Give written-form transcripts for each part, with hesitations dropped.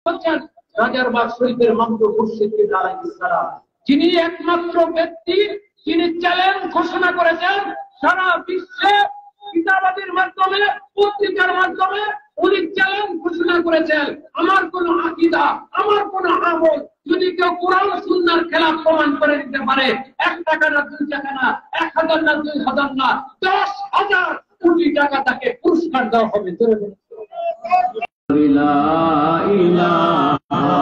হচ্ছেন রাজারবাগ শরীফের মামদুহ মুর্শিদ কিবলা আলাইহিস সালাম, যিনি একমাত্র ব্যক্তি যিনি চ্যালেঞ্জ ঘোষণা করেছেন সারা বিশ্বে কিতাবাদির মাধ্যমে, পত্রিকার মাধ্যমে উনি চ্যালেঞ্জ ঘোষণা করেছেন, আমার কোন আকীদা, আমার কোন আমল যদি কেউ কোরআন সুন্নাহর খেলাফ প্রমাণ করে দিতে পারে, 1 টাকা না 2 টাকা না, 1000 না 2000 না, 10,000 কোটি টাকা তাকে পুরস্কার দেওয়া হবে। লা ইলাহা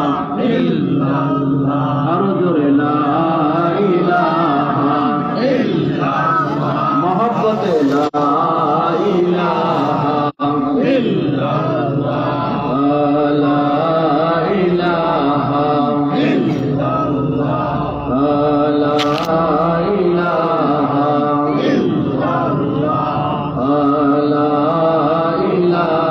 ইল্লাল্লাহ, আরো জোরে লা ইলাহা ইল্লাল্লাহ, মহব্বতে লা ইলাহা ইল্লাল্লাহ, লা ইলাহা ইল্লাল্লাহ, লা ইলাহা ইল্লাল্লাহ, লা ইলাহা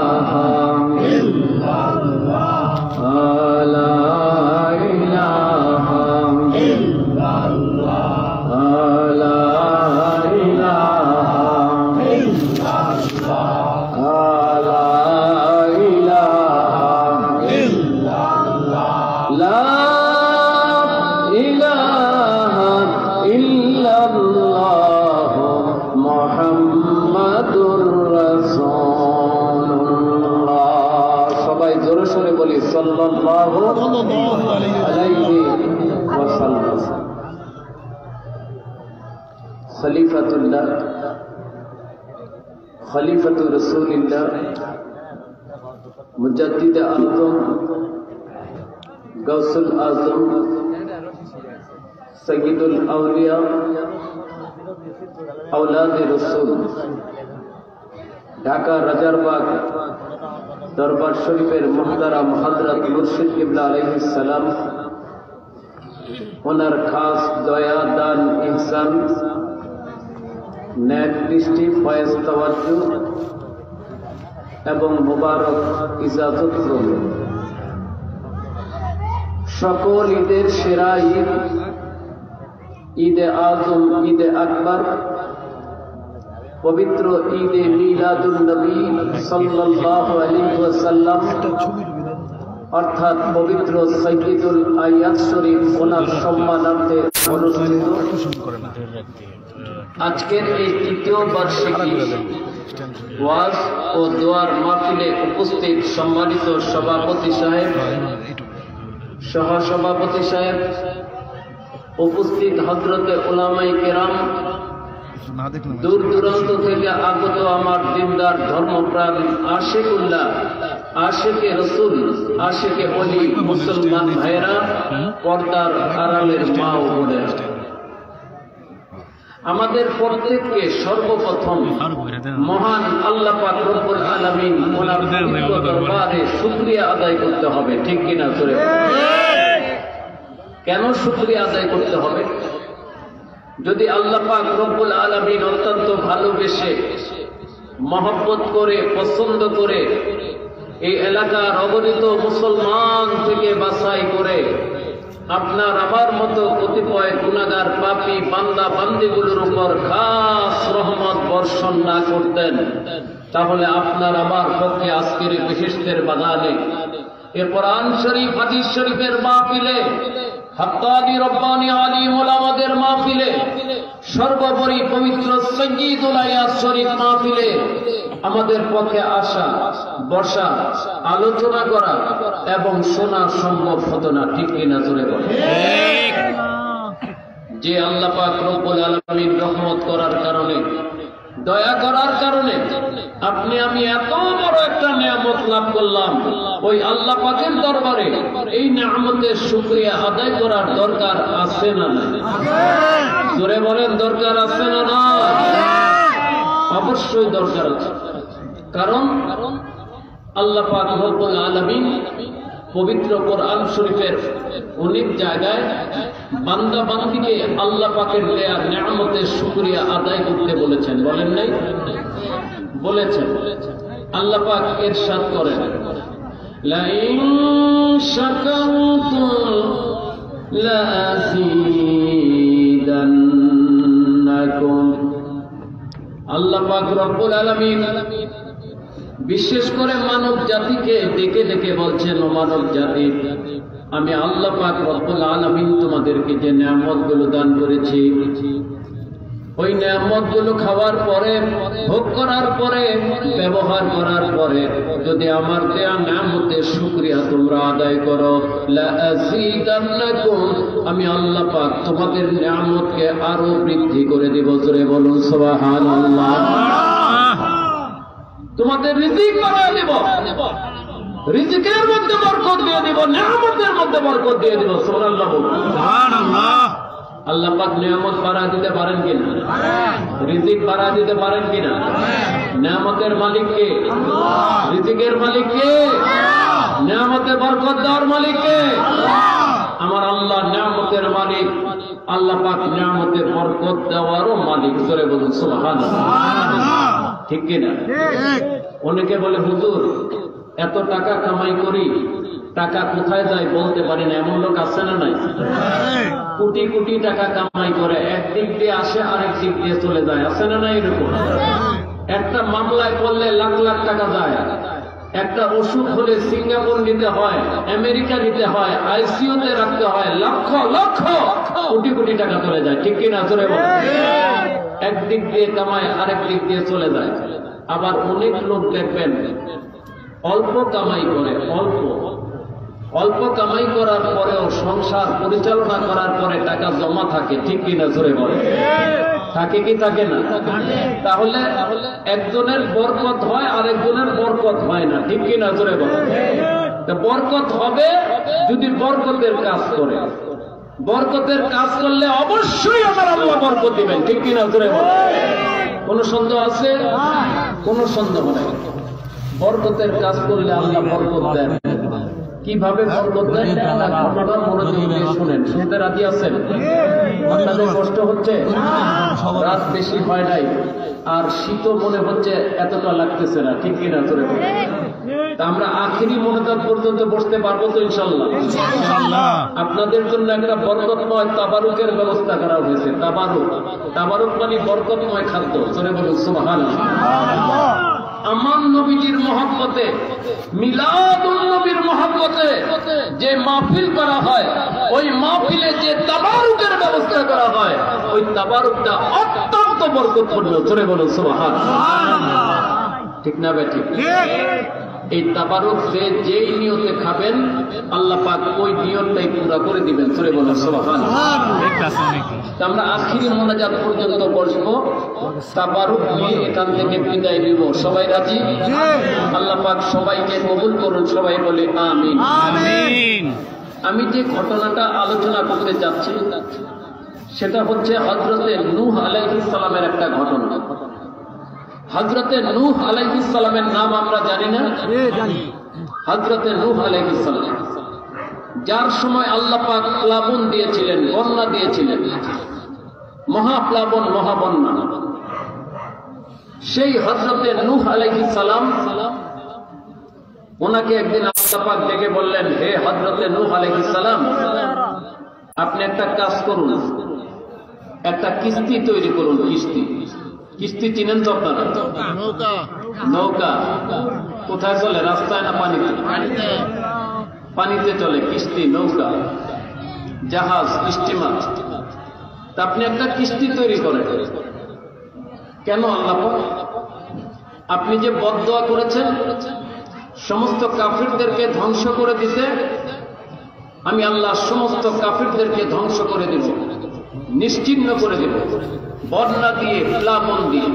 খলিফাতুল্লাহ, খলিফাতুর রাসূলিল্লাহ, মুজাদ্দিদে আযম, গাউসুল আযম, সাইয়্যিদুল আউলিয়া, আওলাদে রাসূল, ঢাকা রাজারবাগ দরবার শরীফের মুহতারাম হযরত মুর্শিদ কিবলা আলাইহিস সালাম, ওনার খাস দয়া, দান, ইহসান, নেক দৃষ্টি, ফয়েজ, তাওয়াজ্জু এবং মুবারক ইজাজত ক্রমে সকল ঈদের সেরা ঈদ, ঈদে আজম, ঈদে আকবর, পবিত্র ঈদে মিলাদুন নবী সাল্লাল্লাহু আলাইহি ওয়াসাল্লাম অর্থাৎ পবিত্র সাইয়্যিদুল আয়াত শরীফ ওনার সম্মানার্থে অনুষ্ঠিত আজকের এই তৃতীয় বার্ষিকী ওয়াজ ও দোয়ার মাহফিলে উপস্থিত সম্মানিত সভাপতি সাহেব, সহসভাপতি সাহেব, উপস্থিত হযরতে উলামায়ে কেরাম, দূর দূরান্ত থেকে আগত আমার দিনদার ধর্মপ্রাণ আশিকুল্লাহ, আশিকে রসুল, আশিকে ওলি মুসলমান ভাইরা, পর্দার আড়ালের মা ও বোনেরা, আমাদের প্রত্যেককে সর্বপ্রথম মহান আল্লাহ পাক রব্বুল আলামিন ওনার পবিত্র দরবারে শুকরিয়া আদায় করতে হবে, ঠিক কিনা? জোরে কেন শুকরিয়া আদায় করতে হবে? যদি আল্লাহ পাক রব্বুল আলামিন অত্যন্ত ভালোবেসে, মহব্বত করে, পছন্দ করে এই এলাকার অগণিত মুসলমান থেকে বাছাই করে আপনার আমার মতো কতিপয় গুনাহগার পাপী বান্দা বান্দিগুলোর উপর খাস রহমত বর্ষণ না করতেন, তাহলে আপনার আমার পক্ষে আজকের বেহেশতের বাগানে, এ কোরআন শরীফ হাদিস শরীফের মাহফিলে, হাক্কানি রব্বানি আলিম ওলামাদের মাহফিলে, সর্বোপরি পবিত্র সাইয়্যিদুল আয়াত শরীফ মাহফিলে আমাদের পক্ষে আসা, বসা, আলোচনা করা এবং শোনা সম্ভব হতো না, ঠিক কিনা? জোরে বলেন। যে আল্লাহ পাক রব্বুল আলামিন রহমত করার কারণে, দয়া করার কারণে আপনি আমি এত বড় একটা নিয়ামত লাভ করলাম, ওই আল্লাহ পাকের দরবারে এই নিয়ামতের শুকরিয়া আদায় করার দরকার আছে না নাই? জোরে বলেন, দরকার আছে না না? অবশ্যই দরকার আছে। কারণ আল্লাহ পাক রব্বুল আলামিন পবিত্র কোরআন শরীফের অনেক জায়গায় বান্দা বান্দিকে আল্লাহ পাকের দেয়া নিয়ামতের শুকরিয়া আদায় করতে বলেছেন, বলেন নাই? বলেছেন। আল্লাহ পাক ইরশাদ করেন, লা ইন শাকারতুম লা আযীদান্নাকুম। আল্লাহ পাক রব্বুল আলামিন বিশেষ করে মানব জাতিকে ডেকে ডেকে বলছেন, ও মানব জাতি, আমি আল্লাহ পাক রব্বুল আলামিন তোমাদেরকে যে নিয়ামতগুলো দান করেছি, ওই নিয়ামতগুলো খাওয়ার পরে, ভোগ করার পরে, ব্যবহার করার পরে যদি আমার দেয়া নিয়ামতের শুকরিয়া তোমরা আদায় করো, লা আযীদান্নাকুম, আমি আল্লাহ পাক তোমাদের নিয়ামতকে আরো বৃদ্ধি করে দেব। জোরে বলুন সুবহানাল্লাহ। তোমাদের রিজিক বাড়ায় দেব, রিজিকের মধ্যে বরকত দিয়ে দেব, নিয়ামতের মধ্যে বরকত দিয়ে দেব। সুবহানাল্লাহ বলুন। সুবহানাল্লাহ। আল্লাহ পাক নিয়ামত বাড়া দিতে পারেন কিনা? রিজিক বাড়া দিতে পারেন কিনা? নিয়ামতের মালিক কে? রিজিকের মালিক কে? নিয়ামতের বরকত দেওয়ার মালিক কে? আমার আল্লাহ নিয়ামতের মালিক। আল্লাহ পাক নিয়ামতের বরকত দেওয়ারও মালিক। জোরে বলুন সুবহানাল্লাহ। ঠিক কিনা? অনেকে বলে, হুজুর এত টাকা কামাই করি, টাকা কোথায় যায় বলতে পারি না, এমন লোক আছে না নাই? কোটি কোটি টাকা কামাই করে, একদিক দিয়ে আসে আরেক দিক দিয়ে চলে যায়, আছে না নাই? এরকম একটা মামলায় পড়লে লাখ লাখ টাকা যায়, একটা অসুখ হলে সিঙ্গাপুর নিতে হয়, আমেরিকা নিতে হয়, আইসিইউতে রাখতে হয়, লক্ষ লক্ষ কোটি কোটি টাকা চলে যায়। ঠিক কিনা? জোরে বলেন। একদিক দিয়ে কামায় আরেক দিক দিয়ে চলে যায়। আবার অনেক লোক দেখবেন অল্প কামাই করে, অল্প কামাই করার পরেও সংসার পরিচালনা করার পরে টাকা জমা থাকে। ঠিক কিনা? জোরে বলে। থাকে কি থাকে না? তাহলে একজনের বরকত হয়, আরেকজনের বরকত হয় না। ঠিক কিনা? জোরে বলে। বরকত হবে যদি বরকতের কাজ করে। বরকতের কাজ করলে অবশ্যই আমার আল্লাহ বরকত দিবেন। ঠিক কিনা? জোরে বলে। কোন সন্দেহ আছে? কোন সন্দেহ নেই। বরকতের কাজ করলে আল্লাহ বরকত দেন। কিভাবে বরকত দেন? ঘটনা মনোযোগ দিয়ে শুনেন। শুনতে রাজি আছেন? আপনাদের কষ্ট হচ্ছে? রাত বেশি হয় নাই, আর শীত মনে হচ্ছে এতটা লাগতেছে না। ঠিক কিনা? তোরে আমরা আখিরি মোনাজাত পর্যন্ত বসতে পারবো তো ইনশাআল্লাহ? আপনাদের জন্য একটা বরকতময় তাবারুকের ব্যবস্থা করা হয়েছে। তাবারুক মানে বরকতময় খাদ্য। তোরে বলুন সুবহানাল্লাহ। আমার নবীজির মহব্বতে, মিলাদুন নবীর মহব্বতে যে মাহফিল করা হয়, ওই মাহফিলে যে তাবারুকের ব্যবস্থা করা হয়, ওই তাবারুকটা অত্যন্ত বরকতপূর্ণ। জোরে বলুন সুবহানাল্লাহ। ঠিক না ভাই? ঠিক। এই তাবারুক যেই নিয়তে খাবেন, আল্লাহ পাক ওই নিয়তটাই পুরা করে দিবেন। জোরে বলুন সুবহানাল্লাহ। আমরা আখিরি মোনাজাত পর্যন্ত বসবো, তাবারুক নিয়ে এখান থেকে বিদায় নিব। সবাই রাজি? আল্লাহ পাক সবাইকে কবুল করুন। সবাই বলে আমিন। আমি যে ঘটনাটা আলোচনা করতে যাচ্ছি সেটা হচ্ছে হযরতে নূহ আলাইহিস সালামের একটা ঘটনা। হযরতে নূহ আলাইহিস সালামের নাম আমরা জানি না? হযরতে নূহ আলাইহিস সালাম, যার সময় আল্লাহ পাক প্লাবন দিয়েছিলেন, বন্যা দিয়েছিলেন, মহাপ্লাবন, মহাবন্যা। সেই হযরতে নূহ আলাইহিস সালাম, ওনাকে একদিন আল্লাহ পাক ডেকে বললেন, হে হযরতে নূহ আলাইহিস সালাম, আপনি একটা কাজ করুন, একটা কিস্তি তৈরি করুন। কিস্তি চিনেন তো আপনারা? নৌকা কোথায় চলে? রাস্তায় না পানিতে? পানিতে চলে কিস্তি, নৌকা, জাহাজ, স্টিমার। তা আপনি একটা কিস্তি তৈরি করেন। কেন? আল্লাহ আপনি যে বদদোয়া করেছেন সমস্ত কাফিরদেরকে ধ্বংস করে দিতে, আমি আল্লাহ সমস্ত কাফিরদেরকে ধ্বংস করে দেব, নিশ্চিহ্ন করে দেব, বন্যা দিয়ে, প্লাবন দিয়ে।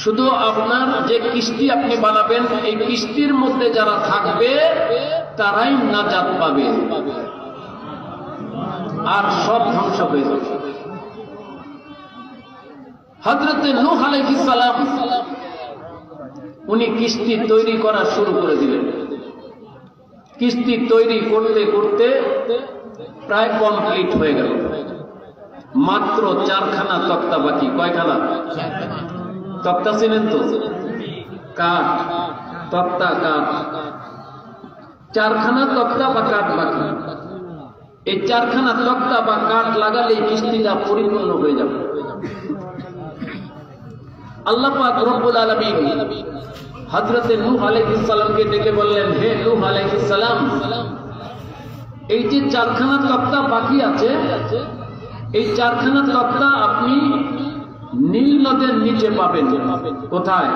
শুধু আপনার যে কিস্তি আপনি বানাবেন, এই কিস্তির মধ্যে যারা থাকবে তারাই নাজাত পাবে, আর সব ধ্বংস হয়ে যাবে। হযরতে নূহ আলাইহিস সালাম উনি কিস্তি তৈরি করা শুরু করে দিলেন। কিস্তি তৈরি করতে করতে প্রায় কমপ্লিট হয়ে গেল। মাত্র 4খানা তক্তা বাকি। কয়খানা তক্তা চিনেন তো? কাঠ, তক্তা, কাঠ। 4খানা তক্তা বা কাঠ বাকি। এই 4খানা তক্তা বা কাঠ লাগালে কিস্তিটা পরিপূর্ণ হয়ে যাবে। আল্লাহ পাক রব্বুল আলামিন হযরতে নূহ আলাইহিস সালামকে ডেকে বললেন, হে নূহ আলাইহিস সালাম, এই যে 4খানা তক্তা বাকি আছে, এই 4খানা তক্তা আপনি নীল নদের নিচে পাবেন। কোথায়?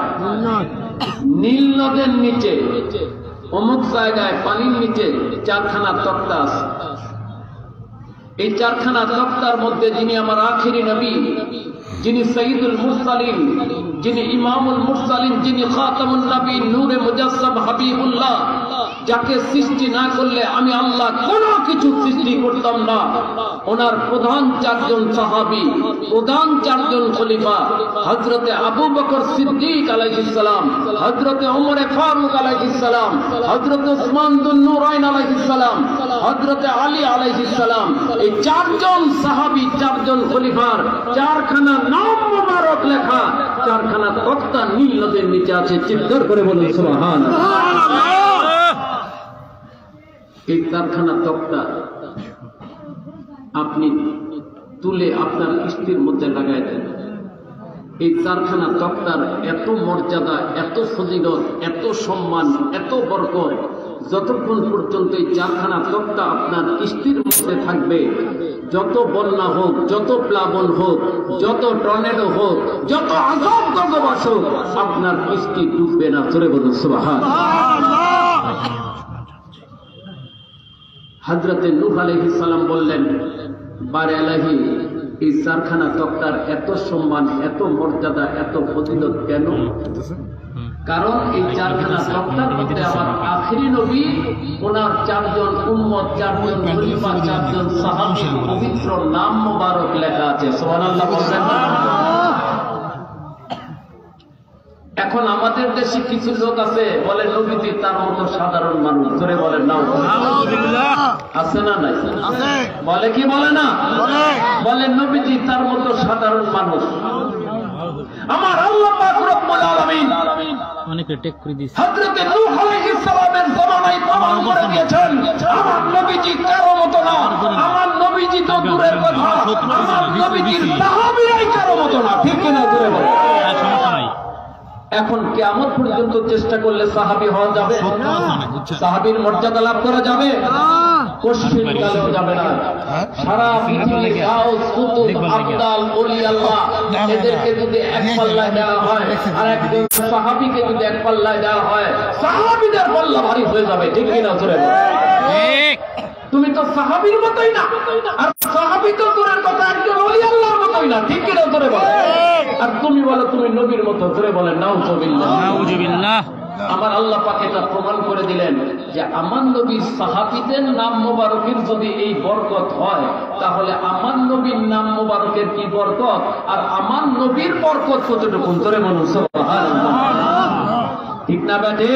নীল নদের নিচে, অমুক জায়গায় পানির নিচে 4খানা তক্তা আছে। এই 4খানা তক্তার মধ্যে যিনি আমার আখিরি নবী, যিনি সঈদুল মুরসালিন, যিনি ইমামুল মুরসালিন, যিনি খাতামুন নবী, নূরে মুজাসসাম হাবিবুল্লাহ, যাকে সৃষ্টি না করলে আমি আল্লাহ কোনো কিছু সৃষ্টি করতাম না, ওনার প্রধান 4জন সাহাবী, প্রধান 4জন খলিফা, হযরতে আবু বকর সিদ্দিক আলাইহিস সালাম, হযরতে ওমর ফারুক আলাইহিস সালাম, হযরতে উসমান যুন নূরাইন আলাইহিস সালাম, হযরতে আলী আলাইহিস সালাম, এই 4জন সাহাবী, 4জন খলিফার 4খানা নাম মুবারক লেখা 4খানা তক্তা নীল নদের নিচে আছে। চিৎকার করে বলুন সুবহানাল্লাহ। এই 4খানা তক্তা আপনি তুলে আপনার কিস্তির মধ্যে লাগাই দেন। এই 4খানা তক্তার এত মর্যাদা, এত ফজিলত, এত সম্মান, এত বরকত, যতক্ষণ পর্যন্ত এই 4খানা তক্তা আপনার কিস্তির মধ্যে থাকবে, যত বন্যা হোক, যত প্লাবন হোক, যত টর্নেডো হোক, যত আযাব গজব আসুক, আপনার কিস্তি ডুববে না। জোরে বলুন সুবহানাল্লাহ। হযরতে নূহ আলাইহিস সালাম বললেন, বারে ইলাহি, এই 4খানা তক্তার এত সম্মান, এত মর্যাদা, এত ফজিলত কেন? কারণ এই 4খানা তক্তার মধ্যে আমার আখিরি নবী, ওনার 4জন উম্মত, 4জন খলিফা, 4জন সাহাবীর পবিত্র নাম মোবারক লেখা আছে। সুবহানাল্লাহ বলবেন না? এখন আমাদের দেশে কিছু লোক আছে বলে নবীজি তার মতো সাধারণ মানুষ। জোরে বলেন না? আছে না নাই? বলে কি বলে না? বলে নবীজি তার মতো সাধারণ মানুষ। আমার আল্লাহ পাক রব্বুল আলামিন অনেকে টেক করে দিয়েছে। হযরত নূহ আলাইহিস সালামের জামানায় প্রমাণ করে দিয়েছেন আমার নবীজি কারো মতো না। আমার নবীজি তো দূরের কথা, আমার নবীজির সাহাবীরাই কারো মতো না। ঠিক কি না? জোরে বলেন। সমস্যা নাই। এখন কিয়ামত পর্যন্ত চেষ্টা করলে সাহাবী হওয়া যাবে? সাহাবীর মর্যাদা লাভ করা যাবে? কোশ্চিন কালেও যাবে না। সারা পৃথিবীর গাউস, কুতুব, আবদাল, ওলি আল্লাহ, এদেরকে যদি এক পাল্লায় দেওয়া হয়, আর একজন সাহাবীকে যদি এক পাল্লায় দেওয়া হয়, সাহাবীদের পাল্লা ভারী হয়ে যাবে। ঠিক কিনা? জোরে বলো। ঠিক। তুমি তো সাহাবীর মতোই না, আর সাহাবী তো দূরের কথা একজন ওলি আল্লাহর মতোই না। ঠিক কিনা? জোরে বলো। আর তুমি বলো তুমি নবীর মতো। জোরে বলেন নাউজুবিল্লাহ। নাউজুবিল্লাহ। আমার আল্লাহ পাক এটা প্রমাণ করে দিলেন যে আমার নবীর সাহাবীদের নাম মোবারকের যদি এই বরকত হয়, তাহলে আমার নবীর নাম মোবারকের কি বরকত, আর আমার নবীর বরকত কতটুকু। জোরে বলুন সুবহানাল্লাহ। ঠিক না বেটে?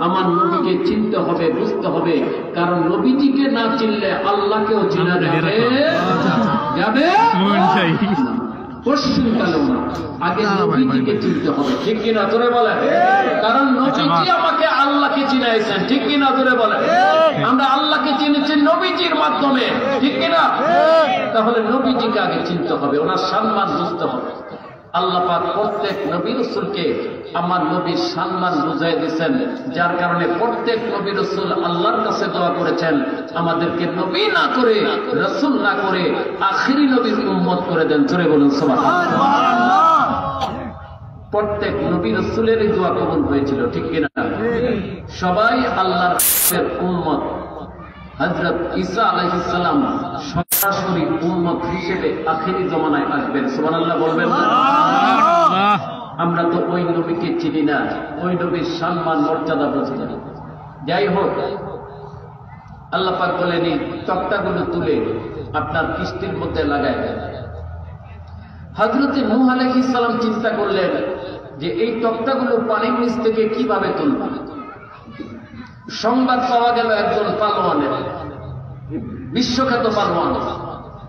আমার নবীকে চিনতে হবে, বুঝতে হবে, কারণ নবীজিকে না চিনলে আল্লাহকেও চিনা যাবে যাবে পশ্চিমকালেও না। আগে নবীজিকে চিনতে হবে। ঠিক কিনা? জোরে বলে। কারণ নবীজি আমাকে আল্লাহকে চিনাইছেন। ঠিক কিনা? জোরে বলে। আমরা আল্লাহকে চিনেছি নবীজির মাধ্যমে। ঠিক কিনা? তাহলে নবীজিকে আগে চিনতে হবে, ওনার সম্মান বুঝতে হবে। আল্লাহ পাক প্রত্যেক নবী রাসূলকে আমার নবীর সম্মান বুঝাই দিয়েছেন, যার কারণে প্রত্যেক নবী রাসূল আল্লাহর কাছে দোয়া করেছেন আমাদেরকে নবী না করে, রাসূল না করে আখিরি নবীর উম্মত করে দেন। জোরে বলুন সুবহানাল্লাহ। প্রত্যেক নবী রাসূলের দোয়া কবুল হয়েছিল। ঠিক কিনা? সবাই আল্লাহর উম্মত। হযরত ঈসা আলাইহিস সালাম সরাসরি উম্মত হিসেবে আখিরি জামানায় আসবেন। সুবহানাল্লাহ বলবেন না? আমরা তো ওই নবীকে চিনি না, ওই নবীর সম্মান মর্যাদা বুঝি না। যাই হোক, আল্লাহ পাক বলেন এই তক্তাগুলো তুলে আপনার কিস্তির মধ্যে লাগায় দেন। হযরত নূহ আলাইহিস সালাম চিন্তা করলেন যে এই তক্তাগুলো পানির নিচ থেকে কিভাবে তুলব। সংবাদ পাওয়া গেল একজন পালোয়ানের, বিশ্বখ্যাত পালোয়ান,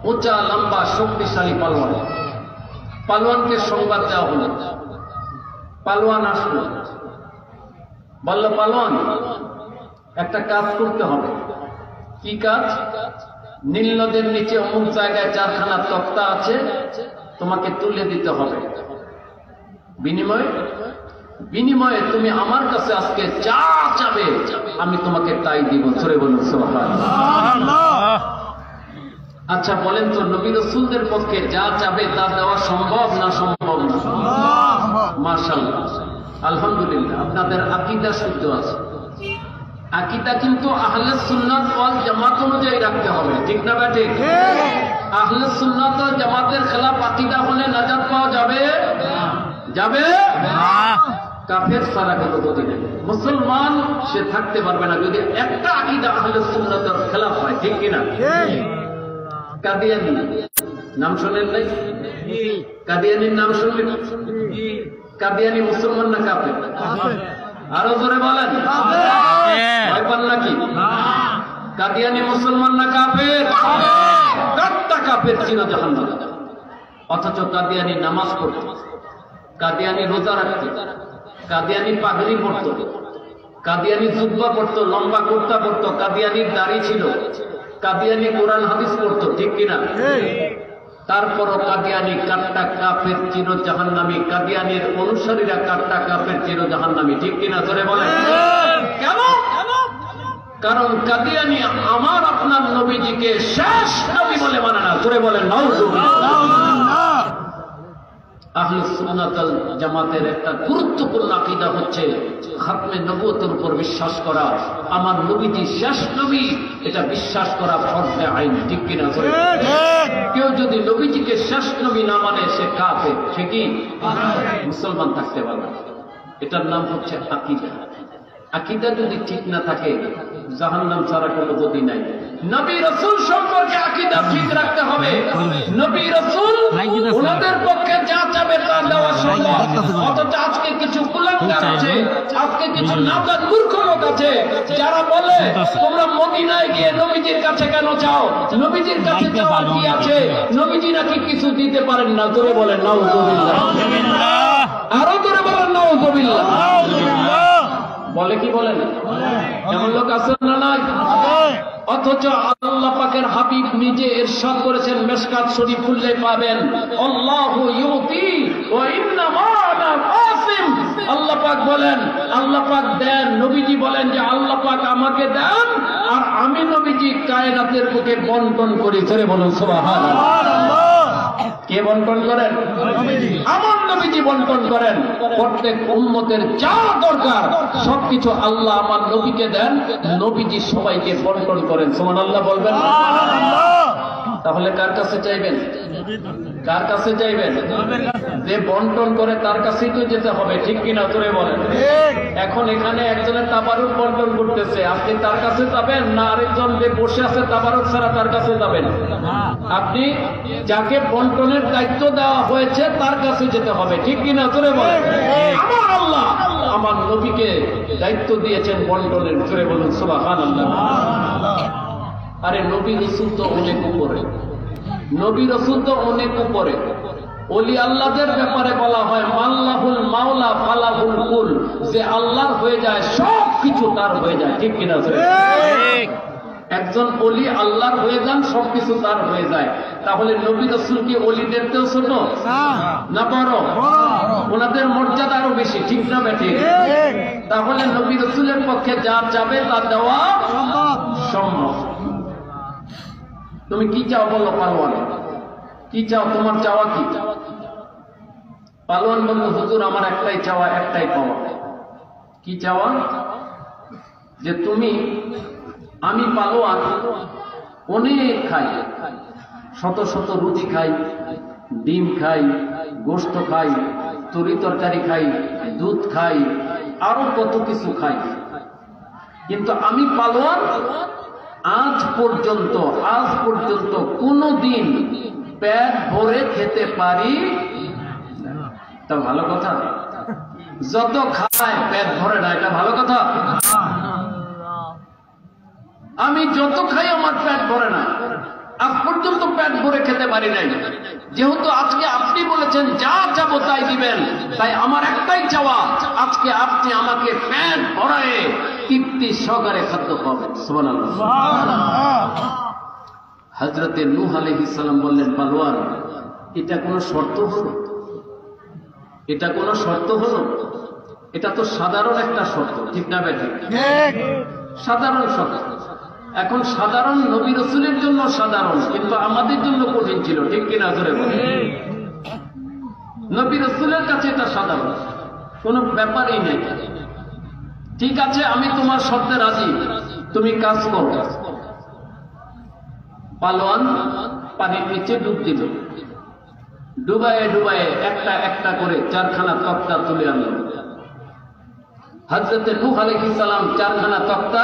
উঁচা লম্বা শক্তিশালী পালোয়ান। পালোয়ানকে সংবাদ দেওয়া হল। পালোয়ান আসলো, বলল পালোয়ান একটা কাজ করতে হবে। কি কাজ? নীল নদের নিচে অমুক জায়গায় 4খানা তক্তা আছে, তোমাকে তুলে দিতে হবে। বিনিময়ে বিনিময়ে তুমি আমার কাছে আজকে যা চাবে আমি তোমাকে তাই দিব। জোরে বলুন সুবহানাল্লাহ। আচ্ছা বলেন তো, নবী রাসূলদের পক্ষে যা চাবে তা দেওয়া সম্ভব না সম্ভব না? মাশাআল্লাহ, আলহামদুলিল্লাহ, আপনাদের আকীদা শুদ্ধ আছে। আকীদা কিন্তু আহলে সুন্নাত ওয়াল জামাত অনুযায়ী রাখতে হবে, ঠিক না বেটে? আহলে সুন্নাত ওয়াল জামাতের খেলাফ আকীদা হলে নাজাত পাওয়া যাবে? যাবে না। কাফের সারা কত গতি নেই, মুসলমান সে থাকতে পারবে না যদি একটা আকীদা আহলে সুন্নাতের খেলাফ হয়, ঠিক কিনা? কাদিয়ানী নাম শোনেন নাই? কাদিয়ানির নাম শুনলেন? কাদিয়ানী মুসলমান না কাফের? আরো জোরে বলেন, ভয় পান নাকি? কাদিয়ানী মুসলমান না কাফের? কাট্টা কাফের, চির জাহান্নামে। অথচ কাদিয়ানী নামাজ পড়ত, কাদিয়ানী রোজা রাখত, কাদিয়ানী পাগড়ি পড়ত, কাদিয়ানী জুব্বা পড়ত, লম্বা কুর্তা পড়ত, কাদিয়ানির দাড়ি ছিল, কাদিয়ানী কোরআন হাদিস পড়ত, ঠিক কিনা? তারপরও কাদিয়ানী কাট্টা কাফের, চির জাহান্নামী। কাদিয়ানির অনুসারীরা কাট্টা কাফের, চির জাহান্নামী, ঠিক কিনা? ধরে বলেন কেন? কারণ কাদিয়ানী আমার আপনার নবীজিকে শেষ নবী বলে মানে না। ধরে বলেন নাউযুবিল্লাহ। আহলে সুন্নাত ওয়াল জামাতের একটা গুরুত্বপূর্ণ আকীদা হচ্ছে খাতমে নবুয়তের উপর বিশ্বাস করা, আমার নবীজি শেষ নবী, এটা বিশ্বাস করা ফরজে আইন, ঠিক কিনা? কেউ যদি নবীজিকে শেষ নবী না মানে সে কাফের, সে কি মুসলমান থাকতে পারবে? এটার নাম হচ্ছে আকীদা। আকীদা যদি ঠিক না থাকে জাহান্নাম ছাড়া কোনো গতি নাই। নবী রাসূল সম্পর্কে আকীদা ঠিক রাখতে হবে। নবী রাসূল ওনাদের পক্ষে যা চাবে তা দেওয়া সম্ভব। অথচ আজকে কিছু কুলাঙ্গার আছে, আজকে কিছু নাদান মূর্খ লোক আছে যারা বলে তোমরা মদিনায় গিয়ে নবীজির কাছে কেন চাও? নবীজির কাছে চাওয়ার কি আছে? নবীজি নাকি কিছু দিতে পারেন না। জোরে বলেন নাউযুবিল্লাহ। আরো জোরে বলেন নাউযুবিল্লাহ। বলে কি বলেন? এমন লোক আছে না নাই? অথচ আল্লাহ পাকের হাবিব নিজে ইরশাদ করেছেন, মিশকাত শরীফ খুললে পাবেন, আল্লাহু ইউতি ওয়া ইন্নামা আনা কাসিম। আল্লাহ পাক বলেন, আল্লাহ পাক দেন। নবীজি বলেন যে আল্লাহ পাক আমাকে দেন আর আমি নবীজি কায়নাতের বুকে বন্টন করি। ধরে বলুন সুবহানাল্লাহ। কে বন্টন করেন? আমার নবীজি বন্টন করেন। প্রত্যেক উম্মতের যা দরকার সবকিছু আল্লাহ আমার নবীকে দেন, নবীজি সবাইকে বন্টন করেন। সুবহানাল্লাহ বলবেন। তাহলে কার কাছে চাইবেন? কার কাছে চাইবেন? যে বন্টন করে তার কাছেই তো যেতে হবে, ঠিক কিনা? তোরে বলেন। এখন এখানে একজনের তাবারুক বন্টন করতেছে, আপনি তার কাছে যাবেন না আরেকজন যে বসে আছে তাবারুক ছাড়া তার কাছে যাবেন? আপনি যাকে বন্টনের দায়িত্ব দেওয়া হয়েছে তার কাছে যেতে হবে, ঠিক কিনা? তোরে বলেন। আমার আল্লাহ আমার নবীকে দায়িত্ব দিয়েছেন বন্টনের। তোরে বলুন সুবহানাল্লাহ। আরে নবী রাসূল তো অনেক উপরে, নবী রাসূল তো অনেক উপরে। ওলি আল্লাহদের ব্যাপারে বলা হয় মাল্লাহুল মাওলা ফালাহুল কুল, যে আল্লাহর হয়ে যায় সব কিছু তার হয়ে যায়, ঠিক কিনা? একজন ওলি আল্লাহর হয়ে যান, সবকিছু তার হয়ে যায়। তাহলে নবী রাসূল কি ওলিদের তেও ছোট না বড়? ওনাদের মর্যাদা আরো বেশি, ঠিক না বেঠিক? তাহলে নবী রাসূলের পক্ষে যা চাবে তা দেওয়া সম্ভব। তুমি কি চাও বলো পালোয়ান? কি চাও? তোমার চাওয়া কি? পালোয়ান বলল, হুজুর আমার একটাই চাওয়া, একটাই পাওয়া। কি চাওয়া? যে তুমি, আমি পালোয়ান অনেক খাই, শত শত রুটি খাই, ডিম খাই, গোশত খাই, তরি তরকারি খাই, দুধ খাই, আরো কত কিছু খাই, কিন্তু আমি পালোয়ান আজ পর্যন্ত কোনদিন পেট ভরে খেতে পারি। তা ভালো কথা? যত খায় পেট ভরে না, এটা ভালো কথা? আমি যত খাই আমার পেট ভরে না, আজ পর্যন্ত পেট ভরে খেতে পারি নাই। যেহেতু আজকে আপনি বলেছেন যা চাবো তাই দিবেন, তাই আমার একটাই চাওয়া, আজকে আপনি আমাকে পেট ভরায়ে তৃপ্তি সহকারে খাদ্য খাবেন। সুবহানাল্লাহ। হযরতে নূহ আলাইহিস সালাম বললেন, পালোয়ান এটা কোনো শর্ত হলো? এটা কোনো শর্ত হলো? এটা তো সাধারণ একটা শর্ত, ঠিক না ভাই? সাধারণ শর্ত। এখন সাধারণ নবী রাসূলের জন্য সাধারণ, কিন্তু আমাদের জন্য কঠিন ছিল, ঠিক কিনা ধরে বলেন? নবী রাসূলের কাছে এটা সাধারণ, কোনো ব্যাপারই নেই। ঠিক আছে, আমি তোমার শর্তে রাজি, তুমি কাজ করো। পালোয়ান পানির নিচে ডুব দিল, ডুবায়ে ডুবায়ে একটা একটা করে 4খানা তক্তা তুলে আনল। হযরতে নূহ আলাইহিস সালাম 4খানা তক্তা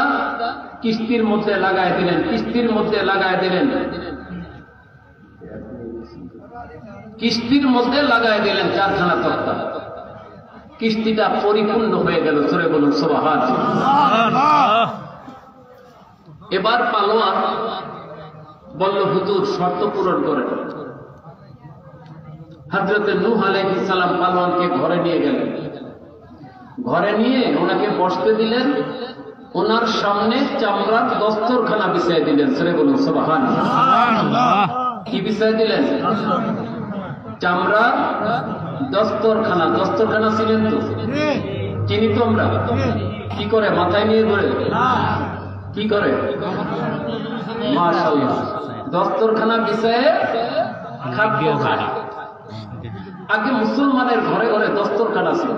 কিস্তির মধ্যে লাগায় দিলেন, কিস্তির মধ্যে লাগায় দিলেন, কিস্তির মধ্যে লাগায় দিলেন 4খানা তক্তা। কিস্তিটা পরিপূর্ণ হয়ে গেল, জোরে বলুন সুবহানাল্লাহ। এবার পালোয়ান বলল, হুজুর শর্ত পূরণ করেন। হযরতে নূহ আলাইহিস সালাম পালোয়ানকে ঘরে নিয়ে গেলেন, ঘরে নিয়ে ওনাকে বসতে দিলেন, ওনার সামনে চামড়ার দস্তরখানা বিছাই দিলেন, জোরে বলুন সুবহানাল্লাহ। কি বিছাই দিলেন? চামড়ার দস্তরখানা। দস্তরখানা ছিলেন তো, চিনি তো আমরা। কি করে? মাথায় নিয়ে ধরে কি করে? মাশাআল্লাহ, দস্তরখানা বিছায়ে খাদ্য খায়। আগে মুসলমানের ঘরে ঘরে দস্তরখানা ছিল,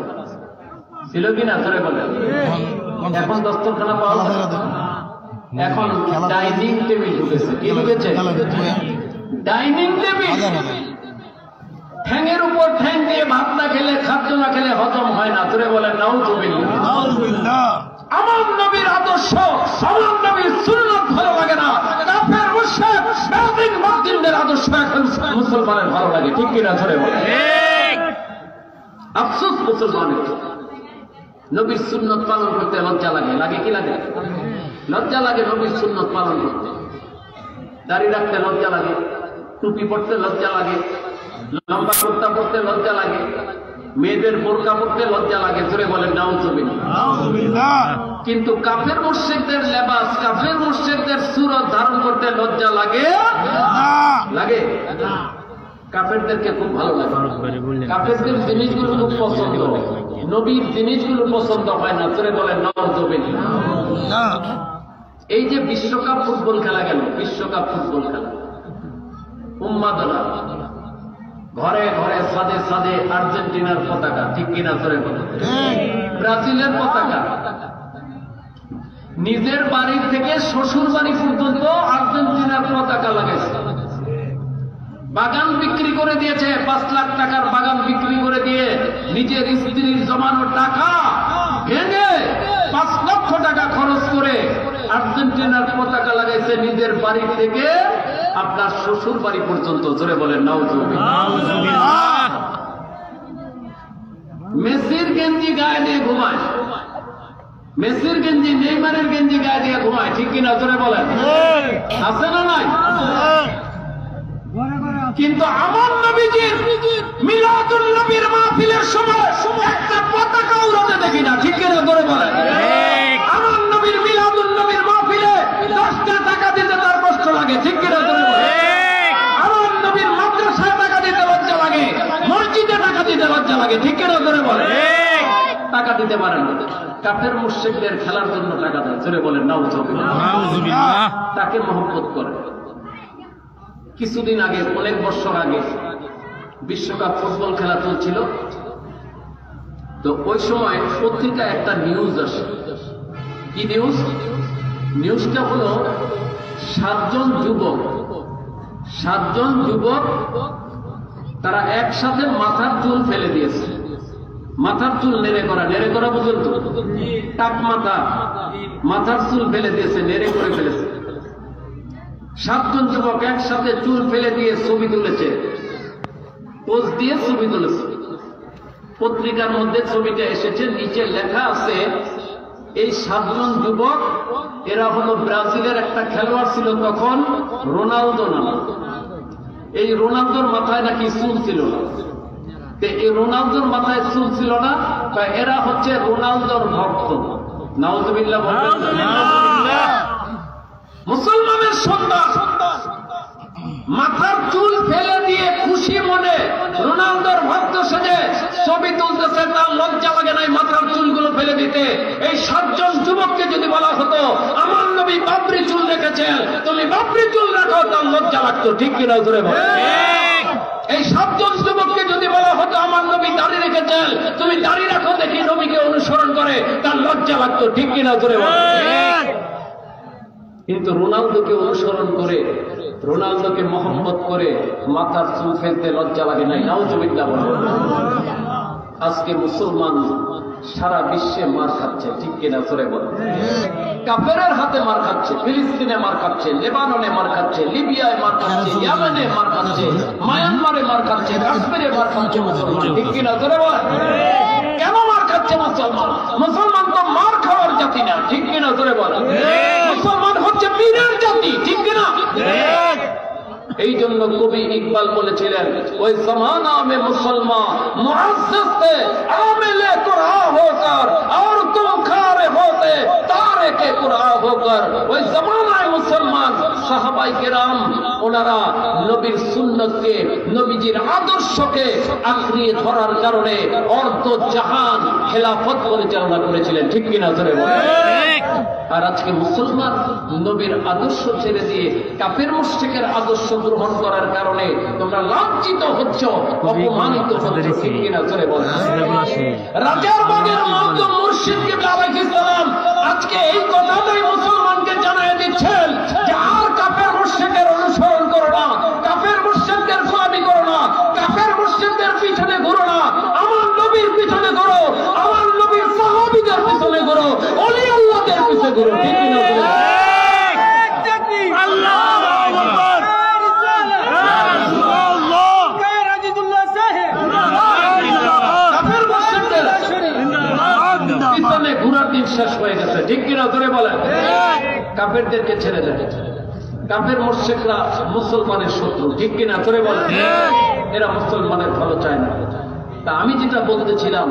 ছিল কিনা ধরে বলে? এখন দস্তরখানা পাওয়া যায়, এখন ডাইনিং টেবিল ঢুকেছে। কি ঢুকেছে? Dining table. ঠ্যাঙের উপর ঠ্যাং দিয়ে ভাত না খেলে, খাদ্য না খেলে হজম হয় না, ধরে বলেন নাউযুবিল্লাহ। আমার নবীর আদর্শ, আমার নবীর সুন্নাত ভালো লাগে না, কাফের মুশরিক বেঈমান মুসলিমদের আদর্শ এখন মুসলমানের ভালো লাগে, ঠিক কিনা ধরে বলেন? আফসোস মুসলমানের, নবীর সুন্নাত পালন করতে লজ্জা লাগে। লাগে কি লাগে? লজ্জা লাগে নবীর সুন্নাত পালন করতে। দাড়ি রাখতে লজ্জা লাগে, টুপি পড়তে লজ্জা লাগে, লম্বা কুর্তা পড়তে লজ্জা লাগে, মেয়েদের বোরকা পড়তে লজ্জা লাগে, জোরে বলেন নাউযুবিল্লাহ। কিন্তু কাফের মুশরিকদের লেবাস, কাফের মুশরিকদের সুরত ধারণ করতে লজ্জা লাগে? লাগে? কাফেরদেরকে খুব ভালো লাগে, কাফেরদের জিনিসগুলো খুব পছন্দ, নবীর জিনিসগুলো পছন্দ হয় না, জোরে বলেন নাউযুবিল্লাহ। এই যে বিশ্বকাপ ফুটবল খেলা গেল, বিশ্বকাপ ফুটবল খেলা, উন্মাদনা, ঘরে ঘরে সাদে সাদে আর্জেন্টিনার পতাকা, ঠিক কিনা ধরে বলে? ব্রাজিলের পতাকা। নিজের বাড়ি থেকে শ্বশুর বাড়ি পর্যন্ত আর্জেন্টিনার পতাকা লাগাইছে। বাগান বিক্রি করে দিয়েছে, 5 লাখ টাকার বাগান বিক্রি করে দিয়ে নিজের স্ত্রীর জমানো টাকা ভেঙে 5 লক্ষ টাকা খরচ করে আর্জেন্টিনার পতাকা লাগাইছে নিজের বাড়ি থেকে আপনার শ্বশুর বাড়ি পর্যন্ত, জোরে বলেন নাউযুবিল্লাহ। মেসির গেঞ্জি গায়ে দিয়ে ঘুমায়, মেসির গেঞ্জি, নেইমারের গেঞ্জি গায়ে দিয়ে ঘুমায়, ঠিক কিনা জোরে বলেন? আছে না নাই? কিন্তু আমার নবীজির মিলাদুন নবীর মাহফিলের সময় একটা পতাকা উড়াতে দেখি না, ঠিক কিনা জোরে বলেন? আমার নবীর মিলাদুন নবীর মাহফিলে 10টা টাকা দিতে তার কষ্ট লাগে, ঠিক কিনা জোরে বলেন? আমার নবীর মাদ্রাসায় টাকা দিতে লজ্জা লাগে, মসজিদে টাকা দিতে লজ্জা লাগে, ঠিক কিনা জোরে বলেন? টাকা দিতে পারে না। কাফের মুশরিকদের খেলার জন্য টাকা দেয়, জোরে বলেন নাউযুবিল্লাহ। তাকে মহব্বত করে। কিছুদিন আগে, অনেক বছর আগে বিশ্বকাপ ফুটবল খেলা চলছিল, তো ওই সময় পত্রিকায় একটা নিউজ আসে। কি নিউজ? নিউজটা হলো 7 জন যুবক তারা একসাথে মাথার চুল ফেলে দিয়েছে। মাথার চুল নেড়ে করা বুঝলেন তো? টাক মাথা, মাথার চুল ফেলে দিয়েছে, নেড়ে করে ফেলেছে। 7 জন যুবক একসাথে চুল ফেলে দিয়ে ছবি তুলেছে, পোজ দিয়ে ছবি তুলেছে। পত্রিকার মধ্যে ছবিটা এসেছে, নিচে লেখা আছে এই 7 জন যুবক, এরা হলো ব্রাজিলের একটা খেলোয়াড় ছিল তখন, রোনালদো নাম। এই রোনালদোর মাথায় নাকি চুল ছিল না। এই রোনালদোর মাথায় চুল ছিল না, এরা হচ্ছে রোনালদোর ভক্ত। নাউযুবিল্লাহ বলবেন? মুসলমানের সন্তান মাথার চুল ফেলে দিয়ে খুশি মনে রোনালদোর ভক্ত সেজে ছবি তুলতেছে, তার লজ্জা লাগে নাই মাথার চুলগুলো ফেলে দিতে? এই 7 জন যুবককে যদি বলা হতো আমার নবী বাবরি চুল রেখেছেন, তুমি বাবরি চুল রাখো, তার লজ্জা লাগতো। ঠিক কিনা ধরে বল? এই 7 জন যুবককে যদি বলা হতো আমার নবী দাড়ি রেখেছেন, তুমি দাড়ি রাখো, দেখি নবীকে অনুসরণ করে, তার লজ্জা লাগতো। ঠিক কিনা ধরে বল? কিন্তু রোনালদোকে অনুসরণ করে, রোনালদোকে মহব্বত করে মাথার চুল ফেলতে লজ্জা লাগে নাই। নাউজুবিল্লাহ। আজকে মুসলমান সারা বিশ্বে মার খাচ্ছে। ঠিক কিনা জোরে বল? কাফেরের হাতে মার খাচ্ছে, ফিলিস্তিনে মার খাচ্ছে, লেবাননে মার খাচ্ছে, লিবিয়ায় মার খাচ্ছে, ইয়ামেনে মার খাচ্ছে, মায়ানমারে মার খাচ্ছে, কাশ্মীরে মার খাচ্ছে মুসলমান। ঠিক কিনা জোরে বল? কেন মার খাচ্ছে মুসলমান? মুসলমান তো মার খাওয়ার জাতি না। ঠিক কিনা জোরে বল? মুসলমান হচ্ছে বীরের জাতি। ঠিক কিনা? এই জন্য কবি ইকবাল বলেছিলেন, ওই জমানা মে মুসলমান মুআজ্জজ थे आमिले कुरान होकर और तुम खारे होते तारे के कुरान होकर। ওই জমানায় মুসলমান সাহাবায়ে কেরাম ওনারা নবীর সুন্নতকে, নবীজির আদর্শকে আঁকড়িয়ে ধরার কারণে অর্ধ জাহান খেলাফত পরিচালনা করেছিলেন। ঠিক কিনা জোরে বলেন? আর আজকে মুসলমান নবীর আদর্শ ছেড়ে দিয়ে কাফের মুশরিকের আদর্শ গ্রহণ করার কারণে তোমরা লাঞ্ছিত হচ্ছ, অপমানিত হচ্ছ। ঠিক কিনা জোরে বলেন? রাজার বাগের মাধ্যম মুর্শিদ কিবলা আলাইহিস সালাম আজকে এই কথাটাই মুসলমানকে জানিয়ে দিচ্ছেন যে আর কাফের মুশরিকের অনুসরণ করো না, কাফের মুশরিকদের গোলামি করো না, কাফের মুশরিকদের পিছনে ঘুরো না, আমার নবীর পিছনে ঘুরো, আমার নবীর সাহাবীদের পিছনে ঘুরো, ওলি আল্লাহদের পিছনে ঘুরো। ঠিক কিনা বলেন? পিছনে ঘুরার দিন শেষ হয়ে গেছে। ঠিক কিনা ধরে বলেন? কাফেরদেরকে ছেড়ে দেয়। কাফের মুশরিকরা মুসলমানের শত্রু। ঠিক কিনা ধরে বলেন? এরা মুসলমানের ভালো চায় না। তা আমি যেটা বলতেছিলাম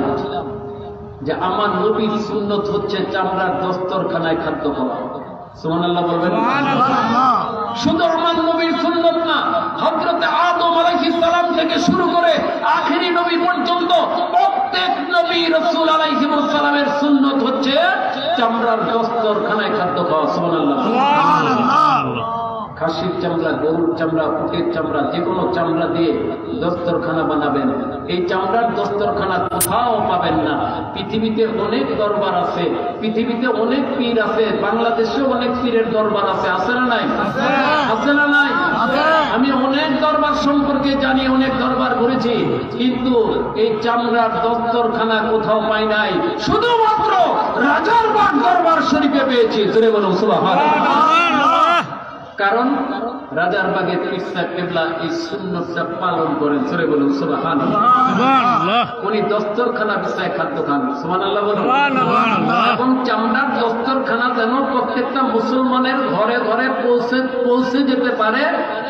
যে আমার নবীর সুন্নত হচ্ছে চামড়ার দস্তরখানায় খাদ্য খাওয়া। সুবহানাল্লাহ বলবেন? শুধু আমার নবীর সুন্নত না, হযরত আদম আলাইহিস সালাম থেকে শুরু করে আখেরি নবী পর্যন্ত প্রত্যেক নবী রাসূল আলাইহিস সালামের সুন্নত হচ্ছে চামড়ার দস্তরখানায় খাদ্য খাওয়া। সুবহানাল্লাহ। খাসির চামড়া, গরুর চামড়া, উটের চামড়া, যে কোনো চামড়া দিয়ে দস্তরখানা বানাবেন। এই চামড়ার দস্তরখানা কোথাও পাবেন না। পৃথিবীতে অনেক দরবার আছে, পৃথিবীতে অনেক পীর আছে, বাংলাদেশে অনেক পীরের দরবার আছে। আছে না নাই? আছে না নাই? আমি অনেক দরবার সম্পর্কে জানি, অনেক দরবার ঘুরেছি, কিন্তু এই চামড়ার দস্তরখানা কোথাও পাই নাই। শুধুমাত্র রাজার বাগ দরবার শরীফে পেয়েছি। জোরে বলুন সুবহানাল্লাহ। কারণ রাজার বাগে পীর সাহেব কিবলা এই সুন্নতটা পালন করেন। জোরে বলুন সুবহানাল্লাহ। উনি দস্তরখানা বিছায় খাদ্য খান। সুবহানাল্লাহ বলুন। এবং চামড়ার দস্তরখানা যেন প্রত্যেকটা মুসলমানের ঘরে ঘরে পৌঁছে যেতে পারে,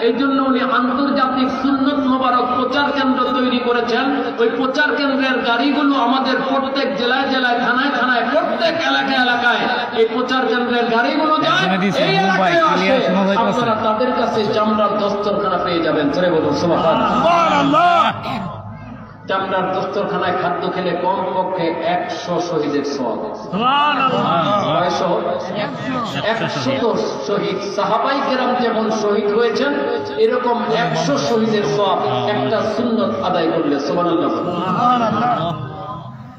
এই জন্য উনি আন্তর্জাতিক সুন্নত মোবারক প্রচার কেন্দ্র তৈরি করেছেন। ওই প্রচার কেন্দ্রের গাড়িগুলো আমাদের প্রত্যেক জেলায় জেলায়, থানায় থানায়, প্রত্যেক এলাকায় এলাকায় এই প্রচার কেন্দ্রের গাড়িগুলো যায়। এই এলাকায় আসে, আপনারা তাদের কাছে চামড়ার দস্তরখানা পেয়ে যাবেন। জোরে বলুন সুবহানাল্লাহ। চামড়ার দস্তরখানায় খাদ্য খেলে কম পক্ষে 100 শহীদের সওয়াব। সুবহানাল্লাহ। 100 শহীদ সাহাবায়ে কেরাম যেমন শহীদ হয়েছেন, এরকম 100 শহীদের সওয়াব একটা সুন্নত আদায় করলে। সুবহানাল্লাহ।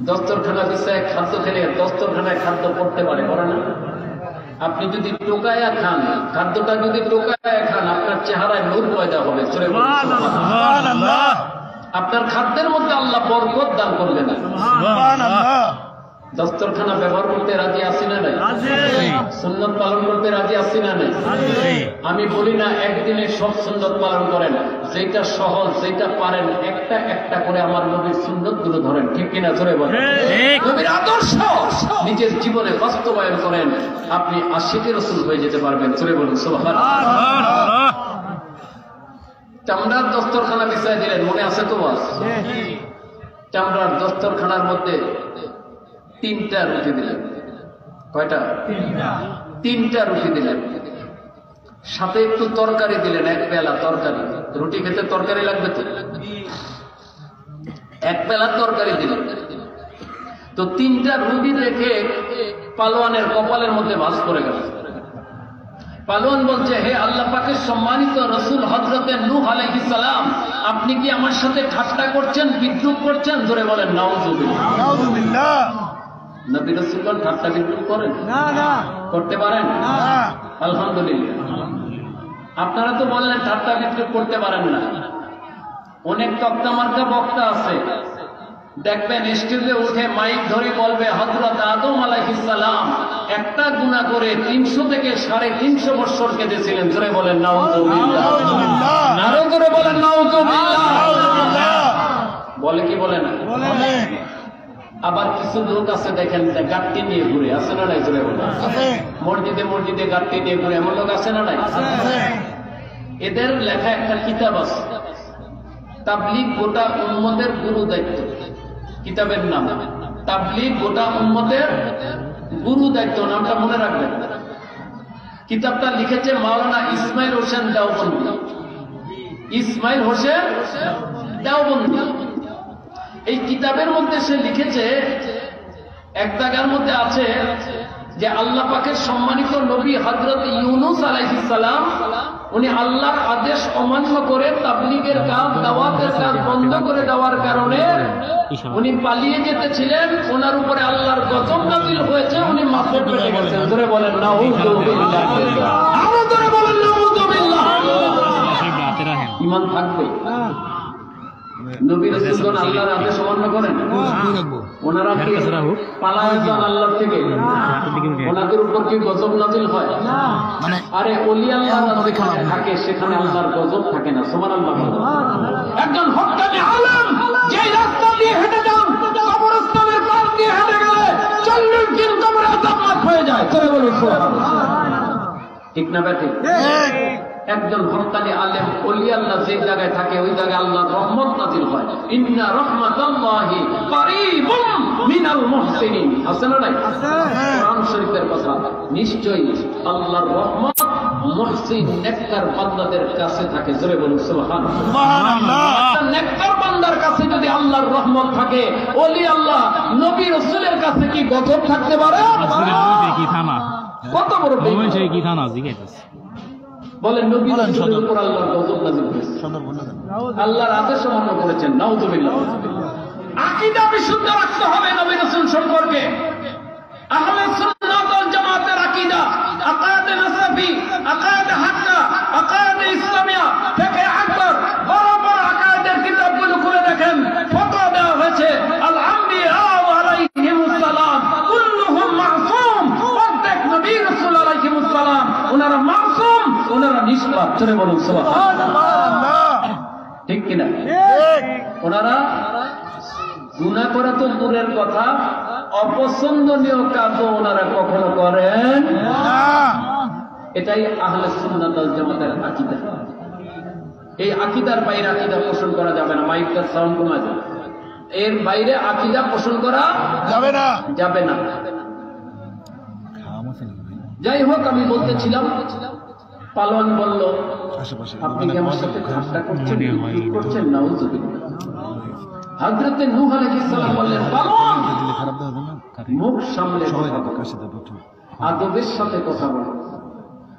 দস্তরখানা বিছায় খাদ্য খেলে দস্তরখানায় খাদ্য পড়তে পারে না? আপনি যদি টোকায়া খান, খাদ্যটা যদি টোকায়া খান, আপনার চেহারায় নূর পয়দা হবে। সুবহানাল্লাহ। আপনার খাদ্যের মধ্যে আল্লাহ বরকত দান করবেন। সুবহানাল্লাহ। দস্তরখানা ব্যবহার করতে রাজি আছি না নাই? সুন্নত পালন করতে রাজি আছি না নাই? আমি বলি না একদিনে সব সুন্নত পালন করেন, যেটা সহজ, যেটা পারেন একটা একটা করে আমার নবীর সুন্নত গুলো ধরেন। ঠিক কিনা জোরে বলেন? নবীর আদর্শ নিজের জীবনে বাস্তবায়ন করেন, আপনি আশিকে রাসূল হয়ে যেতে পারবেন। জোরে বলুন সুবহানাল্লাহ। চামড়ার দস্তরখানা বিছায় দিলেন, মনে আছে তো? চামড়ার দস্তরখানার মধ্যে 3টা রুটি দিলেন। কয়টা? 3টা রুটি দিলেন। সাথে একটু তরকারি দিলেন, এক পেলা তরকারি। রুটি খেতে তরকারি লাগবে তো, এক পেলা তরকারি দিলেন। তো 3টা রুটি দেখে পালোয়ানের কপালের মধ্যে ভাঁজ করে গেল। পালোয়ান বলছে, হে আল্লাহ পাকের সম্মানিত রসুল হযরতে নূহ আলাইহিস সালাম, আপনি কি আমার সাথে ঠাট্টা করছেন, বিদ্রুপ করছেন? জোরে বলেন নাউযুবিল্লাহ। নাউযুবিল্লাহ। নবী রাসূলগণ ঠাট্টা বিদ্রুপ করেন না? না করতে পারেন না? আলহামদুলিল্লাহ। আপনারা তো বললেন ঠাট্টা বিদ্রুপ করতে পারেন না। অনেক তক্তা মার্কা বক্তা আছে, দেখবেন স্টেজে উঠে মাইক ধরে বলবে হযরত আদম আলাইহিস সালাম একটা গুনাহ করে 300 থেকে 350 বছর কেঁদেছিলেন। জোরে বলেন নাউযুবিল্লাহ। আরো জোরে বলেন নাউযুবিল্লাহ। বলে কি বলে না? আবার কিছু লোক আছে দেখেন গাট্টি নিয়ে ঘুরে, আছে না নাই? জোরে বলেন। মসজিদে মসজিদে গাট্টি নিয়ে ঘুরে, এমন লোক আছে না নাই? এদের লেখা একটা কিতাব আছে, তাবলীগ গোটা উম্মতের গুরু দায়িত্ব। কিতাবের নাম তাবলীগ গোটা উম্মতের গুরু দায়িত্ব, নামটা মনে রাখবেন। কিতাবটা লিখেছে মাওলানা ইসমাইল হোসেন দেওবন্দি। ইসমাইল হোসেন দেওবন্দি। এই কিতাবের মধ্যে সে লিখেছে, এক জায়গার মধ্যে আছে যে আল্লাহ পাকের সম্মানিত নবী হযরত ইউনূস আলাইহিস সালাম, উনি আল্লাহর আদেশ অমান্য করে তাবলীগের কাজ, দাওয়াতের কাজ বন্ধ করে দেওয়ার কারণে উনি পালিয়ে যেতেছিলেন। ওনার উপরে আল্লাহর গজব নাযিল হয়েছে, উনি মাফে পেয়ে গেছেন। জোরে বলেন নাউযুবিল্লাহ। আরো জোরে বলেন নাউযুবিল্লাহ। ঈমান থাকবে। নবী রাসূলগণ আল্লাহর আদেশ অমান্য করেন, ওনারা কি পালায় যান আল্লাহ থেকে? ওনাদের উপর কি গজব নাযিল হয়? আরে ওলি আল্লাহরা যেখানে থাকে সেখানে আল্লাহর গজব থাকে না। সুবহানাল্লাহ। একজন হক্কানি আলেম যেই রাস্তা দিয়ে হেঁটে যান, কবরস্থানের পাশ দিয়ে হেঁটে গেলে 40 দিন কবরে আযাব মাফ হয়ে যায়। চলে বলুন সুবহানাল্লাহ। ঠিক না ব্যাঠিক? একজন হক্কানি আলেম ওলি আল্লাহ যে জায়গায় থাকে ওই জায়গায় আল্লাহর রহমত নাযিল হয়। ইন্না রাহমাতাল্লাহি কারীবুম মিনাল মুহসিনিন। আছে না নাই? কোরআন শরীফের কথা। নিশ্চয়ই আল্লাহর রহমত মুহসিন নেককার বান্দাদের কাছে থাকে। জোরে বলুন সুবহানাল্লাহ। সুবহানাল্লাহ। নেককার বান্দার কাছে যদি আল্লাহর রহমত থাকে, ওলি আল্লাহ নবী রাসূলের কাছে কি গজব থাকতে পারে? কি থানা কত বড় বেঈমান কি থানা জিজ্ঞাসা বলেন নবী রাসূলের উপর আল্লাহর গজব নাযিল হয়েছে। আল্লাহর আদেশ অমান্য করেছেন। নাউযুবিল্লাহ। আকীদা বিশুদ্ধ রাখতে হবে নবী রাসূল সম্পর্কে। আহলে সুন্নাত ওয়াল জামাতের আকীদা, আকায়েদে নাসাফি, আকায়েদে হাক্কা, আকায়েদে ইসলামিয়া থেকে আকবর বড় বড় আকায়েদের কিতাবগুলো খুলে দেখেন, ফতোয়া দেওয়া হয়েছে আল আম্বিয়া আলাইহিমুস সালাম কুল্লুহুম মাসুম। প্রত্যেক নবী রাসূল আলাইহিমুস সালাম ওনারা মাসুম, ওনারা নিষ্পাপ। চলে বলুন সুবহানাল্লাহ। ঠিক কিনা? ওনারা গুনাহ করা তো দূরের কথা, অপছন্দনীয় কাজও ওনারা কখনো করেন না। এটাই আহলে সুন্নাত ওয়াল জামাতের আকীদা। এই আকীদার বাইরে আকীদা পোষণ করা যাবে না। মাইকটা সাউন্ড কমা যাবে। এর বাইরে আকীদা পোষণ করা যাবে না, যাবে না। যাই হোক, আমি বলতেছিলাম, পালোয়ান বলল, আপনি কি আমার সাথে ঠাট্টা করছেন, বিদ্রুপ করছেন? নাউযুবিল্লাহ। হযরত নূহ আলাইহিস সালাম বললেন, পালোয়ান মুখ সামলে কথা বলো, আদবের সাথে কথা বলো।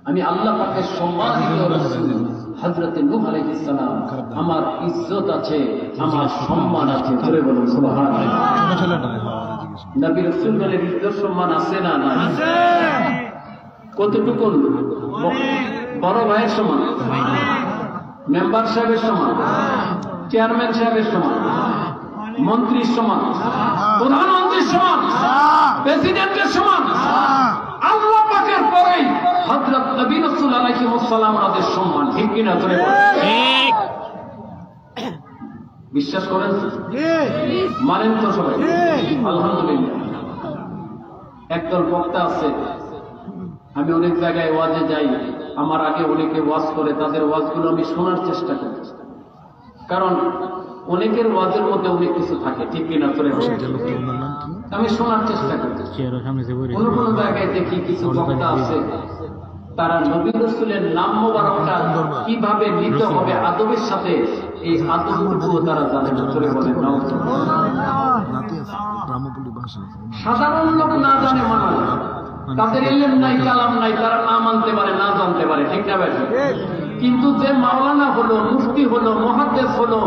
আমি আল্লাহ পাকের সম্মানিত রাসূল হযরত নূহ আলাইহিস সালাম, আমার ইজ্জত আছে, আমার সম্মান আছে। জোরে বলুন সুবহানাল্লাহ। নবী রাসূলগণের ইজ্জত সম্মান আছে না নাই? আছে। কতটুকু? বড় ভাইয়ের সমান, মেম্বার সাহেবের সমান, চেয়ারম্যান সাহেবের সমান, মন্ত্রীর সমান, প্রধানমন্ত্রীর সমান, প্রেসিডেন্টের সমান। আল্লাহ পাকের পরেই হযরত নবী রাসূল আলাইহিস সালাম ওনাদের সম্মান। ঠিক কিনা? চলে ঠিক। বিশ্বাস করেন? মানেন তো সবাই? আলহামদুলিল্লাহ। একদল বক্তা আছে, আমি অনেক জায়গায় ওয়াজে যাই, আমার আগে অনেকে ওয়াজ করে, তাদের ওয়াজগুলো আমি শোনার চেষ্টা করি, কারণ অনেকের ওয়াজের মধ্যে অনেক কিছু থাকে। ঠিক কিনা? চলে আমি শোনার চেষ্টা করি। কোনো কোনো জায়গায় দেখি কিছু বক্তা আছে তারা নবী রাসূলের নাম মোবারকটা কিভাবে নিতে হবে আদবের সাথে, এই আদবটুকুও তারা জানে না। চলে বলেন সাধারণ লোক না জানে মানা, তাদের ইলম নাই, কালাম নাই, তারা না মানতে পারে, না জানতে পারে, ঠিক না ভাই? কিন্তু যে মাওলানা হলো, মুফতি হলো, মুহাদ্দিস হলো,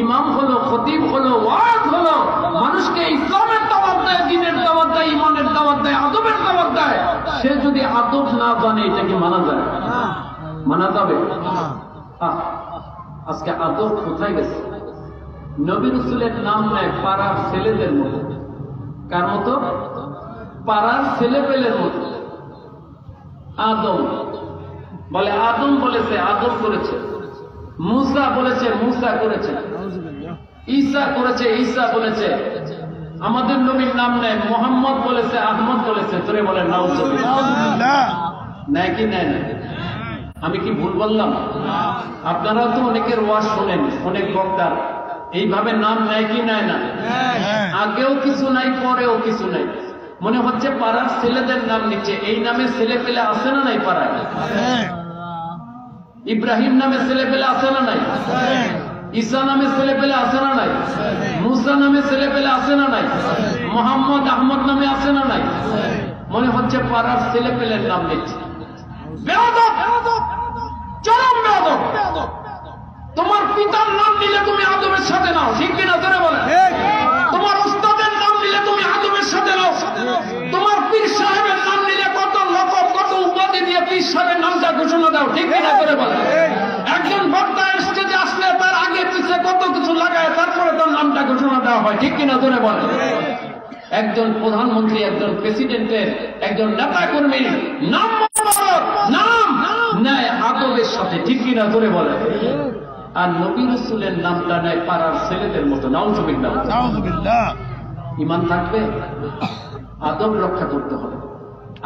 ইমাম হলো, খতিব হলো, ওয়াজ হলো, মানুষকে ইসলামের দাওয়াত দেয়, দ্বীনের দাওয়াত দেয়, ইমানের দাওয়াত দেয়, আদবের দাওয়াত দেয়, সে যদি আদব না জানে এটা কি মানা যায়? মানা যাবে? আজকে আদব কোথায় গেছে? নবী রাসূলের নাম নেয় পাড়ার ছেলেদের মতো। কার মতো? পাড়ার ছেলেপেলের মতো। আদম বলে আদম বলেছে, আদম করেছে। মুসা বলেছে, মুসা করেছে। ঈসা করেছে, ঈসা বলেছে। আমাদের নবীর নাম নেয় মোহাম্মদ বলেছে, আহমদ বলেছে। তোরে বলে নাউজুবিল্লাহ। নেয় কি নেয় না? আমি কি ভুল বললাম? আপনারাও তো অনেকের ওয়াজ শোনেন, অনেক বক্তার এইভাবে নাম নেয় কি নেয় না? আগেও কিছু নাই, পরেও কিছু নাই। মনে হচ্ছে পাড়ার ছেলেদের নাম নিচ্ছে। এই নামে ছেলে পেলে আছে না নাই পাড়ায়? ইব্রাহিম নামে ছেলে পেলে আছে না নাই? ঈসা নামে ছেলে পেলে আছে না নাই? মুসা নামে ছেলে পেলে আছে না নাই? মোহাম্মদ আহমদ নামে আছে না নাই? মনে হচ্ছে পাড়ার ছেলে পেলের নাম নিচ্ছে। বেয়াদব, চরম বেয়াদব। তোমার পিতার নাম নিলে তুমি আদবের সাথে নাও, ঠিক কিনা? ধরে বলে তোমার উস্তাদের নাম নিলে তুমি আদবের সাথে নাও। তোমার পীর সাহেবের নাম নিলে কত লকব, কত উপাধি দিয়ে পীর সাহেবের নামটা ঘোষণা দাও, ঠিক কিনা? ধরে বলে একজন বক্তা স্টেজে আসলে তার আগে পিছিয়ে কত কিছু লাগায় তারপরে তার নামটা ঘোষণা দেওয়া হয়, ঠিক কিনা? ধরে বলে একজন প্রধানমন্ত্রী, একজন প্রেসিডেন্টের, একজন নেতা কর্মীর নাম নাম নেয় আদবের সাথে, ঠিক কিনা? ধরে বলে। আর নবী রাসূলের নামটা নেয় পাড়ার ছেলেদের মতো। নাউজুবিল্লাহ। ঈমান থাকবে, আদব রক্ষা করতে হবে।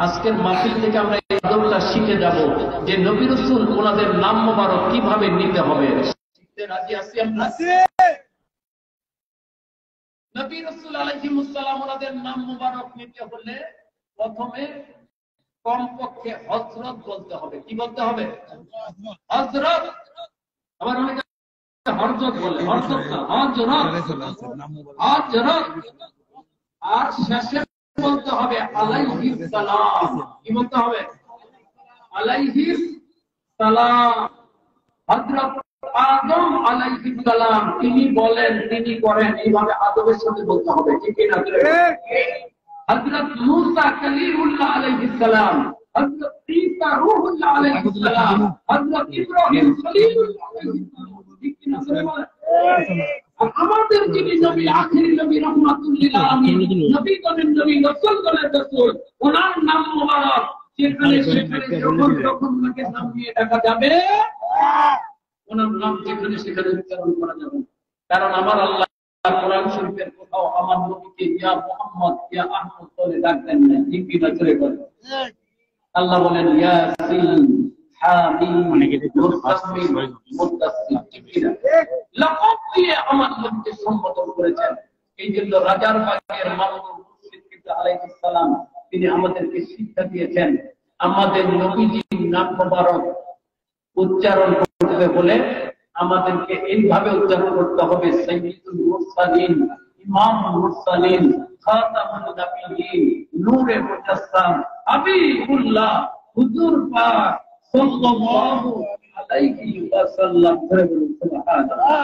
আজকের মাহফিল থেকে আমরা এই আদবটা শিখে যাব যে নবী রাসূল ওনাদের নাম মোবারক কিভাবে নিতে হবে। শিখতে রাজি আছি আমরা? নবী রাসূল আলাইহিস সালাম ওনাদের নাম মোবারক নিতে হলে প্রথমে কমপক্ষে হযরত বলতে হবে। কি বলতে হবে? হযরত। আবার অনেকে হযরত বলে, হযরত না, হযরত। আর শেষে বলতে হবে আলাইহিস সালাম। কি বলতে হবে? আলাইহিস সালাম। হযরত আদম আলাইহিস সালাম তিনি বলেন, তিনি করেন, এইভাবে আদবের সাথে বলতে হবে, ঠিক না? হযরত মূসা কালিমুল্লাহ আলাইহিস সালাম, হযরত ঈসা রূহুল্লাহ আলাইহিস সালাম, হযরত ইব্রাহিম খলিলুল্লাহ আলাইহিস সালাম, ঠিক না? আমাদের যিনি নবী, আখির নবী, রাহমাতুল লিল আলামিন, নবী গণের নবী, রাসূল গণের রাসূল, ওনার নাম মোবারক যেখানে সেখানে যখন ওনাকে নাম নিয়ে ডাকা যাবে, ওনার নাম যেখানে সেখানে উচ্চারণ করা যাবে। কারণ আমার আল্লাহ কোরআন শরীফের কোথাও আমার নবীকে ইয়া মুহাম্মদ, ইয়া আহমদ বলে ডাকতেন না, ঠিক কি না? চলে বলে আল্লাহ বলেন ইয়াসিন, হামিম, মুসাম্মিল, মুদাসসির, ঠিক কি না? লকব দিয়ে আমার নবীকে সম্বোধন করেছেন। এই জন্য রাজার বাগের মামুন মুর্শিদ কিবলা আলাইহিস সালাম তিনি আমাদেরকে শিক্ষা দিয়েছেন আমাদের নবীজির নাম মোবারক উচ্চারণ করতে হলে আমাদেরকে এইভাবে উচ্চারণ করতে হবে, সাইয়্যিদুল মুরসালিন, ইমামুল মুরসালিন, খাতামুন নবিয়্যিন, নূরে মুজাসসাম, হাবিবুল্লাহ, হুজুর পাক সাল্লাল্লাহু আলাইহি ওয়াসাল্লাম। সুবহানাল্লাহ।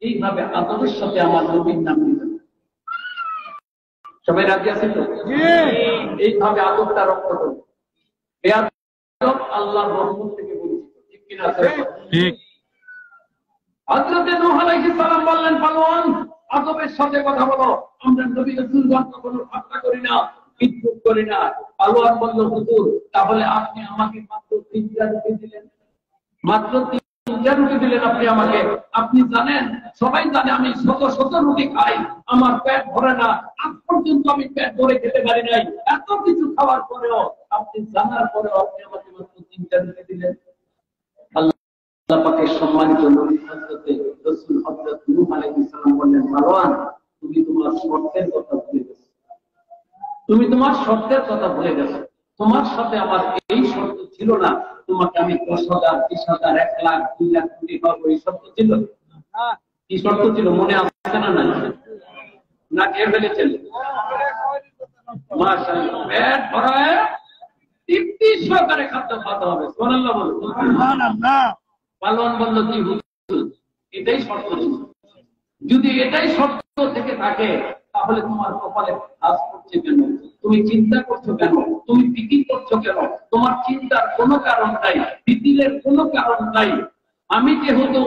এইভাবে আদবের সাথে আমার নবীর নাম নিবেন। সবাই রাজি আছেন তো? এইভাবে আদবটা রক্ষা করুন। বেয়াদব আল্লাহর রহমত থেকে বঞ্চিত, ঠিক কি না? ঠিক। হযরত নূহ আলাইহিস সালাম বললেন, পালোয়ান আদবের সাথে কথা বলো, আমরা নবী রাসূলগণ কখনো ঠাট্টা করি না, বিদ্রুপ করি না। পালোয়ান বলল, হুজুর তাহলে আপনি আমাকে মাত্র 3টা রুটি দিলেন, মাত্র 3টা রুটি দিলেন আপনি আমাকে। আপনি জানেন, সবাই জানে আমি শত শত রুটি খাই, আমার পেট ভরে না, আজ পর্যন্ত আমি পেট ভরে খেতে পারি নাই। এত কিছু খাওয়ার পরেও, আপনি জানার পরেও আপনি আমাকে মাত্র 3টা রুটি দিলেন। আল্লাহ পাকের সম্মানিত নবী হযরত রাসূল হযরত নূহ আলাইহিস সালাম বললেন, পালোয়ান তুমি তোমার শর্তের কথা ভুলে গেছো, তুমি তোমার শর্তের কথা ভুলে গেছো। তোমার সাথে আমার এই শর্ত ছিল না, তোমাকে আমি 10,000, 20,000, 1 লাখ, 2 লাখ কোটি পাবো, এই শর্ত ছিল? কি শর্ত ছিল মনে আছে না? না খেয়ে ফেলেছেন? মাশাআল্লাহ, পেট ভরায় তৃপ্তি সহকারে খাদ্য খাওয়াতে হবে। সুবহানাল্লাহ বলুন। পালোয়ান বলল, কি হুজুর, এটাই শর্ত ছিল। যদি এটাই শর্ত থেকে থাকে তাহলে তোমার কপালে কাজ করছে কেন? তুমি চিন্তা করছো কেন? তুমি ফিকির করছো কেন? তোমার চিন্তার কোনো কারণ নাই, ফিকিরের কোনো কারণ নাই। আমি যেহেতু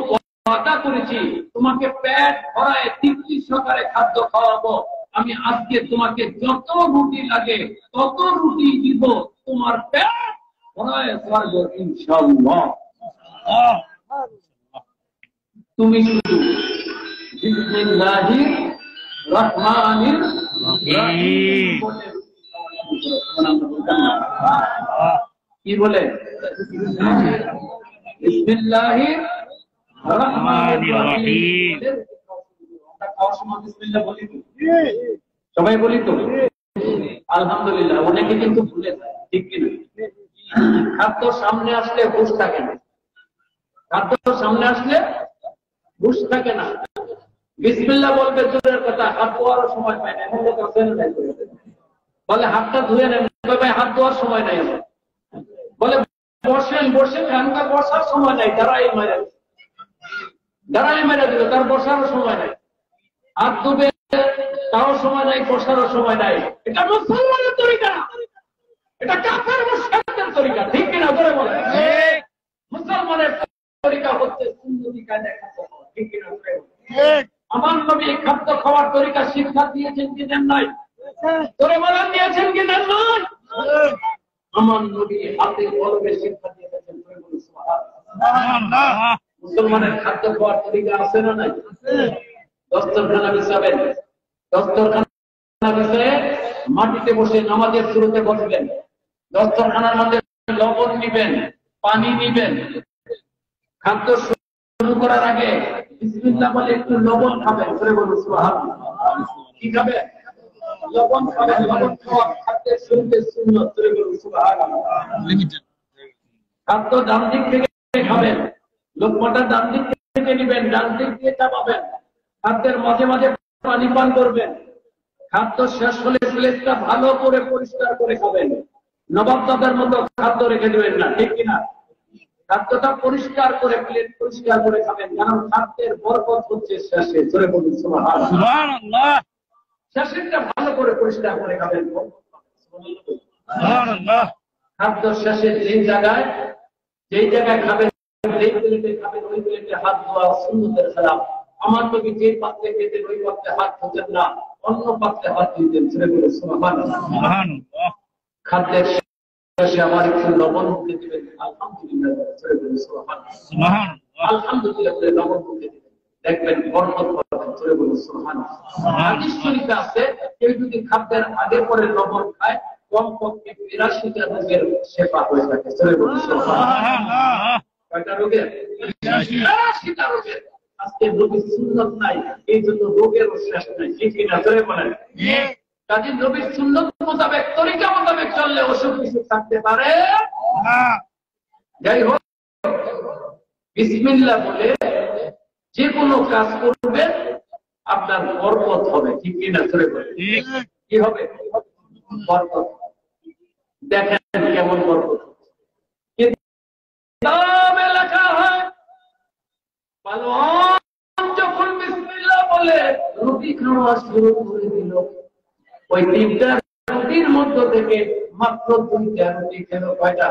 ওয়াদা করেছি তোমাকে পেট ভরায় তৃপ্তি সহকারে খাদ্য খাওয়াবো, আমি আজকে তোমাকে যত রুটি লাগে তত রুটি দিব, তোমার পেট ভরায় খাওয়াবো ইনশাআল্লাহ। তুমি শুধু বিসমিল্লাহির রহমানির রহিম বলে কি বলে? বিসমিল্লাহির রহমানির রহিম। আমরা খাওয়ার সময় বিসমিল্লাহ বলি তো? সবাই বলি তো? আলহামদুলিল্লাহ। অনেকে কিন্তু ভুলে যায়, ঠিক কি না? খাদ্য সামনে আসলে হুঁশ থাকে না, খাদ্য সামনে আসলে হুঁশ থাকে না। বিসমিল্লাহ বলবে দূরের কথা, হাত ধোয়ার সময় পায় না। বলে হাতটা ধুয়ে নেন, ভাই হাত ধোয়ার সময় নাই। বলে বসেন, আমরা বসার সময় নাই, দাঁড়াই মেরে দিল, তার বসারও সময় নাই। হাত ধুবে তাও সময় নাই, বসারও সময় নাই। এটা মুসলমানের তরিকা না, এটা কাফের মুশরিকদের তরিকা, ঠিক কিনা বলে বলে? মুসলমানের তরিকা হচ্ছে সুন্নতি কায়দায় খাদ্য খাওয়া, ঠিক কিনা? আমার নবী খাদ্য খাওয়ার তরিকা শিক্ষা দিয়েছেন কি দেন নাই? তোরে বলেন দিয়েছেন কি দেন নাই? আমার নবী হাতে কলমে শিক্ষা দিয়েছেন। সুবহানাল্লাহ। মুসলমানের খাদ্য খাওয়ার তরিকা আছে না নাই? দস্তরখানা বিছাবেন, দস্তরখানা বিছায়ে মাটিতে বসে নামাজের শুরুতে বসবেন। দস্তরখানার মধ্যে লবণ নিবেন, পানি নিবেন। খাদ্য শুরু করার আগে বিসমিল্লাহ বলে একটু লবণ খাবেন। করে বলুন সুবহানাল্লাহ। কি খাবেন? লবণ খাবেন। লবণ খাওয়া খাদ্যের শুরুতে সুন্নাত। করে বলুন সুবহানাল্লাহ। খাদ্য ডান দিক থেকে খাবেন, লোকমাটা ডান দিক থেকে নেবেন, ডান দিক দিয়ে চাপাবেন। খাদ্যের মাঝে মাঝে পানি পান করবেন। খাদ্য শেষ হলে প্লেটটা ভালো করে পরিষ্কার করে খাবেন। নবাব দাদার মতো খাদ্য রেখে দেবেন না, ঠিক কিনা? খাদ্যটা পরিষ্কার করে, প্লেট পরিষ্কার করে খাবেন, কারণ খাদ্যের বরকত হচ্ছে শেষে। জোরে বলুন সুবহানাল্লাহ। শেষেরটা ভালো করে পরিষ্কার করে খাবেন। সুবহানাল্লাহ। খাদ্য শেষে যেই জায়গায় খাবেন, যেই প্লেটে খাবেন, ওই প্লেটে হাত ধোয়া সুন্নতের খেলাফ। আমার নবী যে পাত্রে খেতেন ওই পাত্রে হাত ধুতেন না, অন্য পাত্রে হাত ধুতেন। জোরে বলুন সুবহানাল্লাহ। খাদ্যের শেষে আবার একটু লবণ মুখে দিবেন, আলহামদুলিল্লাহ। জোরে বলুন সুবহানাল্লাহ। আলহামদুলিল্লাহ বলে লবণ মুখে দিবেন, দেখবেন বরকত পাবেন। জোরে বলুন সুবহানাল্লাহ। হাদিস শরীফে আছে, কেউ যদি খাদ্যের আগে পরে লবণ খায় কমপক্ষে 82টা রোগের শেফা হয়ে থাকে। জোরে বলুন সুবহানাল্লাহ। কয়টা রোগের? 82টা রোগের। আজকে নবীর সুন্নাত নাই, এই জন্য রোগেরও শেষ নাই, ঠিক কিনা? জোরে বলেন। কাজে নবীর সুন্নাত মোতাবেক, তরিকা মোতাবেক চললে অসুখ বিসুখ থাকতে পারে না। যাই হোক, বিসমিল্লাহ বলে যে কোনো কাজ করবে আপনার বরকত হবে, ঠিক কিনা? জোরে বলেন। কি হবে? বরকত। দেখেন কেমন বরকত। কিতাবে লেখা হয়, পালোয়ান যখন বিসমিল্লাহ বলে রুটি খাওয়া শুরু করে দিল, ওই 3টা রুটির মধ্য থেকে মাত্র 2টা রুটি খেলো। কয়টা?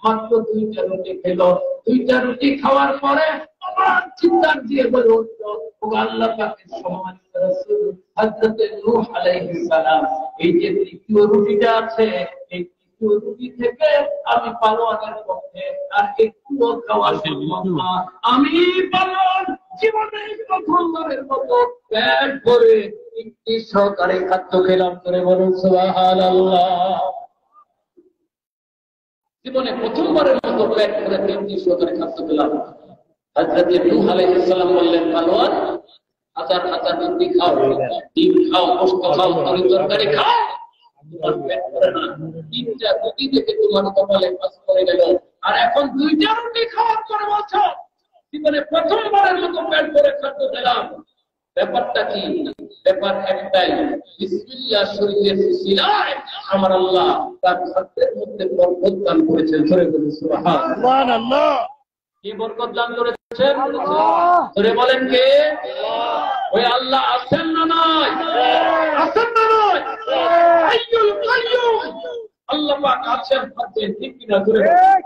মাত্র 2টা রুটি খেলো। 2টা রুটি খাওয়ার পরে আবার চিৎকার দিয়ে বলে উঠলো, ও আল্লাহ পাকের সম্মানিত রাসূল হযরত নূহ আলাইহিস সালাম, এই যে 3য় রুটিটা আছে, এই 3য় রুটি থেকে আমি পালোয়ানের পক্ষে আর একটুও খাওয়া সম্ভব না। আমি পালোয়ান জীবনে প্রথমবারের মতো পেট ভরে তৃপ্তি সহকারে খাদ্য খেলাম। করে বলুন সুবহানাল্লাহ। জীবনে প্রথমবারের মতো পেট ভরে তৃপ্তি সহকারে খাদ্য খেলাম। হযরত নূহ আলাইহিস সালাম বললেন, পালোয়ান হাজার হাজার রুটি খাও, ডিম খাও, গোশত খাও, তরি তরকারি খাও, তোমার পেট ভরে না, 3টা রুটি থেকে তোমার কপালে পাস করে গেল, আর এখন 2টা রুটি খাওয়ার পরে বলছো জীবনে প্রথমবারের মতো পেট ভরে খাদ্য খেলাম। ব্যাপারটা কি? ব্যাপার একটাই, বিসমিল্লাহ শরীফের উসিলায় আমার আল্লাহ তার খাদ্যের মধ্যে বরকত দান করেছেন। জোরে বলুন সুবহানাল্লাহ। কি বরকত দান করেছেন? জোরে বলেন কে? ওই আল্লাহ আছেন না নাই? আছেন না নাই? হাইয়ুল কাইয়ুম আল্লাহ পাক আছেন, আছেন, ঠিক কিনা? জোরে বলেন।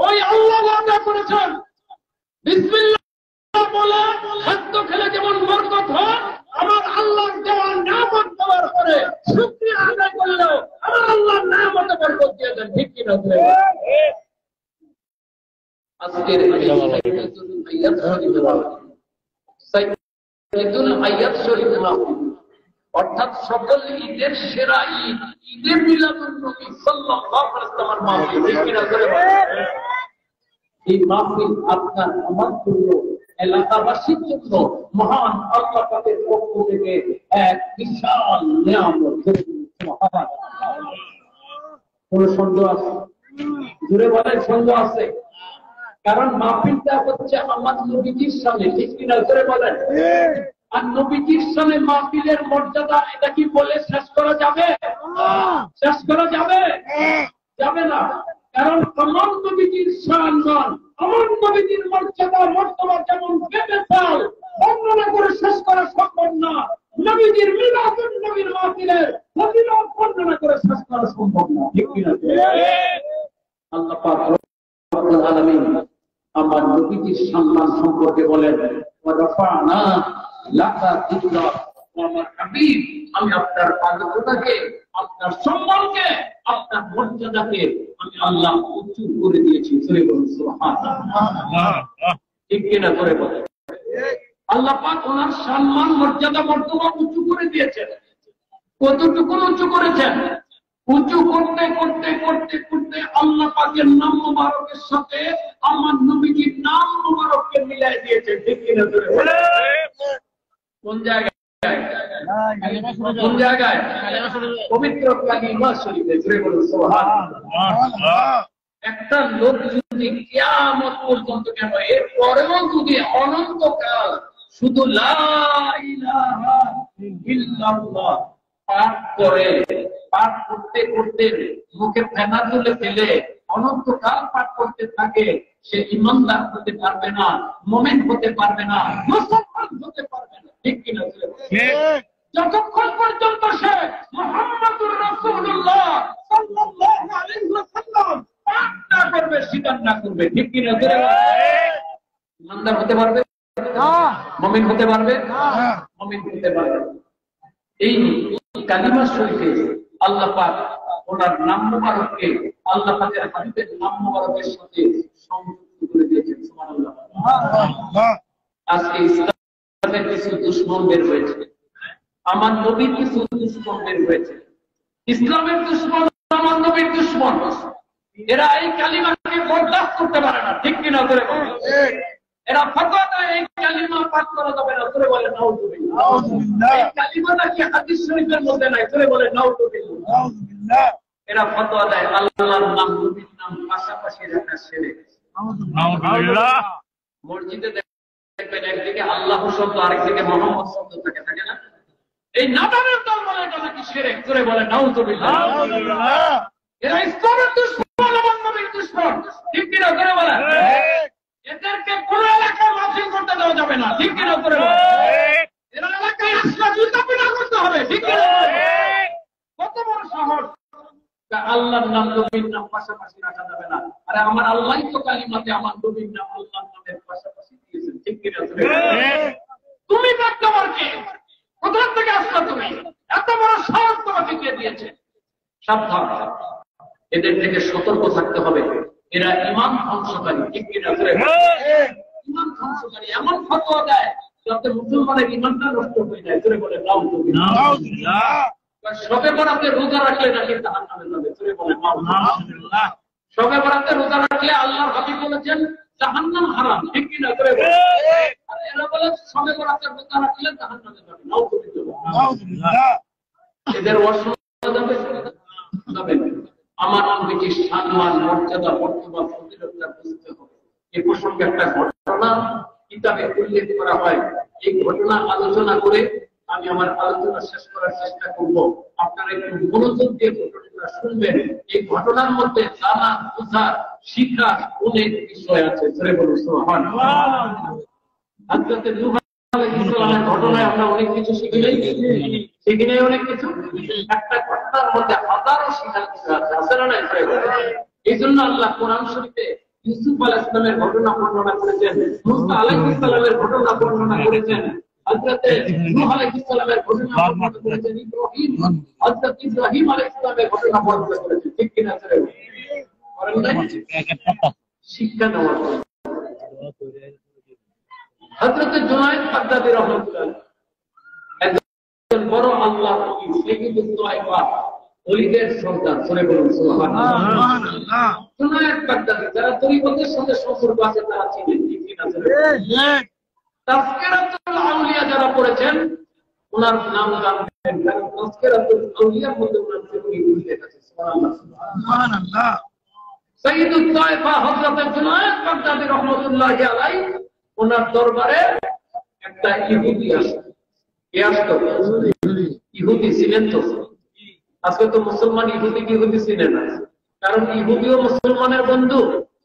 ওই আল্লাহ ওয়াদা করেছেন বিসমিল্লাহ বলে খাদ্য খেলে যেমন বরকত হয়, আমার আল্লাহর দেওয়া নিয়ামত পাওয়ার পরে শুকরিয়া আদায় করলেও আমার আল্লাহর নিয়ামতে বরকত দিয়ে দেন, ঠিক কিনা? আজকের ঈদুল আয়াত শরীফ অর্থাৎ সকল ঈদের সেরা ঈদ, ঈদে মিলাদুন নবী সাল্লাল্লাহু আলাইহি ওয়াসাল্লামের মাহফিল, ঠিক কিনা? এই মাহফিল আপনার আমার জন্য, এলাকাবাসীর জন্য মহান আল্লাহ পাকের পক্ষ থেকে এক বিশাল নিয়ামত। কোন সন্দেহ আছে? জুড়ে বলেন সন্দেহ আছে? কারণ মাহফিলটা হচ্ছে আমার নবীজির সামনে, ঠিক কিনা? জুড়ে বলেন। আর নবীজির সামনে মাহফিলের মর্যাদা এটা কি বলে শেষ করা যাবে? শেষ করা যাবে? যাবে না। কারণ আমার নবীজির সম্মান, আমার নবীজির মর্যাদা মর্তবা যেমন বেবেছাল বর্ণনা করে শেষ করা সম্ভব না, নবীজির মিলাদুন নবীর মাহফিলের ফজিলত বর্ণনা করে শেষ করা সম্ভব না, ঠিক কিনা? আল্লাহ পাক রব্বুল আলামিন আমার নবীজির সম্মান সম্পর্কে বলেন, ওয়া রাফা'না লাকা যিকরাক, আমার হাবিব আমি আপনার আলোচনাকে, আপনার সম্মানকে, আপনার মর্যাদাকে আমি আল্লাহ উঁচু করে দিয়েছি। জোরে বলুন সুবহানাল্লাহ। ঠিক কিনা? করে বলেন। আল্লাহ পাক ওনার সম্মান মর্যাদা মর্তবা উঁচু করে দিয়েছেন। কতটুকু উঁচু করেছেন? উঁচু করতে করতে করতে করতে আল্লাহ পাকের নাম মুবারকের সাথে আমার নবীজির নাম মুবারককে মিলাই দিয়েছেন। ঠিক কিনা? জোরে বলেন। কোন জায়গায়? কোন জায়গায়? পবিত্র কালিমা শরীফে। জোরে বলুন সুবহানাল্লাহ। একটা লোক যদি কিয়ামত পর্যন্ত কেন এর পরেও যদি অনন্তকাল শুধু লা ইলাহা ইল্লাল্লাহ পাঠ করে, পাঠ করতে করতে মুখে ফেনা তুলে ফেলে অনন্তকাল পাঠ করতে থাকে, সে ইমানদার হতে পারবে না, মুমিন হতে পারবে না, মুসলমান হতে পারবে না। ঠিক কিনা? যতক্ষণ পর্যন্ত সে মুহাম্মাদুর রাসূলুল্লাহ সাল্লাল্লাহু আলাইহি ওয়াসাল্লাম পাঠ না করবে, স্বীকার না করবে, ঠিক কিনা? ইমানদার হতে পারবে না, মুমিন হতে পারবে না, মুমিন হতে পারবে। এই কালিমা শরীফে আল্লাহ পাক ওনার নাম মুবারককে আল্লাহ পাকের হাবিবের নাম মুবারকের সাথে সংযুক্ত করে দিয়েছেন। সুবহানাল্লাহ। আজকে ইসলামের কিছু দুশমন বের হয়েছে, আমার নবীর কিছু দুশমন বের হয়েছে। ইসলামের দুশমন, আমার নবীর দুশমন, এরা এই কালিমাকে বরদাস্ত করতে পারে না। ঠিক কিনা? করে এরা ফতোয়া দেয় এই কালিমা পাঠ করা যাবে না। করে বলে নাউযুবিল্লাহ। এই কালিমাটা কি হাদিস শরীফের মধ্যে নাই? করে বলে নাউযুবিল্লাহ। এরা ফতোয়া দেয় আল্লাহর নাম, নবীর নাম পাশাপাশি রাখা শিরক। নাউযুবিল্লাহ। মসজিদে দেখবেন একদিকে আল্লাহ শব্দ, আরেকদিকে মুহাম্মদ শব্দ থাকে, থাকে না? এই নাদানের দল বলে এটা নাকি শিরক। করে বলে নাউযুবিল্লাহ। এরা ইসলামের দুশমন, আমার নবীর দুশমন। ঠিক কিনা? করে বলে এদেরকে কোন এলাকায় মাহফিল করতে দেওয়া যাবে না। ঠিক কিনা? করে এরা এলাকায় আসলে জুতা পিটা করতে হবে। ঠিক কিনা? কত বড় সাহস! আল্লাহর নাম, নবীর নাম পাশাপাশি রাখা যাবে না। আরে আমার আল্লাহই তো কালিমাতে আমার নবীর নাম আল্লাহর নামের পাশাপাশি দিয়েছেন। ঠিক কিনা? তুমি তোমার কে? কোথা থেকে আসলে তুমি? এত বড় সাহস তোমাকে কে দিয়েছে? সাবধান, এদের থেকে সতর্ক থাকতে হবে। এরা ঈমান ধ্বংসকারী। ঠিক কিনা? ঈমান ধ্বংসকারী এমন ফতোয়া দেয় যাতে মুসলমানের ঈমানটা নষ্ট হয়ে যায়। জোরে বলে নাউযুবিল্লাহ। শবে বরাতে রোজা রাখলে নাকি জাহান্নামে যাবে। জোরে বলে নাউযুবিল্লাহ। শবে বরাতে রোজা রাখলে আল্লাহর হাবিব বলেছেন জাহান্নাম হারাম। ঠিক কিনা? জোরে বলে। আর এরা বলে শবে বরাতে রোজা রাখলে জাহান্নামে যাবে। নাউযুবিল্লাহ। এদের যাবে আমার নবীর সম্মান মর্যাদা বর্তমান ফজিলতটা বুঝতে হবে। এই প্রসঙ্গে একটা ঘটনা কিতাবে উল্লেখ করা হয়। এই ঘটনা আলোচনা করে আমি আমার আলোচনা শেষ করার চেষ্টা করব। আপনারা একটু মনোযোগ দিয়ে ঘটনাটা শুনবেন। এই ঘটনার মধ্যে জানা বোঝা শিক্ষা অনেক বিষয় আছে। ধরে বলুন সুবহানাল্লাহ। হযরত নূহ আলাইহিস সালামের ঘটনায় আমরা অনেক কিছু শিখি নাই অনেক কিছু। একটা ঘটনার মধ্যে হাজারো শিখার কিছু আছে, আছে না নাই? এই জন্য আল্লাহ কোরআন শরীফে ইউসুফ আলাইহিস সালামের ঘটনা বর্ণনা করেছেন, মুসা আলাইহিস সালামের ঘটনা বর্ণনা করেছেন, হযরত নূহ আলাইহিস সালামের ঘটনা বর্ণনা করেছেন, হযরত ইব্রাহিম আলাইহিস সালামের ঘটনা বর্ণনা করেছেন। ঠিক কিনা স্যার? করেন নাই? শিক্ষা নেওয়ার জন্য হযরত জুনায়েদ বাগদাদী রাহমাতুল্লাহ একজন বড় আল্লাহ সাইয়্যিদুত তায়েফা ওলিদের সন্তান। ধরে বলুন সুবহানাল্লাহ। জুনায়েদ বাগদাদী যারা তরিকতের সাথে সম্পর্ক আছে তারা চিনেন। ঠিক কিনা স্যার? তাযকিরাতুল আউলিয়া যারা পড়েছেন ওনার নাম জানবেন, কারণ তাযকিরাতুল আউলিয়ার মধ্যে ওনার জীবনী উল্লেখ আছে। সুবহানাল্লাহ। সাইয়্যিদুত তায়েফা হযরত জুনায়েদ বাগদাদী রাহমাতুল্লাহি আলাইহি ওনার দরবারে একটা ইহুদি আসতো। কে আসতো? ইহুদি ছিলেন তো। আজকে তো মুসলমান ইহুদি ছিলেন না, কারণ ইহুদিও মুসলমানের বন্ধু,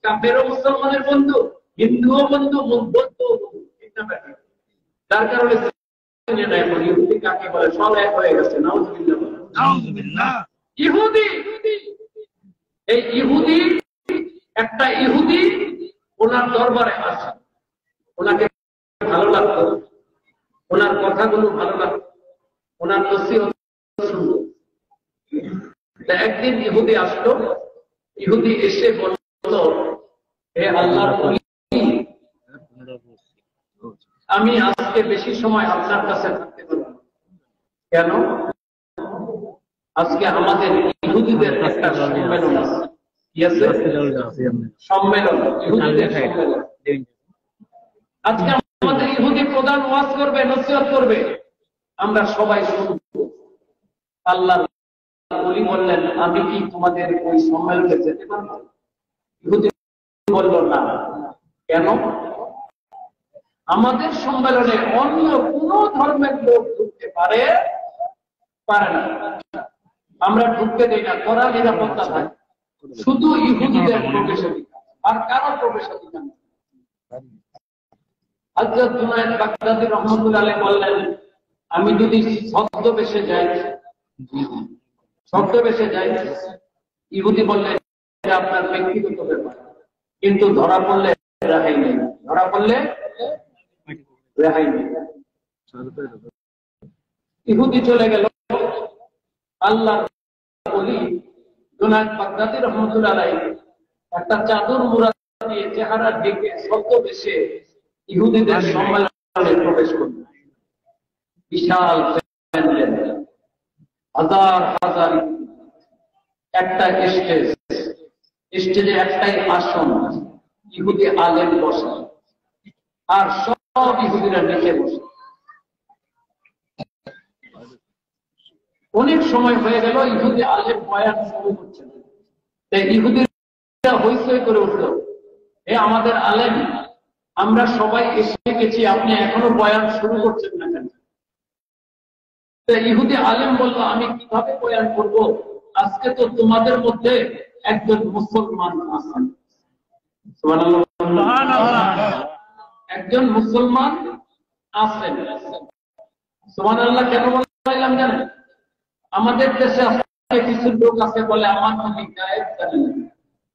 কাফেরও মুসলমানের বন্ধু, হিন্দুও বন্ধু, বৌদ্ধও বন্ধু। যার কারণে ইহুদি কাকে বলে সব এক হয়ে গেছে। নাউযুবিল্লাহ। ইহুদি, এই ইহুদি একটা ইহুদি ওনার দরবারে আসে। ওনাকে ভালো লাগতো, ওনার কথাগুলো ভালো লাগতো, ওনার নসিহত শুনতো। একদিন ইহুদি আসলো। ইহুদি এসে বলল, হে আল্লাহর ওলি, আমি আজকে বেশি সময় আপনার কাছে থাকতে পারব না। কেন? আজকে আমাদের ইহুদিদের একটা সম্মেলন আছে। কি আছে? সম্মেলন, ইহুদিদের সম্মেলন। আজকে আমাদের ইহুদি প্রধান ওয়াজ করবে, নসিহত করবে, আমরা সবাই শুনব। আল্লাহর ওলি বললেন, আমি কি তোমাদের ওই সম্মেলনে যেতে পারবো? ইহুদি বলল, না। কেন? আমাদের সম্মেলনে অন্য কোন ধর্মের লোক ঢুকতে পারে না, আমরা ঢুকতে দেই না, কড়া নিরাপত্তা থাকে। শুধু ইহুদিদের প্রবেশাধিকার, আর কারো প্রবেশাধিকার নেই। হযরত জুনায়েদ বাগদাদী রাহমাতুল্লাহ আলাইহি বললেন, আমি যদি ছদ্মবেশে যাই, ইহুদি বললেন, এটা আপনার ব্যক্তিগত ব্যাপার, কিন্তু ধরা পড়লে রেহাই নেই। ধরা পড়লে রেহাই নেই। ইহুদি চলে গেল। আল্লাহর ওলি জুনায়েদ বাগদাদী রাহমাতুল্লাহ আলাইহি একটা চাদর মুড়া দিয়ে চেহারা ঢেকে ছদ্মবেশে ইহুদিদের সম্মেলনে প্রবেশ করলেন। বিশাল প্যান্ডেল, হাজার হাজার, একটা স্টেজ, স্টেজে একটাই আসন, ইহুদি আলেম বসা, আর সব ইহুদিরা নিচে বসে। অনেক সময় হয়ে গেল, ইহুদি আলেম বয়ান শুরু করছেন। ইহুদিরা হইচই করে উঠল, এ আমাদের আলেম, আমরা সবাই এসে গেছি, আপনি এখনো বয়ান শুরু করছেন না কেন? ইহুদি আলেম বলল, আমি কিভাবে বয়ান করব? আজকে তো তোমাদের মধ্যে একজন মুসলমান আছেন। সুবহানাল্লাহ। একজন মুসলমান আছেন। সুবহানাল্লাহ। কেন বললাম জানেন? আমাদের দেশে কিছু লোক আছে বলে আমার নবী গায়েব জানেন না।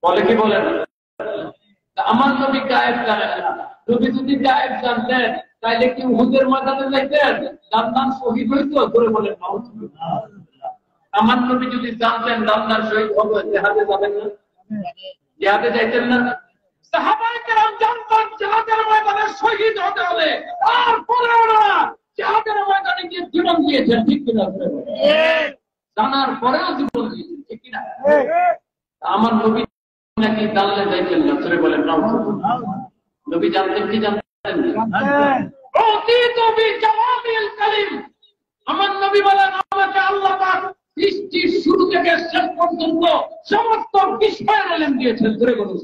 বলে কি বলে না? আমার নবী গায়েব জানেন না। নবী যদি গায়েব জানতেন তাইলে কি উহুদের ময়দানে যাইতেন? দান শহীদ হইতো? করে বলেন নাউযুবিল্লাহ। আমার নবী যদি জানতেন দান শহীদ হবে, জিহাদে যাবেন না? জিহাদে যাইতেন না? সাহাবায়ে কেরাম জানতেন জিহাদের ময়দানে শহীদ হতে হলে, তারপরে ওরা জিহাদের ময়দানে গিয়ে জীবন দিয়েছেন। ঠিক কিনা? জানার পরেও জীবন দিয়েছেন। ঠিক কিনা? আমার নবী নাকি দাল্লে যাইতেন না? করে বলেন নাউযুবিল্লাহ। নবী জানতেন কি জানতেন? আমার নবী বলেন, আমাকে আল্লাহ পাক সৃষ্টির শুরু থেকে শেষ পর্যন্ত সমস্ত বিষয়ের এলেম দিয়েছেন। ধরে বলুন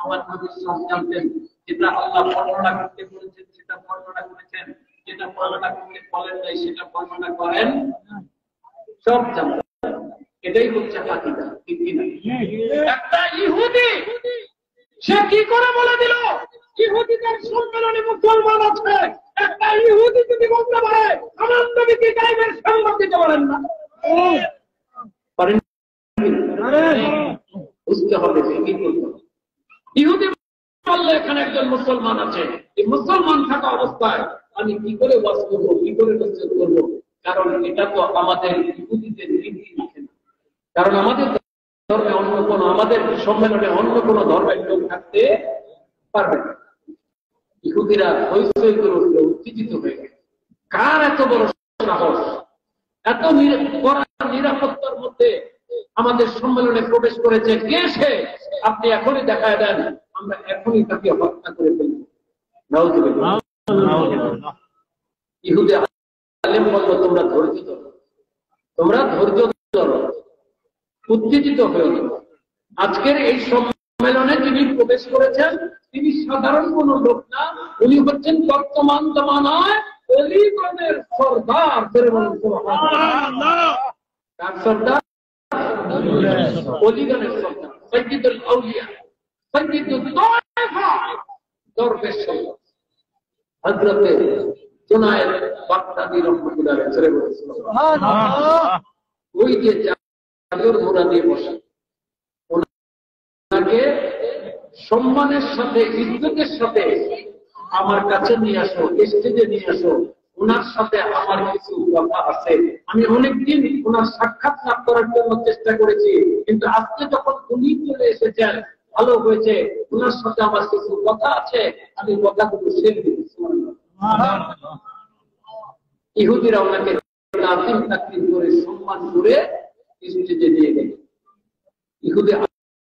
আমার নবী সব জানতেন, যেটা আল্লাহ বর্ণনা করতে বলেছেন সেটা বর্ণনা করেছেন, যেটা বর্ণনা করতে বলেন নাই সেটা বর্ণনা করেন, সব জানতেন। এটাই হচ্ছে আকীদা, ঠিক কি না? একটা ইহুদি সে কি করে বলে দিল ইহুদিদের সম্মেলনে মুসলমান আছে? একটা ইহুদি যদি বলতে পারে আমার নবীকে গায়েবের সংবাদ দিতে পারেন না, পারেন? বুঝতে হবে, কি করতে হবে। ইহুদি বললে এখানে একজন মুসলমান আছে, এই মুসলমান থাকা অবস্থায় আমি কি করে ওয়াজ করবো, কি করে নসিহত করবো? কারণ এটা তো আমাদের ইহুদিদের রীতি লিখে না। কারণ আমাদের ধর্মে অন্য কোন, আমাদের সম্মেলনে অন্য কোন ধর্মের লোক থাকতে পারবে না। ইহুদিরা হইচই করে উঠলে উত্তেজিত হয়ে গেছে। কার এত বড় সাহস, এত নিরাপত্তার মধ্যে আমাদের সম্মেলনে প্রবেশ করেছে? কে সে? আপনি এখনই দেখায় দেন, আমরা এখনই তাকে হত্যা করে ফেলব। নাউযুবিল্লাহ। ইহুদি আলেম বলল, তোমরা ধৈর্য ধরো, তোমরা ধৈর্য ধরো, উত্তেজিত হয়ে গেল। আজকের এই সম্মেলনে যিনি প্রবেশ করেছেন তিনি সাধারণ কোন লোক না, উনি হচ্ছেন বর্তমান জমানায় অলিগণের সরদার। কার সরদার? অলিগণের সরদার, সাইয়্যিদুল আউলিয়া, সাইয়্যিদুত তায়েফা, দরবেশ সরদার হযরতে জুনায়েদ বাগদাদী রাহমাতুল্লাহ আলাইহি। সুবহানাল্লাহ। ওই যে চাদর মোড়া দিয়ে বসে, ওনাকে সম্মানের সাথে ইজ্জতের সাথে আমার কাছে নিয়ে আসো, স্টেজে নিয়ে আসো, ওনার সাথে আমার কিছু কথা আছে। আমি অনেকদিন ওনার সাক্ষাৎ লাভ করার জন্য চেষ্টা করেছি, কিন্তু আজকে যখন উনি চলে এসেছেন ভালো হয়েছে, ওনার সাথে আমার কিছু কথা আছে, আমি কথাগুলো শেয়ার দিচ্ছি। ইহুদিরা ওনাকে তাজিম তাকরীম করে সম্মান করে স্টেজে নিয়ে গেল। ইহুদি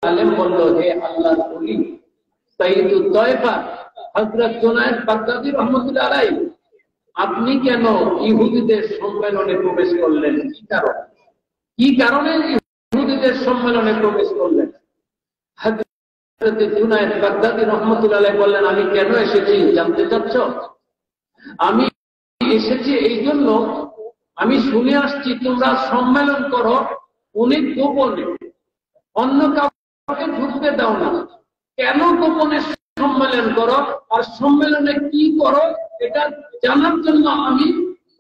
আলেম বলল, হে আল্লাহর ওলি সাইয়্যিদুত তায়েফা হযরত জুনায়েদ বাগদাদী রাহমাতুল্লাহ আলাইহি, আপনি কেন ইহুদিদের সম্মেলনে প্রবেশ করলেন? কি কারণে ইহুদিদের সম্মেলনে প্রবেশ করলেন? হযরত জুনায়েদ বাগদাদী রাহমাতুল্লাহ আলাইহি বললেন, আমি কেন এসেছি জানতে চাচ্ছ? আমি এসেছি এই জন্য, আমি শুনে আসছি তোমরা সম্মেলন করো, উনি গোপনে, অন্য কাউকে ঢুকতে দাও না। কেন গোপনে সম্মেলন করো আর সম্মেলনে কি করো এটা জানার জন্য আমি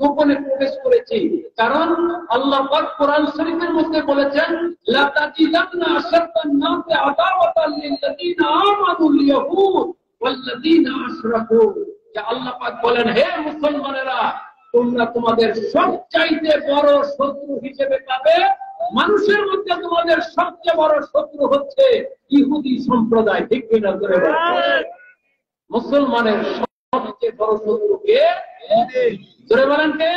গোপনে প্রবেশ করেছি। কারণ আল্লাহ পাক কোরআন শরীফের মধ্যে বলেছেন, লা তাজিদান্না আশাদ্দান নাসি আদাওয়াতাল লিল্লাযীনা আমানুল ইয়াহুদ ওয়াল্লাযীনা আশরাকু। যে আল্লাহ পাক বলেন, হে মুসলমানেরা, তোমরা তোমাদের সবচাইতে বড় শত্রু হিসেবে পাবে, মানুষের মধ্যে তোমাদের সবচেয়ে বড় শত্রু হচ্ছে ইহুদি সম্প্রদায়। ঠিক কিনা? করে মুসলমানের সবচেয়ে বড় শত্রু কে? জোরে বলেন কে?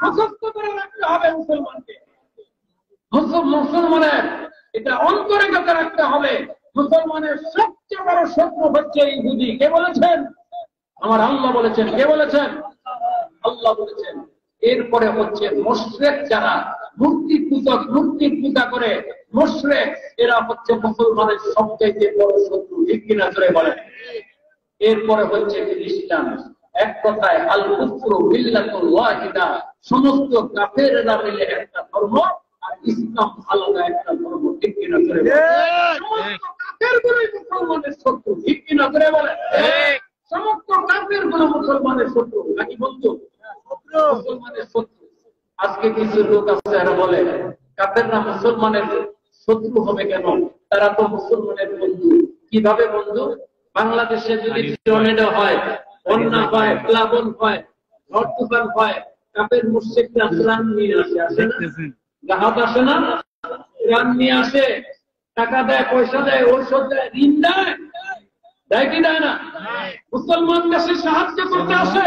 মুখস্থ করে রাখতে হবে মুসলমানকে। মুসলমানের এটা অন্তরে গেঁথে রাখতে হবে, মুসলমানের সবচেয়ে বড় শত্রু হচ্ছে ইহুদি। কে বলেছেন? আমার আল্লাহ বলেছেন। কে বলেছেন? আল্লাহ বলেছেন। এরপরে হচ্ছে মুশরিক, যারা মূর্তি পূজক, মূর্তি পূজা করে মুশরিক, এরা হচ্ছে মুসলমানের সবচেয়ে বড় শত্রু। ঠিক কিনা? জোরে বলেন। এরপরে হচ্ছে খ্রিস্টান। এক কথায় আল কুফরু মিল্লাতুল ওয়াহিদা, সমস্ত কাফেররা মিলে একটা ধর্ম, আর ইসলাম আলাদা একটা ধর্ম। ঠিক কিনা? জোরে বলেন। সমস্ত কাফেরগুলোই মুসলমানের শত্রু। ঠিক কিনা? জোরে বলেন। সমস্ত কাফেরগুলো মুসলমানের শত্রু, নাকি বন্ধু? মুসলমানের শত্রু। আজকে কিছু লোক আছে এরা বলে কাফেররা মুসলমানের শত্রু হবে কেন? তারা তো মুসলমানের বন্ধু। কিভাবে বন্ধু? বাংলাদেশে যদি টর্নেডো হয়, বন্যা হয়, প্লাবন হয়, ঝড় তুফান হয়, কাফের মুশরিকরা ত্রাণ নিয়ে আসে, আসে না? জাহাজ আসে না? ত্রাণ নিয়ে আসে, টাকা দেয়, পয়সা দেয়, ঔষধ দেয়, ঋণ দেয়, দেয় কি দেয় না? মুসলমান দেশে সাহায্য করতে আসে।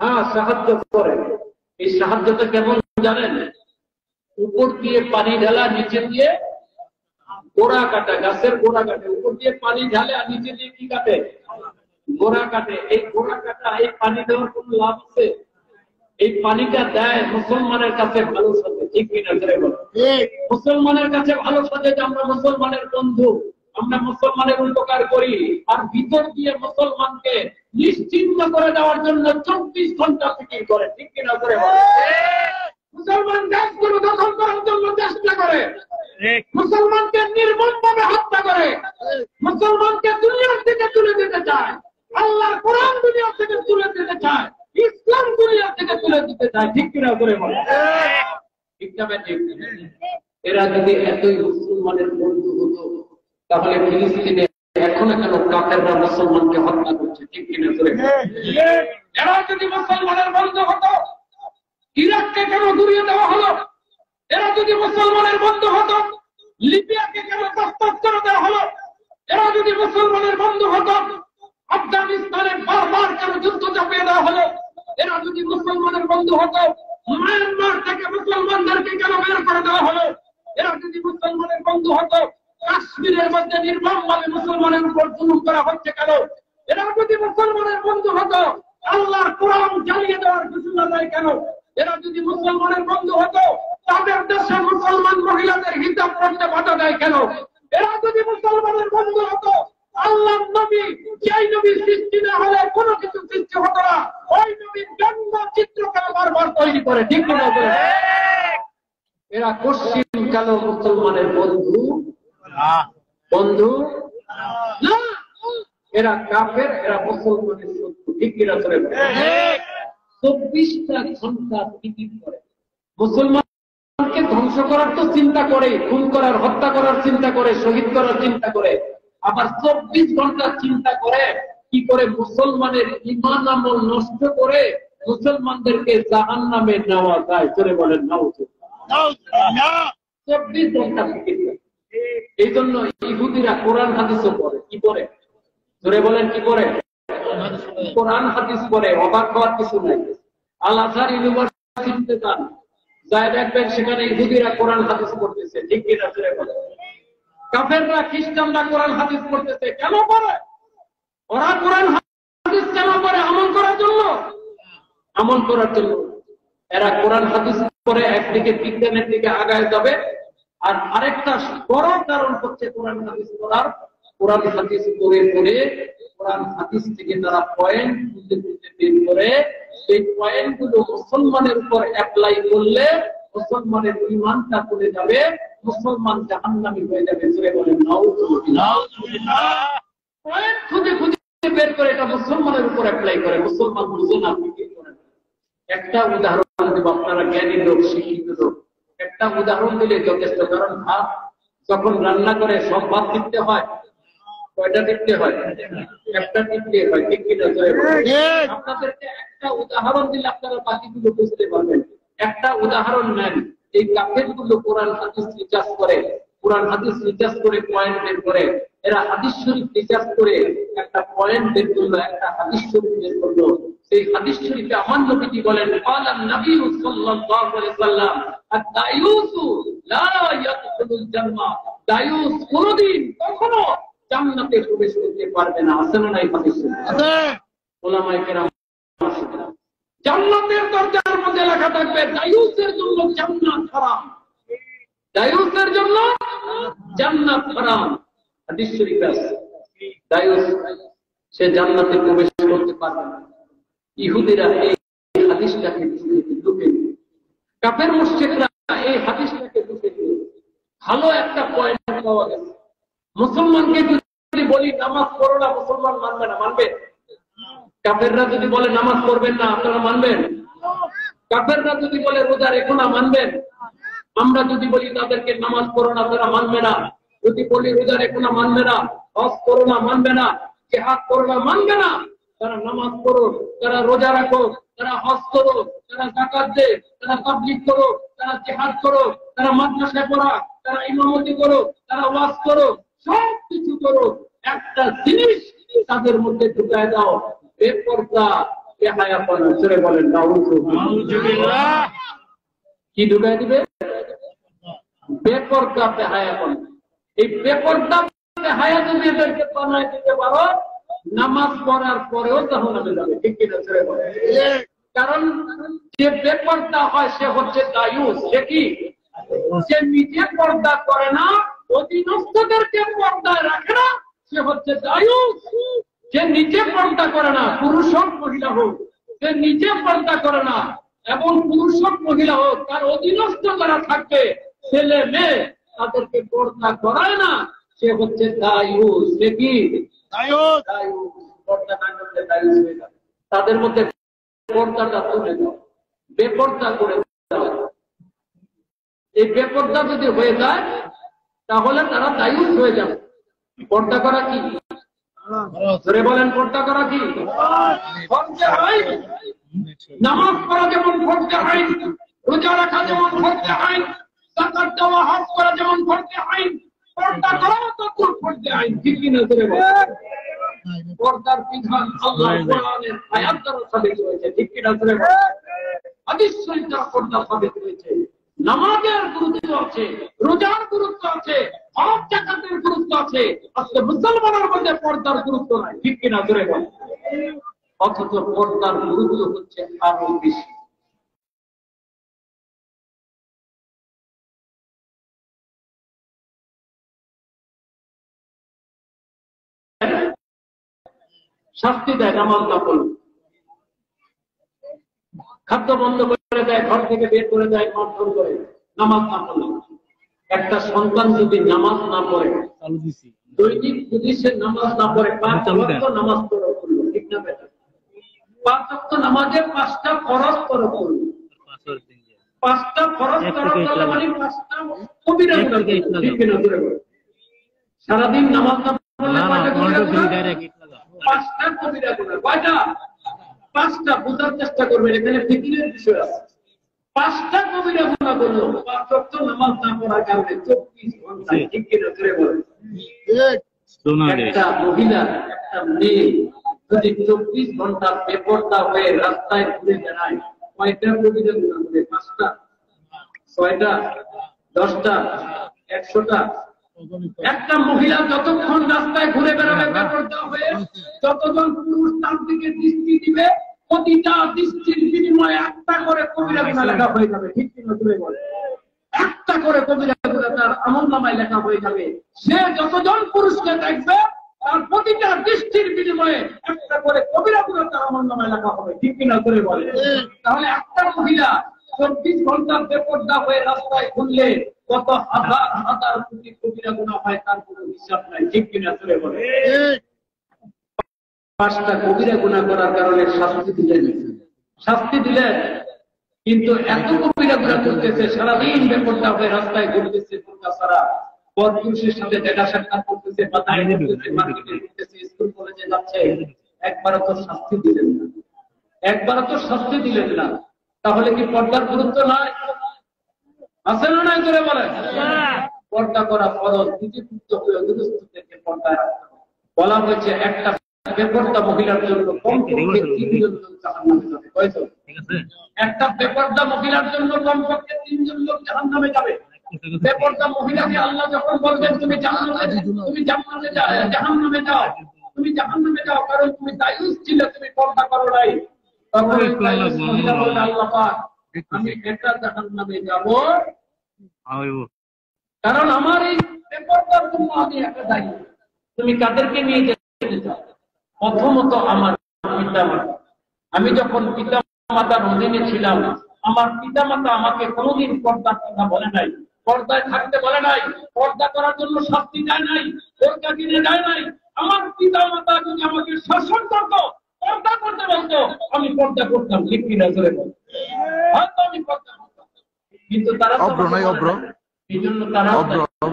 হ্যাঁ, সাহায্য করে। এই সাহায্যটা কেমন জানেন? উপর দিয়ে পানি ঢালা, নিচে দিয়ে গোড়া কাটা, গাছের গোড়া কাটে। উপর দিয়ে পানি ঢালে আর নিচে দিয়ে কি কাটে? গোড়া কাটে। এই গোড়া কাটা, এই পানি দেওয়ার কোন লাভ আছে? এই পানিটা দেয় মুসলমানের কাছে ভালো সাথে, ঠিক কিনা ধরে বলো? মুসলমানের কাছে ভালো সাথে যে আমরা মুসলমানের বন্ধু, আমরা মুসলমানের উপকার করি, আর ভিতর দিয়ে মুসলমানকে নিশ্চিন্ত করে দেওয়ার জন্য 24 ঘন্টা ফিকির করে, ঠিক কিনা ধরে বলো? মুসলমান দেশগুলো দখল করার জন্য চেষ্টা করে, মুসলমানকে নির্মমভাবে হত্যা করে, মুসলমানকে দুনিয়ার থেকে তুলে দিতে চায়, আল্লাহর কোরআন দুনিয়া থেকে তুলে দিতে চায়, ইসলাম দুনিয়া থেকে তুলে দিতে চায়, ঠিক কিনা করে বলে? ঠিক না ঠিক? এরা যদি এতই মুসলমানের বন্ধু হতো তাহলে ফিলিস্তিনে এখনো কেন কাফেররা মুসলমানকে হত্যা করছে, ঠিক কিনা করে? এরা যদি মুসলমানের বন্ধু হতো ইরাককে কেন ঘুরিয়ে দেওয়া হলো? এরা যদি মুসলমানের বন্ধু হতো লিবিয়াকে কেন প্রস্তাব করে দেওয়া হলো? এরা যদি মুসলমানের বন্ধু হতো আফগানিস্তানে বারবার কেন যুদ্ধ চাপিয়ে দেওয়া হলো? এরা যদি মুসলমানের বন্ধু হতো মায়ানমার থেকে মুসলমানদেরকে কেন বের করে দেওয়া হলো? এরা যদি মুসলমানের বন্ধু হতো কাশ্মীরের মধ্যে নির্মমভাবে মুসলমানের উপর জুলুম করা হচ্ছে কেন? এরা যদি মুসলমানের বন্ধু হতো আল্লাহর কোরআন জ্বালিয়ে দেওয়ার ঘোষণা দেয় কেন? এরা যদি মুসলমানের বন্ধু হতো তাদের দেশে মুসলমান মহিলাদের হিজাব করতে বাধা দেয় কেন? এরা যদি মুসলমানের বন্ধু হতো আল্লাহর নবী, যেই নবী সৃষ্টি না হলে কোনো কিছু সৃষ্টি হতো না, ওই নবীর জন্ম চিত্রকে বারবার তৈরি করে, ঠিক না? এরা পশ্চিম কালো মুসলমানের বন্ধু বন্ধু না, এরা কাফের, এরা মুসলমানের শত্রু, ঠিক কিনা করে? 24টা ঘন্টা ফিকির করে মুসলমানকে ধ্বংস করার তো চিন্তা করে, খুন করার, হত্যা করার চিন্তা করে, শহীদ করার চিন্তা করে, আবার 24 ঘন্টা চিন্তা করে কি করে মুসলমানের ঈমান আমল নষ্ট করে মুসলমানদেরকে জাহান্নামে নেওয়া যায়, চলে বলেন নাউজুবিল্লাহ। 24 ঘন্টা ফিকির করে। এই জন্য ইহুদিরা কোরআন হাদিসও পড়ে, কি পড়ে? ধরে বলেন কি পড়ে? কোরআন হাদিস পড়ে, অবাক হওয়ার কিছু নাই। আল আজহার ইউনিভার্সিটিতে যান, যাই দেখবেন সেখানে ইহুদিরা কোরআন হাদিস পড়তেছে, ঠিক কিনা ধরে বলেন? কাফেররা খ্রিস্টানরা কোরআন হাদিস পড়তেছে, কেন পড়ে? ওরা কোরআন হাদিস কেন পড়ে? আমল করার জন্য, আমল করার জন্য। এরা কোরআন হাদিস পড়ে একদিকে বিজ্ঞানের দিকে আগায় যাবে, আর আরেকটা বড় কারণ হচ্ছে কোরআন হাদিস পড়ার। কোরআন হাদিস পড়ে পড়ে কোরআন হাদিস থেকে তারা পয়েন্ট খুঁজে খুঁজে বের করে সেই পয়েন্ট গুলো মুসলমানের উপর অ্যাপ্লাই করলে মুসলমানের ঈমানটা চলে যাবে, মুসলমান জাহান্নামী হয়ে যাবে, জোরে বলেন নাউজুবিল্লাহ। পয়েন্ট খুঁজে খুঁজে বের করে এটা মুসলমানের উপর অ্যাপ্লাই করে, মুসলমান বুঝে না, ফিকির করে। একটা উদাহরণ দেব, আপনারা জ্ঞানী লোক, শিক্ষিত লোক, একটা উদাহরণ দিলে যথেষ্ট। কারণ ভাত যখন রান্না করে সব ভাত টিপতে হয়, কয়টা টিপতে হয়? একটা টিপতে হয়, ঠিক কিনা? আপনাদেরকে একটা উদাহরণ দিলে আপনারা বাকিগুলো বুঝতে পারবেন। একটা উদাহরণ নেন, এই কাফেরগুলো কোরআন হাদিস রিসার্চ করে, কোরআন হাদিস রিসার্চ করে পয়েন্ট বের করে, এরা হাদিস শরীফ রিসার্চ করে একটা পয়েন্ট বের করলো, একটা হাদিস শরীফ বের করলো। সেই হাদিস শরীফে আমার নবীজি বলেন, ক্বালান নবী সাল্লাল্লাহু আলাইহি ওয়াসাল্লাম, আত-তায়ুসু লা ইয়াদখুলুল জান্নাহ, তায়ুস কোনদিন কখনো জান্নাতে প্রবেশ করতে পারবে না। আছে না নাই হাদিস? আছে। উলামায়ে কেরাম জান্নাতের দরজার মধ্যে লেখা থাকবে দায়ুসের জন্য জান্নাত হারাম, দায়ুসের জন্য জান্নাত হারাম। হাদিস শরীফে আছে দায়ুস সে জান্নাতে প্রবেশ করতে পারবে না। ইহুদিরা এই হাদিসটাকে ঢুকে দিল, কাফের মুশরিকরা এই হাদিসটাকে ঢুকে দিল। ভালো একটা পয়েন্ট পাওয়া গেছে। মুসলমানকে যদি বলি নামাজ পড়ো না, মুসলমান মানবে না, মানবে? কাফেররা যদি বলে নামাজ পড়বেন না, আপনারা মানবেন? কাফেররা যদি বলে রোজা রেখো না, মানবেন? আমরা যদি বলি তাদেরকে নামাজ পড়ো না, তারা মানবে না। যদি বলি রোজা রেখো না, মানবে না। হজ করো না, মানবে না। জিহাদ করো না, মানবে না। তারা নামাজ পড়ো, তারা রোজা রাখো, তারা হজ করো, তারা যাকাত দে, তারা তাবলীগ করো, তারা জিহাদ করো, তারা মাদ্রাসায় পড়া, তারা ইমামতি করো, তারা ওয়াজ করো, সব কিছু করো, একটা জিনিস তাদের মধ্যে ঢুকায় দাও, বেপরদা বেহায়াপনা। জোরে বলেন নাউজুবিল্লাহ। কি ঢুকায় দিবে? বেপরদা বেহায়াপনা। এই বেপরদা বেহায়া যদি এদেরকে বানায় দিতে পারো, নামাজ পড়ার পরেও জাহান্নামে যাবে, ঠিক কিনা? জোরে বলেন। কারণ যে বেপর্দা হয় সে হচ্ছে দায়ুস। সে কি? যে নিজে পর্দা করে না, অধীনস্থদেরকে পর্দায় রাখে না, সে হচ্ছে দায়ুস। যে নিজে পর্দা করে না, পুরুষ হোক মহিলা হোক, যে নিজে পর্দা করে না এবং পুরুষ হোক মহিলা হোক, তার অধীনস্থ যারা থাকবে ছেলে মেয়ে, তাদেরকে পর্দা করায় না, সে হচ্ছে দায়ুস। সে কি? দায়ুস। পর্দা না করলে দায়ুস হয়ে যাবে। তাদের মধ্যে পর্দাটা তুলে দাও, বেপর্দা করে দাও। এই বেপর্দা যদি হয়ে যায় তাহলে তারা দায়ুস হয়ে যাবে। পর্দা করা কি? ধরে বলেন, পর্দা করা কি? ফরজে আইন। নামাজ পড়া যেমন ফরজে আইন, রোজা রাখা যেমন ফরজে আইন, যাকাত দেওয়া, হজ করা যেমন ফরজে আইন, পর্দা করাও তো ফরজে আইন। ঠিক কিনা? ধরে বলেন। পর্দার বিধান আল্লাহর কোরআনের আয়াত দ্বারা সাবিত হয়েছে। ঠিক কিনা? ধরে বলেন। হাদিস শরীফ দ্বারা পর্দা সাবিত হয়েছে। নামাজের গুরুত্ব আছে, রোজার গুরুত্ব আছে, হজ জাকাতের গুরুত্ব আছে। আজকে মুসলমানের মধ্যে পর্দার গুরুত্ব নাই। ঠিক কিনা? ধরে বলেন। অথচ পর্দার গুরুত্ব হচ্ছে আরো বেশি। শাস্তি দেয় নামাজ না পড়লে, খাদ্য বন্ধ করে দেয়, ঘর থেকে বের করে দেয়, মারধর করে নামাজ না পড়লে। একটা সন্তান যদি নামাজ না পড়ে, দৈনিক যদি সে নামাজ না পড়ে, 5 ওয়াক্ত নামাজ পড়া করলো, ঠিক না বেটা? 5 ওয়াক্ত নামাজের 5টা ফরজ পড়া করলো, 5টা ফরজ পড়া করলে মানে 5টা কবিরা গুনাহ। ঠিক না? সারাদিন নামাজ না পড়লে কয়টা কবিরা গুনাহ? 5টা কবিরা গুনাহ। কয়টা? 5টা। বোঝার চেষ্টা করবেন, এখানে ফিকিরের বিষয় আছে। 5টা কবিরা গুনাহ করলো 5 ওয়াক্ত নামাজ না পড়ার কারণে 24 ঘন্টা। ঠিক কিনা? ধরে বলেন। একটা মহিলা, একটা মেয়ে যদি 24 ঘন্টা বেপর্দা হয়ে রাস্তায় ঘুরে বেড়ায়, কয়টা কবিরা গুনাহ করে? 5টা, 6টা, 10টা, 100টা? একটা মহিলা যতক্ষণ রাস্তায় ঘুরে বেড়াবে বেপর্দা হয়ে, যতজন পুরুষ তার দিকে দৃষ্টি দিবে, প্রতিটা দৃষ্টির বিনিময়ে একটা করে কবিরা গুনাহ লেখা হয়ে যাবে। ঠিক কিনা? ধরে বলেন। একটা করে কবিরা গুনাহ তার আমলনামায় লেখা হয়ে যাবে। সে যতজন পুরুষকে দেখবে, তার প্রতিটা দৃষ্টির বিনিময়ে একটা করে কবিরা গুনাহ তার আমলনামায় লেখা হবে। ঠিক কিনা? ধরে বলেন। তাহলে একটা মহিলা 24 ঘন্টা বেপর্দা হয়ে রাস্তায় ঘুরলে কত হাজার হাজার কোটি কবিরা গুনাহ হয়, তার কোনো হিসাব নাই। ঠিক কিনা? ধরে বলেন। 5টা কবিরা গুনাহ করার কারণে শাস্তি দিলেন, শাস্তি দিলেন, কিন্তু এত কবিরা গুনাহ করতেছে, সারাদিন বেপর্দা হয়ে রাস্তায় ঘুরতেছে, বোরকা ছাড়া, পরপুরুষের সাথে দেখা সাক্ষাৎ করতেছে, বাজারে ঘুরতেছে, মার্কেটে ঘুরতেছে, স্কুল কলেজে যাচ্ছে, একবারও তো শাস্তি দিলেন না, একবারও তো শাস্তি দিলেন না। তাহলে কি পর্দার গুরুত্ব নাই? আছে না নাই? করে বলেন। পর্দা করা ফরজ, নিজে যুক্ত হয়ে অধীনস্থদেরকে পর্দায় রাখতে হবে। বলা হয়েছে একটা বেপর্দা মহিলার জন্য কমপক্ষে 3 জন লোক জাহান্নামে যাবে। কয়জন? একটা বেপর্দা মহিলার জন্য কমপক্ষে 3 জন লোক জাহান্নামে যাবে। বেপর্দা মহিলাকে আল্লাহ যখন বলবেন তুমি জাহান্নামে যাও, জাহান্নামে যাও, তুমি জাহান্নামে যাও, কারণ তুমি দায়ুস ছিলে, তুমি পর্দা করো নাই, তখন দায়ুস মহিলা বলবে আল্লাহ পাক আমি এটা জাহান্নামে যাব, কারণ আমার এই বেপর্দার জন্য আমি একটা দায়ী। তুমি কাদেরকে নিয়ে যেতে চাও? প্রথমত আমার পিতামাতা। আমি যখন পিতামাতার অধীনে ছিলাম, আমার পিতামাতা আমাকে কোনোদিন পর্দার কথা বলে নাই, পর্দায় থাকতে বলে নাই, পর্দা করার জন্য শাস্তি দেয় নাই, বোরকা কিনে দেয় নাই। আমার পিতামাতা যদি আমাকে শাসন করতো, পর্দা করতে বলতো, আমি পর্দা করতাম। ঠিক কিনা? ধরে বল। হয়তো আমি পর্দা করতাম, কিন্তু তারা এই জন্য তারা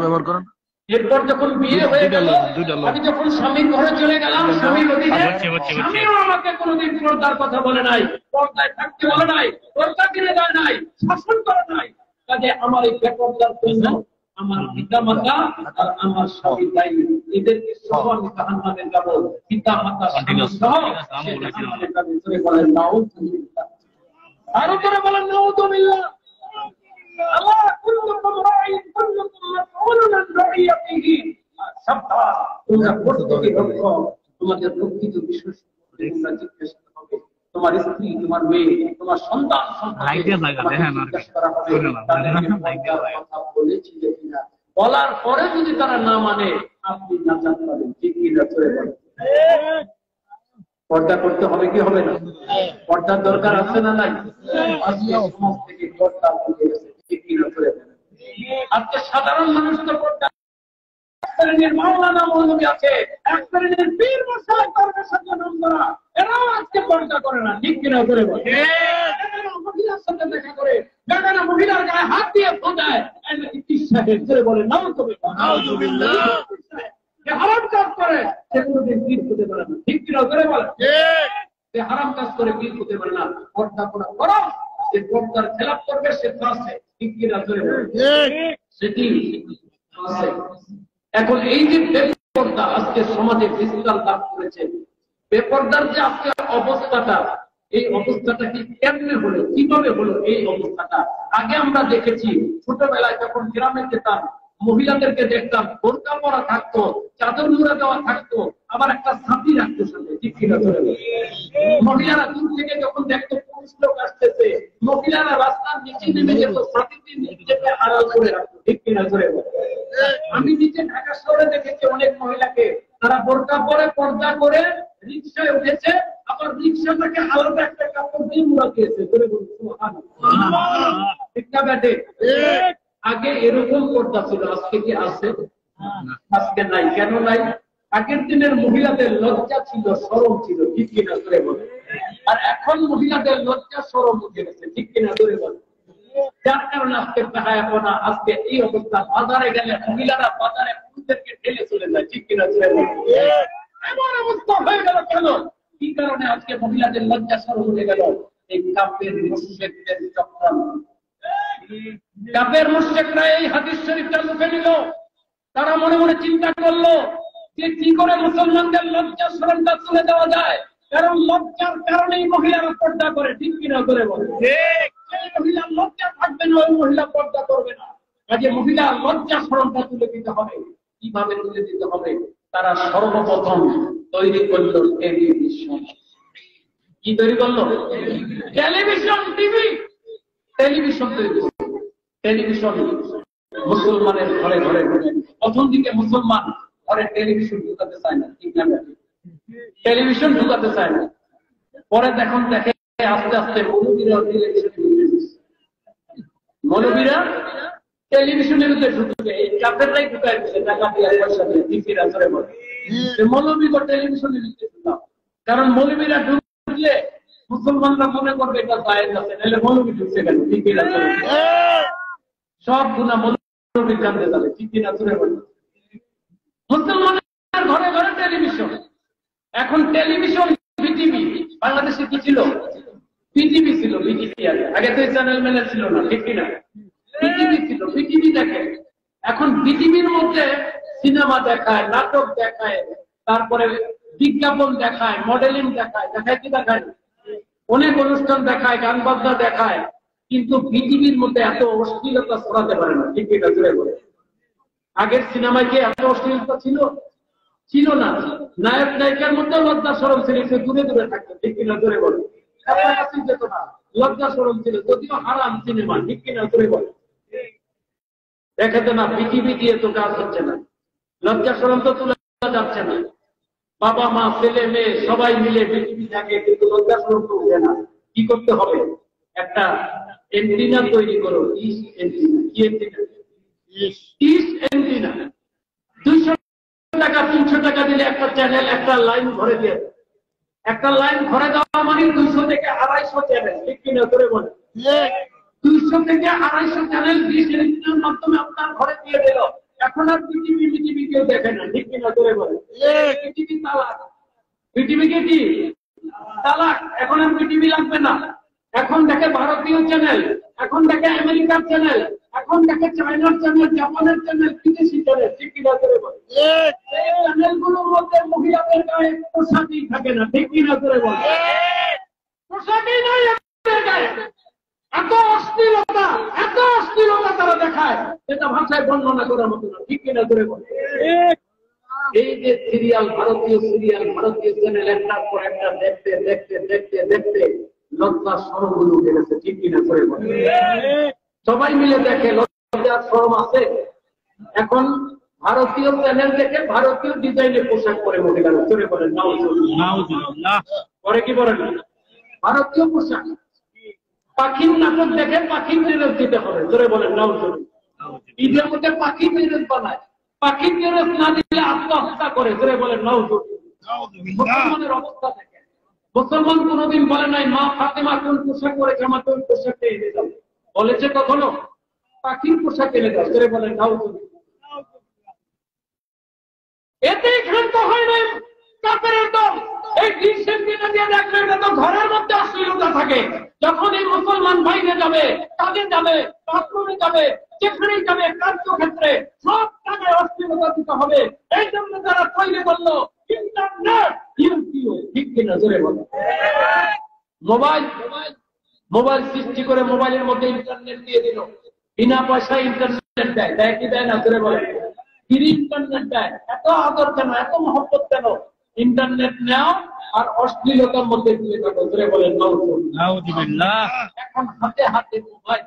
ব্যবহার করেন। এরপর যখন বিয়ে হয়ে গেল, আমি যখন স্বামীর ঘরে চলে গেলাম, স্বামীর অধীনে, স্বামীও আমাকে কোনোদিন পর্দার কথা বলে নাই, পর্দায় থাকতে বলে নাই, পর্দা কিনে দেয় নাই, শাসন করে নাই। কাজে আমার এই বেপর্দার জন্য আমার পিতামাতা আর আমার স্বামী দায়ী। এদেরকে সহ আমি জাহান্নামে যাব, পিতামাতা স্বামী সহ জাহান্নামে যাবে। জোরে বলেন নাউযুবিল্লাহ। আরো করে বলেন নাউযুবিল্লাহ। আল্লাহ কুল্লুকুম রাঈন কুল্লুকুম মাসউলুন আন রাঈয়াতিহি। সাবধান, তোমরা প্রত্যেকে রক্ষক, তোমাদের প্রকৃত বিষয় তোমরা জিজ্ঞাসা হবে। তোমার তোমার স্ত্রী, তোমার মেয়ে, তোমার সন্তান বলেছিলে কিনা, বলার পরে যদি তারা না মানে আপনি নাজাত পাবেন। ঠিক কিনা? পর্দা করতে হবে কি হবে না? পর্দার দরকার আছে না নাই? আজকে সমাজ থেকে পর্দা উঠে গেছে। ঠিক কিনা? আজকে সাধারণ মানুষ তো পর্দা, এক শ্রেণীর মাওলানা মৌলবী আছে, এক শ্রেণীর পীর মশাই তার সাথে নাম করা, এরাও আজকে পর্দা করে না। ঠিক কিনা? করে বলে মহিলার সাথে দেখা করে, বেগানা মহিলার গায়ে হাত দিয়ে ফোঁদায়, বলে নাউজুবিল্লাহ, হারাম কাজ করে, সে কোনোদিন পীর হতে পারে না। ঠিক কিনা? করে বলে সে হারাম কাজ করে পীর হতে পারে না। পর্দা করা করো, সে পর্দার খেলাপ করবে, সে ফাঁসে। ঠিক কিনা? করে বলে সেটি ফাঁসে। এখন এই যে বেপর্দা আজকে সমাজে বিস্তার লাভ করেছে, বেপর্দার যে আজকে অবস্থাটা, এই অবস্থাটা কি কেমনে হলো, কিভাবে হলো এই অবস্থাটা? আগে আমরা দেখেছি ছোটবেলায় যখন গ্রামে যেতাম, মহিলাদেরকে দেখতাম বোরকা পরা থাকতো, চাদর মুড়া দেওয়া থাকতো, আবার একটা ছাতি রাখতো সাথে। ঠিক কিনা? মহিলারা দূর থেকে যখন দেখতো পুরুষ লোক আসতেছে, মহিলারা রাস্তার নিচে নেমে যেত, ছাতিতে নিজেকে আড়াল করে রাখতো। ঠিক কিনা? আমি নিচে ঢাকা শহরে দেখেছি অনেক মহিলাকে, তারা বোরকা পরে পর্দা করে রিক্সায় উঠেছে, আবার রিক্সাটাকে আলাদা একটা কাপড় দিয়ে মুড়া দিয়েছে। ঠিক না ব্যাটে? আগে এরকম পর্দা ছিল, আজকে কি আছে? আজকে নাই। কেন নাই? আগের দিনের মহিলাদের লজ্জা ছিল, শরম ছিল। ঠিক কিনা? করে বলে। আর এখন মহিলাদের লজ্জা শরম উঠে গেছে। ঠিক কিনা? করে বলে। যার কারণে আজকে বেহায়াপনা, আজকে এই অবস্থা। বাজারে গেলে মহিলারা বাজারে পুরুষদেরকে ঠেলে চলে যায়। ঠিক কিনা? এমন অবস্থা হয়ে গেল কেন? কি কারণে আজকে মহিলাদের লজ্জা শরম উঠে গেল? এই কাফের মুশরিকদের চক্রান্ত। কাফের মুশরিকরা এই হাদিস শরীফটা মুখে নিল, তারা মনে মনে চিন্তা করলো যে কি করে মুসলমানদের লজ্জা শরমটা তুলে দেওয়া যায়, কারণ লজ্জার কারণেই মহিলারা পর্দা করে। ঠিক কিনা? করে বলে সেই মহিলার লজ্জা থাকবে না, ওই মহিলা পর্দা করবে না। কাজে মহিলা লজ্জা শরমটা তুলে দিতে হবে। কিভাবে তুলে দিতে হবে? তারা সর্বপ্রথম তৈরি করলো টেলিভিশন। কি তৈরি করলো? Television, TV. টেলিভিশন তৈরি করলো। টেলিভিশন মুসলমানের ঘরে ঘরে। প্রথম দিকে মুসলমান ঘরে টেলিভিশন ঢুকাতে চায় না। ঠিক না? টেলিভিশন ঢুকাতে চায় না। পরে দেখুন দেখে আস্তে আস্তে মৌলবীরা টেলিভিশনের ভিতরে ঢুকবে, এই কাফেররাই ঢুকায় দিচ্ছে টাকা দিয়ে, পয়সা দিয়ে। ঠিক আছে বলে মৌলবীকে টেলিভিশনের ভিতরে ঢুকাও, কারণ মৌলবীরা ঢুকলে মুসলমানরা মনে করবে এটা দায়ের আছে, নাহলে মৌলবী ঢুকছে কেন? ঠিক আছে সব গুণা মৌলবীর জানতে যাবে। ঠিক কিনা? বলে মুসলমানের ঘরে ঘরে টেলিভিশন। এখন টেলিভিশন বিটিভি, বাংলাদেশে কি ছিল? বিটিভি ছিল। বিটিভি আগে তো চ্যানেল মেনে ছিল না। ঠিক কিনা? বিটিভি ছিল, বিটিভি দেখে। এখন বিটিভির মধ্যে সিনেমা দেখায়, নাটক দেখায়, তারপরে বিজ্ঞাপন দেখায়, মডেলিং দেখায়, দেখায় কি দেখায়? অনেক অনুষ্ঠান দেখায়, গান বাজনা দেখায়, কিন্তু বিটিভির মধ্যে এত অশ্লীলতা ছড়াতে পারে না। ঠিক কিনা? বলে আগের সিনেমায় কি এত অশ্লীলতা ছিল? ছিল না। নায়ক নায়িকার মধ্যে লজ্জা শরম ছিল, সে দূরে দূরে থাকতো। ঠিক কিনা? বলে যেত না, লজ্জা শরম ছিল, যদিও হারাম সিনেমা। ঠিক কিনা? বলে দেখাতে না, বিটিভি দিয়ে তো কাজ হচ্ছে না, লজ্জা শরম তো তুলে যাচ্ছে না। বাবা মা ছেলে মেয়ে সবাই মিলে বিটিভি থাকে, কিন্তু লজ্জা শরম তো উঠে না। কি করতে হবে? একটা এন্টিনা তৈরি করো। Dish antenna. কি এন্টিনা? Dish antenna. 200 টাকা 300 টাকা দিলে একটা চ্যানেল, একটা লাইন ভরে দিয়ে, একটা লাইন ভরে দেওয়া মানে 200 থেকে 250 চ্যানেল। ঠিক কিনা? বলে 200 থেকে 250 চ্যানেল ডিশ এন্টিনার মাধ্যমে আপনার ঘরে দিয়ে দিল। এখন আর বিটিভি কেউ দেখে না। ঠিক কিনা? বলে বিটিভি তালাক। বিটিভিকে কি তালাক? এখন আর বিটিভি লাগবে না। এখন দেখে ভারতীয় চ্যানেল, এখন দেখে আমেরিকার চ্যানেল, এখন দেখে চায়নার চ্যানেল, জাপানের চ্যানেল, বিদেশি চ্যানেল। ঠিক কিনা? বলে এই চ্যানেলগুলোর মধ্যে মহিলাদের গায়ে পোশাকই থাকে না। ঠিক কিনা? বলে পোশাকই নাই গায়ে। এত অশ্লীলতা, এত অশ্লীলতা তারা দেখায়, এটা ভাষায় বর্ণনা করার মতো না। ঠিক কিনা? বলে এই যে সিরিয়াল, ভারতীয় চ্যানেল একটার পর একটা দেখতে দেখতে দেখতে দেখতে লজ্জার শরমগুলো উঠে গেছে, ঠিক কিনা করে বলে? সবাই মিলে দেখে, লজ্জার শরম আছে। এখন ভারতীয় চ্যানেল দেখে ভারতীয় ডিজাইনের পোশাক পরে মহিলারা, চলে বলেন নাউজুবিল্লাহ। পরে কি বলেন? ভারতীয় পোশাক। পাখির নাটক দেখে পাখির ড্রেস দিতে হবে, চলে বলেন নাউজুবিল্লাহ। ঈদের মধ্যে পাখির ড্রেস বানায়, পাখির ড্রেস না দিলে আত্মহত্যা করে, চলে বলেন নাউজুবিল্লাহ। মুসলমানের অবস্থা দেখে, মুসলমান কোনদিন বলে নাই মা ফাতেমা কোন পোশাক পরেছে আমাকে ওই পোশাকটা এনে দাও, বলেছে কখনো? পাখির পোশাক এনে দাও, চলে বলেন নাউজুবিল্লাহ। এতেই ক্ষান্ত হয় নাই কাফেরের দল। এই ডিসের দিনে দিয়ে দেখলে এটা তো ঘরের মধ্যে অশ্লীলতা থাকে। যখন এই মুসলমান বাইরে যাবে, কাজে যাবে, বাথরুমে যাবে, যেখানেই যাবে, কার্যক্ষেত্রে সব জায়গায় অশ্লীলতা দিতে হবে। এই জন্য তারা তৈরি করলো ইন্টারনেট, ইউটিউব, ঠিক কিনা জোরে বলো? মোবাইল সৃষ্টি করে মোবাইলের মধ্যে ইন্টারনেট দিয়ে দিল, বিনা পয়সায় ইন্টারনেট দেয়, দেয় কি দেয় না জোরে বলে? ফ্রি ইন্টারনেট দেয়। এত আদর কেন, এত মহব্বত কেন? ইন্টারনেট নাও আর অশ্লীলতার মধ্যে দিয়ে থাকো, জোরে বলেন নাউজুবিল্লাহ। এখন হাতে হাতে মোবাইল,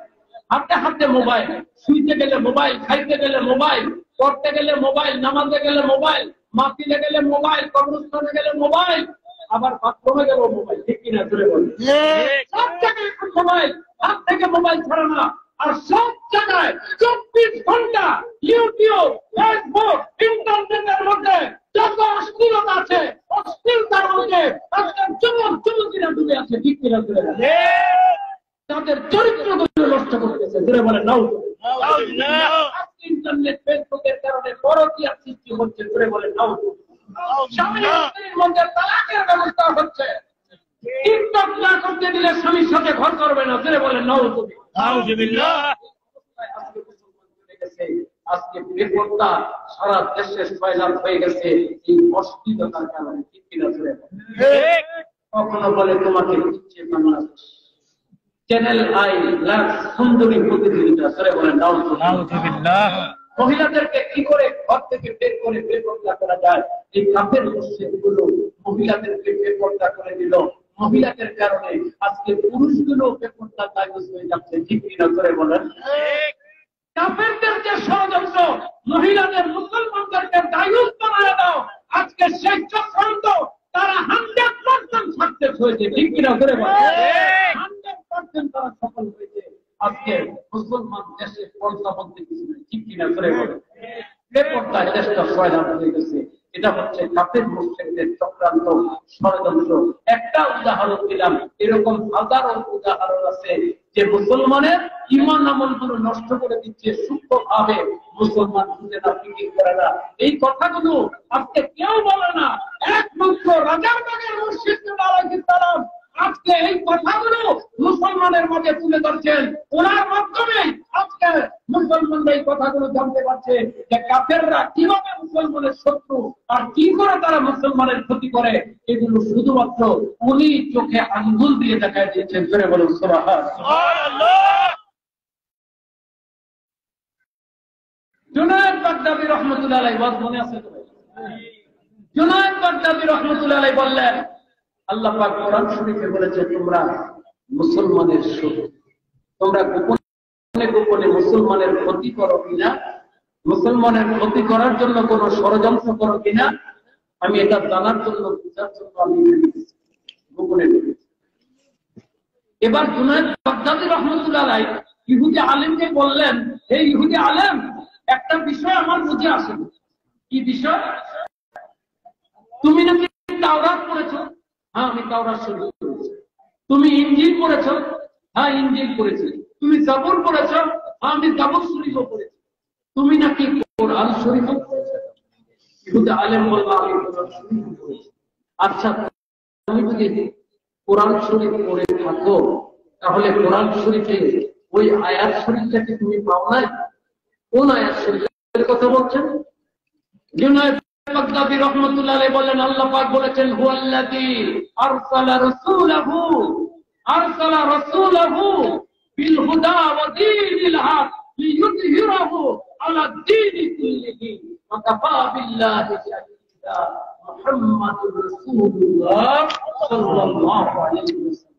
হাতে হাতে মোবাইল, শুইতে গেলে মোবাইল, খাইতে গেলে মোবাইল, পড়তে গেলে মোবাইল, নামাজে গেলে মোবাইল, মাতিতে গেলে মোবাইল, কর্মস্থানে গেলে মোবাইল, আবার বাথরুমে গেলে মোবাইল, ঠিক কিনা জোরে বলেন? সব জায়গায় এখন মোবাইল, হাত থেকে মোবাইল ছাড়া না। আর সব জায়গায় 24 ঘন্টা ইউটিউব, ফেসবুক, ইন্টারনেটের মধ্যে যত অশ্লীলতা আছে, অশ্লীলতার মধ্যে আজকাল যুবক-যুবতীরা ডুবে আছে, ঠিক কিনা জোরে বলেন? তাদের চরিত্রগুলো নষ্ট করতেছে, জোরে বলেন নাউজুবিল্লাহ। ইন্টারনেট, ফেসবুকের কারণে পরকীয়ার সৃষ্টি হচ্ছে, জোরে বলেন নাউজুবিল্লাহ। স্বামী স্ত্রীর মধ্যে তালাকের ব্যবস্থা হচ্ছে। টিকটক না করতে দিলে স্বামীর সাথে ঘর করবে না, জোরে বলেন নাউজুবিল্লাহ। আজকে বেপরদা সারা দেশে সয়লাভ হয়ে গেছে এই অশ্লীলতার কারণে, ঠিক কিনা জোরে বলেন? কখনো বলে তোমাকে দিচ্ছে বাংলাদেশ, চ্যানেল আই লাক্স সুন্দরী প্রতিযোগিতা, জোরে বলেন নাউজুবিল্লাহ। মহিলাদেরকে কি করে ঘর থেকে বের করে বেপরদা করা যায়, এই কাফের মুশরিকগুলো মহিলাদেরকে বেপরদা করে দিল। মহিলাদের কারণে আজকে পুরুষগুলো বেপরদা তাইজ হয়ে যাচ্ছে, ঠিক কিনা জোরে বলেন? কাফেরদের যে ষড়যন্ত্র, মহিলাদের মুসলমানদেরকে দায়ুস বানায় দাও, আজকে সেই চক্রান্ত তারা 100% সাকসেস হয়েছে, ঠিক কিনা জোরে বলেন? 100% তারা সফল হয়েছে। আজকে মুসলমান দেশে পর্দা বলতে কিছু নেই, ঠিক কিনা জোরে বলেন? বেপরদায় দেশটা সয়লাভ হয়ে গেছে। এটা হচ্ছে কাফের মুশরিকদের চক্রান্ত, ষড়যন্ত্র। একটা উদাহরণ দিলাম, এরকম হাজারো উদাহরণ আছে যে মুসলমানের ঈমান আমলগুলো নষ্ট করে দিচ্ছে সূক্ষ্মভাবে। মুসলমান বুঝে না, ফিকির করে না। এই কথাগুলো আজকে কেউ বলে না, একমাত্র রাজারবাগের মুর্শিদ আলাইহিস সালাম আজকে এই কথাগুলো মুসলমানের মাঝে তুলে ধরছেন। ওনার মাধ্যমে আজকে মুসলমানরা এই কথাগুলো জানতে পারছে যে কাফেররা কিভাবে মুসলমানের শত্রু আর কি করে তারা মুসলমানের ক্ষতি করে। এগুলো শুধুমাত্র উনি চোখে আঙ্গুল দিয়ে দেখায় দিয়েছেন, জোরে বলুন সুবহানাল্লাহ। জুনায়েদ বাগদাদী রাহমাতুল্লাহ আলাইহি, ওয়াজ মনে আছে তো? জুনায়েদ বাগদাদী রাহমাতুল্লাহ আলাইহি বললেন, আল্লাহ পাক কোরআন শরীফে বলেছে তোমরা মুসলমানের শত্রু, তোমরা গোপনে গোপনে মুসলমানের ক্ষতি করো কিনা, মুসলমানের ক্ষতি করার জন্য কোন ষড়যন্ত্র করো কিনা, আমি এটা জানার জন্য, বুঝার জন্য আমি গোপনে ঢুকেছি। এবার জুনায়েদ বাগদাদী রাহমাতুল্লাহ আলাইহি ইহুদি আলেমকে বললেন, হে ইহুদি আলেম, একটা বিষয় আমার বুঝে আসে। কি বিষয়? তুমি নাকি তাওরাত পড়েছো? হ্যাঁ, আমি তাওরাত শরীফ পড়েছি। তুমি ইনজিল পড়েছো? হ্যাঁ, ইনজিল পড়েছি। তুমি জাবুর পড়েছো? হ্যাঁ, আমি জাবুর শরীফও পড়েছি। তুমি নাকি কোরআন শরীফও পড়েছো? ইহুদি আলেম বলল, আমি কোরআন শরীফ পড়েছি। আচ্ছা, তুমি যদি কোরআন শরীফ পড়ে থাকো, তাহলে কোরআন শরীফে ওই আয়াত শরীফটাকে তুমি পাও না? কোন আয়াত শরীফের কথা বলছেন? জুনায়েদ বাগদাদী রাহমাতুল্লাহ আলাইহি বলেন, আল্লাহ পাক বলেছেন, হুয়াল্লাযী আরসালা রাসূলাহু বিল হুদা ওয়া দীনিল হক লিইয়ুযহিরাহু আলা দীনি কুল্লিহি ওয়াকাফা বিল্লাহি শাহিদা মুহাম্মাদুর রাসূলুল্লাহ সাল্লাল্লাহু আলাইহি ওয়াসাল্লাম।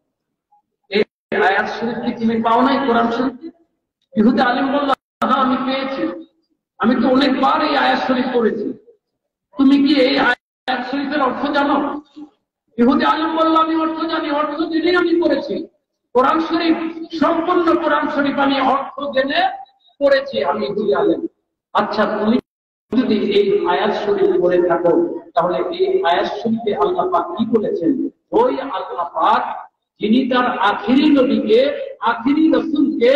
এই আয়াত শরীফ কি তুমি পাও নাই কোরআন শরীফে? ইহুদি আলেম বলল, হ্যাঁ আমি পেয়েছি, আমি তো অনেকবার এই আয়াত শরীফ পড়েছি। তুমি কি এই আয়াত শরীফের অর্থ জানো? ইহুদি আলেম বলল, আমি অর্থ জানি, অর্থ জেনেই আমি পড়েছি। কোরআন শরীফ, সম্পূর্ণ কোরআন শরীফ আমি অর্থ জেনে পড়েছি আমি ইহুদি আলেম। আচ্ছা, তুমি যদি এই আয়াত শরীফ পড়ে থাকো, তাহলে এই আয়াত শরীফে আল্লাহ পাক কি বলেছেন? ওই আল্লাহ পাক যিনি তার আখিরি নবীকে, আখিরি রাসূলকে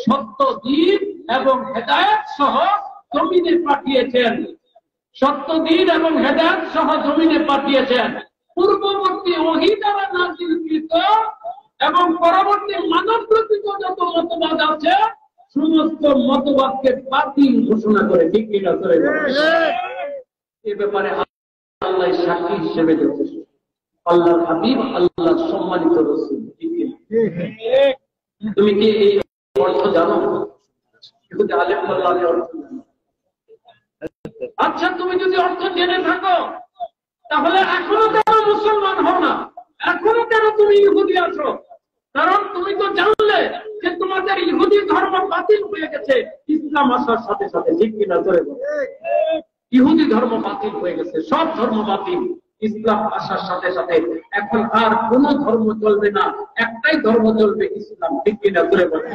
সত্য দ্বীন এবং হেদায়েত সহ জমিনে পাঠিয়েছেন, সত্য দ্বীন এবং হেদায়েত সহ জমিনে পাঠিয়েছেন। পূর্ববর্তী ওহী দ্বারা নাযিলকৃত এবং পরবর্তী মানব রচিত যত মতবাদ আছে, সমস্ত মতবাদকে বাতিল ঘোষণা করে, ঠিক কিনা? করে এ ব্যাপারে আল্লাহ সাক্ষী হিসেবে যথেষ্ট। আল্লাহর হাবিব, আল্লাহর সম্মানিত রাসূল, ঠিক কিনা? তুমি কি এই অর্থ জানো? ইহুদি আলেম বলল, আমি অর্থ জানি। আচ্ছা, তুমি যদি অর্থ জেনে থাকো, তাহলে এখনো কেন মুসলমান হও না? এখনো কেন তুমি ইহুদি আছো? কারণ তুমি তো জানলে যে তোমাদের ইহুদি ধর্ম বাতিল হয়ে গেছে ইসলাম আসার সাথে সাথে, ঠিক কিনা? ধরে ইহুদি ধর্ম বাতিল হয়ে গেছে, সব ধর্ম বাতিল ইসলাম আসার সাথে সাথে। এখন আর কোন ধর্ম চলবে না, একটাই ধর্ম চলবে, ইসলাম, ঠিক কিনা? ধরে বলে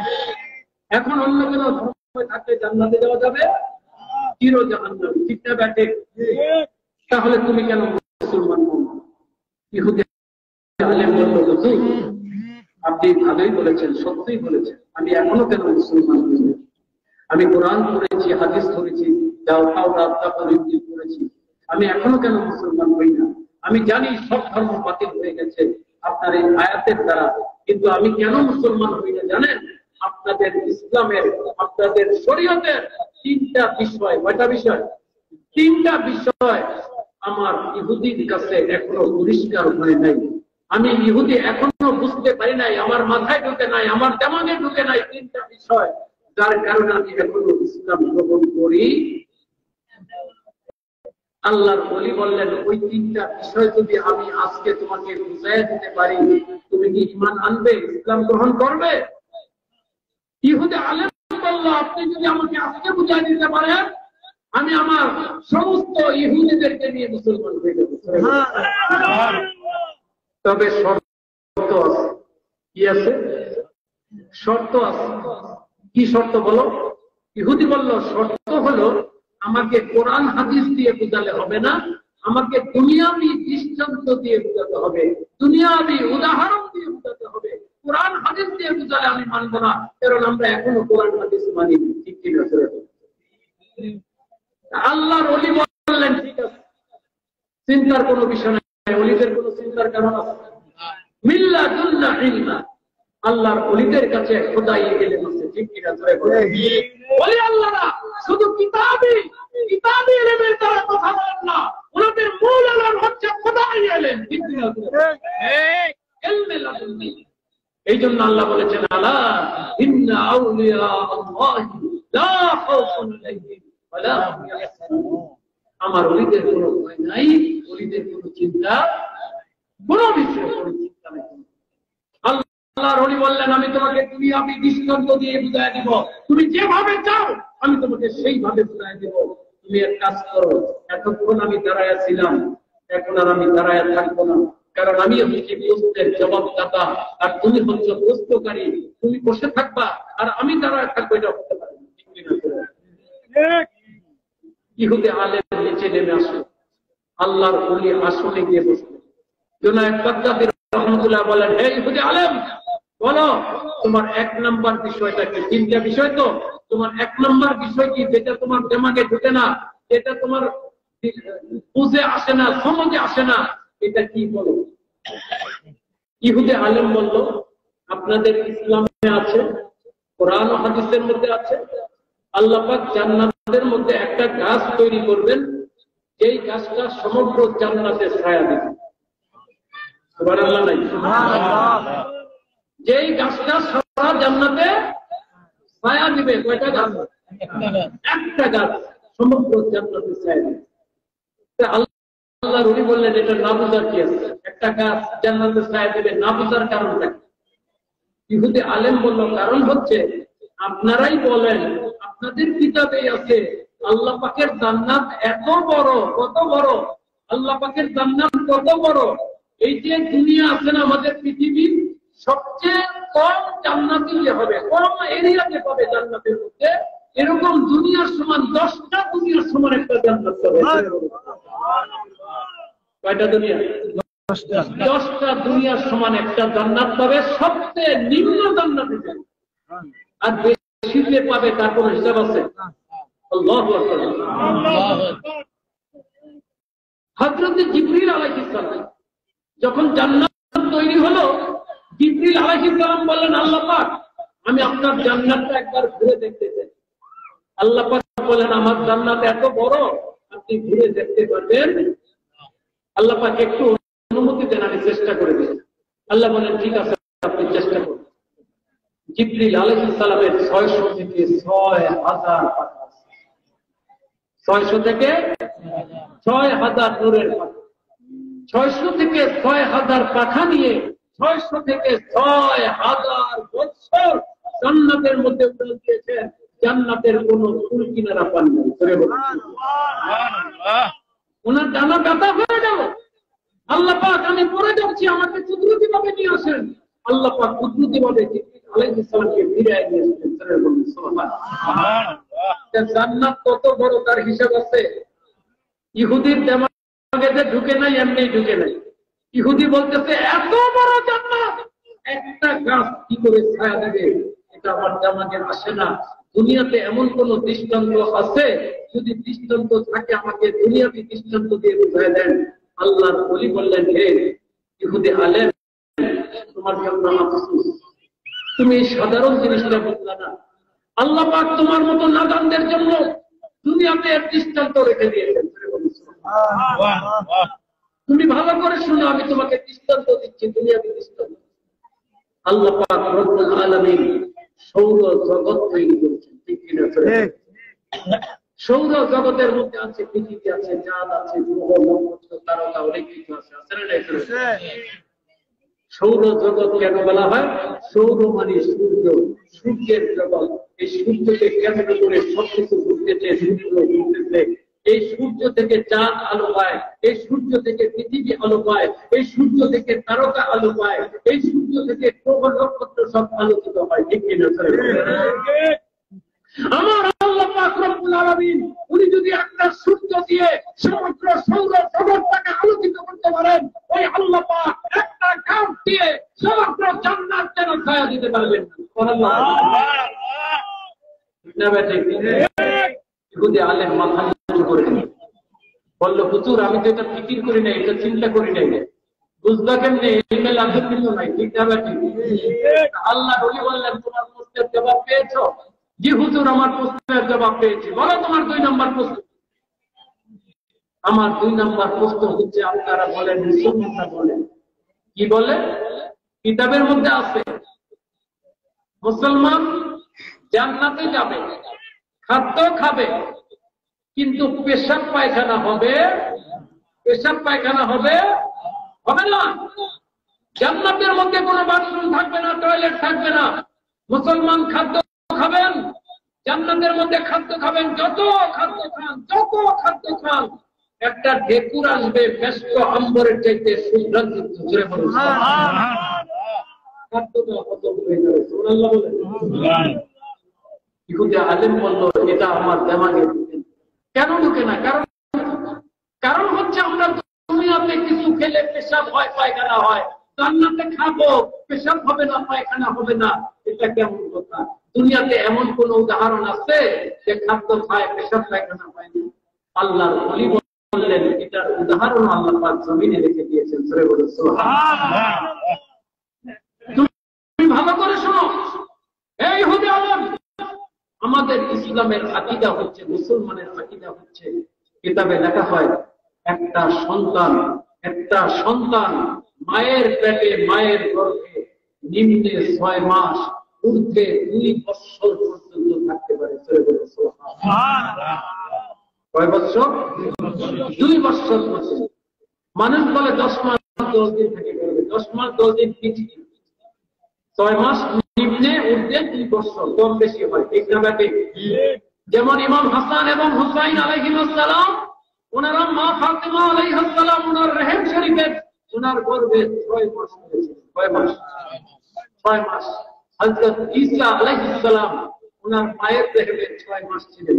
এখন অন্য কোন ধর্ম থাকলে জান্নাতে যাওয়া যাবে? চির জাহান্নামী, ঠিক না? ব্যাটে তাহলে তুমি কেন মুসলমান হও না? ইহুদি আলেম বলল, হুজুর আপনি ভালোই বলেছেন, সত্যই বলেছেন, আমি এখনো কেন মুসলমান হই না? আমি কোরআন পড়েছি, হাদিস পড়েছি, তাওরাত ইনজিল পড়েছি, আমি এখনো কেন মুসলমান হই না? আমি জানি সব ধর্ম বাতিল হয়ে গেছে আপনার এই আয়াতের দ্বারা, কিন্তু আমি কেন মুসলমান হই না জানেন? আপনাদের ইসলামের, আপনাদের শরীয়তের তিনটা বিষয়। কয়টা বিষয়? তিনটা বিষয় আমার ইহুদির কাছে এখনো পরিষ্কার হয় নাই। আমি ইহুদি এখনো বুঝতে পারি নাই, আমার মাথায় ঢুকে নাই, আমার দেমাগে ঢুকে নাই তিনটা বিষয়, যার কারণে আমি এখনো ইসলাম গ্রহণ করি। আল্লাহর ওলি বললেন, ওই তিনটা বিষয় যদি আমি আজকে তোমাকে বুঝাইয়া দিতে পারি, তুমি কি ঈমান আনবে, ইসলাম গ্রহণ করবে? ইহুদি আলেম বলল, আপনি যদি আমাকে আজকে বুঝাই দিতে পারেন, আমি আমার সমস্ত ইহুদিদেরকে নিয়ে মুসলমান হয়ে যাব। তবে শর্ত আছে। কি আছে? শর্ত আছে। কি শর্ত বলো? ইহুদি বলল, শর্ত হলো আমাকে কোরআন হাদিস দিয়ে বুঝালে হবে না, আমাকে দুনিয়াবি দৃষ্টান্ত দিয়ে বুঝাতে হবে, দুনিয়াবি উদাহরণ দিয়ে বুঝাতে হবে। কোরআন হাদিস দিয়ে বুঝালে আমি মানব না, কারণ আমরা এখনো কোরআন হাদিস মানি, ঠিক কিনা? আল্লাহর ওলি বললেন, ঠিক আছে, চিন্তার কোনো বিষয় নাই, ওলিদের কোনো চিন্তার কারণ আছে? মিল্লাতুল্লাহ ইলমা, আল্লাহর ওলিদের কাছে খোদাই ইলম আছে, ঠিক কিনা? ওলি আল্লাহরা শুধু কিতাবি ইলমের দ্বারা কথা বলেন না, ওনাদের মূল ইলম হচ্ছে খোদাই ইলম, ঠিক কিনা? ইলমে লাদুন্নি। এই জন্য আল্লাহ বলেছেন, আলা ইন্না আউলিয়া আল্লাহি লা খাউফুন আলাইহিম ওয়ালা হুম ইয়াহজানুন। আমার ওলিদের কোনো ভয় নাই, ওলিদের কোনো চিন্তা, কোনো বিষয়ে কোনো চিন্তা নেই। আল্লাহর ওলি বললেন, আমি তোমাকে দুনিয়াবি দৃষ্টান্ত দিয়ে বুঝাই দিব, তুমি যেভাবে চাও আমি তোমাকে সেইভাবে বুঝাই দিব। তুমি এক কাজ করো, এতক্ষণ আমি দাঁড়ায়া ছিলাম, এখন আর আমি দাঁড়ায়া থাকবো না, কারণ আমি হচ্ছে প্রশ্নের জবাবদাতা আর তুমি হচ্ছে প্রশ্নকারী। তুমি বসে থাকবা আর আমি দাঁড়ায় থাকবো, এটা হতে পারে না, ঠিক কিনা? ইহুদি আলেম নিচে নেমে আসলো, আল্লাহর ওলি আসনে গিয়ে বসলো। জুনায়েদ বাগদাদী রাহমাতুল্লাহ বলেন, হে ইহুদি আলেম, বলো তোমার এক নাম্বার বিষয়টা কি? তিনটা বিষয় তো, তোমার এক নাম্বার বিষয় কি, যেটা তোমার দেমাগে ঢুকে না, যেটা তোমার বুঝে আসে না, সমাজে আসে না, এটা কি বলো? ইহুদি আলেম বলল, আপনাদের ইসলামে আছে, কোরআন ও হাদিসের মধ্যে আছে, আল্লাহ পাক জান্নাতের মধ্যে একটা গাছ তৈরি করবেন, যেই গাছটা সমগ্র জান্নাতে ছায়া দিবে। সুবহানাল্লাহ নাই? যেই গাছটা সারা জান্নাতে ছায়া দিবে। কয়টা গাছ? একটা গাছ। সমগ্র জান্নাতে চাই আল্লাহ উনি বললেন এটা না বুঝার কি আছে, একটা গাছ জান্নাতে ছায়া দেবে, না বুঝার কারণটা কি? ইহুদি আলেম বলল কারণ হচ্ছে আপনারাই বলেন, আপনাদের কিতাবে আছে আল্লাহ পাকের জান্নাত এত বড়, কত বড়, আল্লাহ পাকের জান্নাত কত বড়। এই যে দুনিয়া আছে না আমাদের পৃথিবীর, সবচেয়ে কম জান্নাতি হবে, কম এরিয়াতে পাবে জান্নাতের মধ্যে, এরকম দুনিয়ার সমান 10টা দুনিয়ার সমান একটা জান্নাত হবে। কয়টা দুনিয়া? 10টা দুনিয়ার সমান একটা জান্নাত পাবে, সবচেয়ে নিম্ন জান্নাতে যাবে। আর বেশিতে পাবে তার কোন হিসাব আছে? আল্লাহু আকবার। হযরত জিবরিল আলাইহিস সালাম যখন জান্নাত তৈরি হলো, জিবরিল আলাইহিস সালাম বললেন আল্লাহ পাক আমি আপনার জান্নাতটা একবার ঘুরে দেখতে চাই। আল্লাহ পাক বলেন আমার জান্নাত এত বড় আপনি ঘুরে দেখতে পারবেন? আল্লাহ পাক একটু অনুমতি দেন, আমি চেষ্টা করে দিই। আল্লাহ বলেন ঠিক আছে আপনি চেষ্টা করুন। জিবরিল আলাইহিস সালামের 600 থেকে 6000 পাখা, 600 থেকে 6000 নূরের পাখা, 600 থেকে 6000 পাখা নিয়ে 600 থেকে 6000 বছর জান্নাতের মধ্যে উড়ে দিয়েছেন, জান্নাতের কোন ফুল কিনারা পান না। ওনার ডানা কাটা হয়ে গেল। আল্লাহ পাক আমি পড়ে যাচ্ছি, আমাকে কুদরতি ভাবে নিয়ে আসেন। আল্লাহ পাক কুদরতি ভাবে জিবরিল আলাইহিস সালামকে ফিরিয়ে নিয়ে আসেন। সুবহানাল্লাহ। জান্নাত কত বড় তার হিসাব আছে। ইহুদির দিমাগে ঢুকে নাই, এমনি ঢুকে নাই। ইহুদি বলতেছে এত বড় জান্নাত, একটা গাছ কি করে ছায়া দেবে, এটা আমার দিমাগে আসে না। দুনিয়াতে এমন কোন দৃষ্টান্ত আছে? যদি দৃষ্টান্ত থাকে আমাকে দুনিয়াতে দৃষ্টান্ত দিয়ে বুঝায় দেন। আল্লাহর ওলি বললেন হে ইহুদি আলেম, তোমার জন্য আফসোস, তুমি এই সাধারণ জিনিসটা বুঝলা না। আল্লাহ পাক তোমার মতো নাদানদের জন্য দুনিয়াতে দৃষ্টান্ত রেখে দিয়েছেন। তুমি ভালো করে শুনো, আমি তোমাকে দৃষ্টান্ত দিচ্ছি, দুনিয়াতে দৃষ্টান্ত। আল্লাহ পাক রব্বুল আলামিন সৌর জগৎ তৈরি করেছেন, ঠিক কিনা? সৌর জগতের মধ্যে আছে পৃথিবী, আছে চাঁদ, আছে গ্রহ, নক্ষত্র, তারকা, অনেক কিছু আছে। সৌর জগৎ কেন বলা হয়? সৌর মানে সূর্য, সূর্যের জগৎ। এই সূর্যকে কেন্দ্র করে সবকিছু ঘুরতেছে, সূর্য ঘুরতেছে। এই সূর্য থেকে চাঁদ আলো পায়, এই সূর্য থেকে পৃথিবী আলো পায়, এই সূর্য থেকে তারকা আলো পায়, এই সূর্য থেকে গ্রহ নক্ষত্র সব আলোকিত হয়, ঠিক কিনা? আমার আল্লাহ পাক রব্বুল আলামিন উনি যদি একটা সূর্য দিয়ে সমগ্র সৌর জগৎটাকে আলোকিত করতে পারেন, ওই আল্লাহ পাক একটা গাছ দিয়ে সমগ্র জান্নাত যেন ছায়া দিতে পারবেন। সুবহানাল্লাহ। ইহুদি আলেম মাথা নিচু করে বলল হুজুর আমি তো এটা ফিকির করি নাই, এটা চিন্তা করি নাই, বুঝলা কেমনে? ইমেল আগে কিন্তু নাই, ঠিক না? আল্লাহ ওলি বললেন তোমার প্রশ্নের জবাব পেয়েছো? জি হুজুর আমার প্রশ্নের জবাব পেয়েছি। বলো তোমার 2 নম্বর প্রশ্ন। আমার 2 নম্বর প্রশ্ন হচ্ছে আপনারা বলেন, মুসলমানরা বলেন, কি বলে? কিতাবের মধ্যে আছে মুসলমান জান্নাতে যাবে, খাদ্য খাবে, কিন্তু পেশাব পায়খানা হবে, পেশাব পায়খানা হবে হবে না। জান্নাতের মধ্যে কোনো বাথরুম থাকবে না, টয়লেট থাকবে না। মুসলমান খাদ্য খাবেন, জান্নাতের মধ্যে খাদ্য খাবেন, যত খাদ্য খান, যত খাদ্য খান, একটা ঢেকুর আসবে মেষ্ট আম্বরের চাইতে সুগন্ধিত। জোরে বলুন খাদ্যটা হজম হয়ে যাবে। সুবহানাল্লাহ বলেন। ইহুদি আলেম বলল এটা আমার দিমাগে কেন ঢুকে না? কারণ হচ্ছে আমরা দুনিয়াতে কিছু খেলে পেশাব হয়, পায়খানা হয়, জান্নাতে খাবো পেশাব হবে না, পায়খানা হবে না, এটা কেমন কথা? দুনিয়াতে এমন কোন উদাহরণ আছে যে খাদ্য খায় পেশাব পায়খানা হয়নি? আল্লাহর ওলি বললেন এটার উদাহরণ আল্লাহ পাক জমিনে রেখে দিয়েছেন। সূরা বলুন সুবহানাল্লাহ। তুমি ভালো করে শোনো, এই ইহুদি আলেম, আমাদের ইসলামের আকীদা হচ্ছে, মুসলমানের আকীদা হচ্ছে, কিতাবে লেখা হয় একটা সন্তান মায়ের পেটে, মায়ের গর্ভে নিম্নে 6 মাস, ঊর্ধ্বে 2 বছর পর্যন্ত থাকতে পারে। কয় বছর? 2 বছর। মানুষ বলে 10 মাস 10 দিন থেকে করবে, 10 মাস 10 দিন পিছিয়ে 6 মাস নিম্নে উঠতে 2 বছর কম বেশি হয়, ঠিক না ব্যাপী? যেমন ইমাম হাসান এবং হুসাইন আলাইহিসসালাম, ওনারা মা ফাতিমা আলাইহিসসালাম ওনার রহম শরীফে ওনার গর্ভে 6 মাস ছিলেন। কয় মাস? 6 মাস। হযরত ঈসা আলাইহিসসালাম ওনার মায়ের দেহে 6 মাস ছিলেন।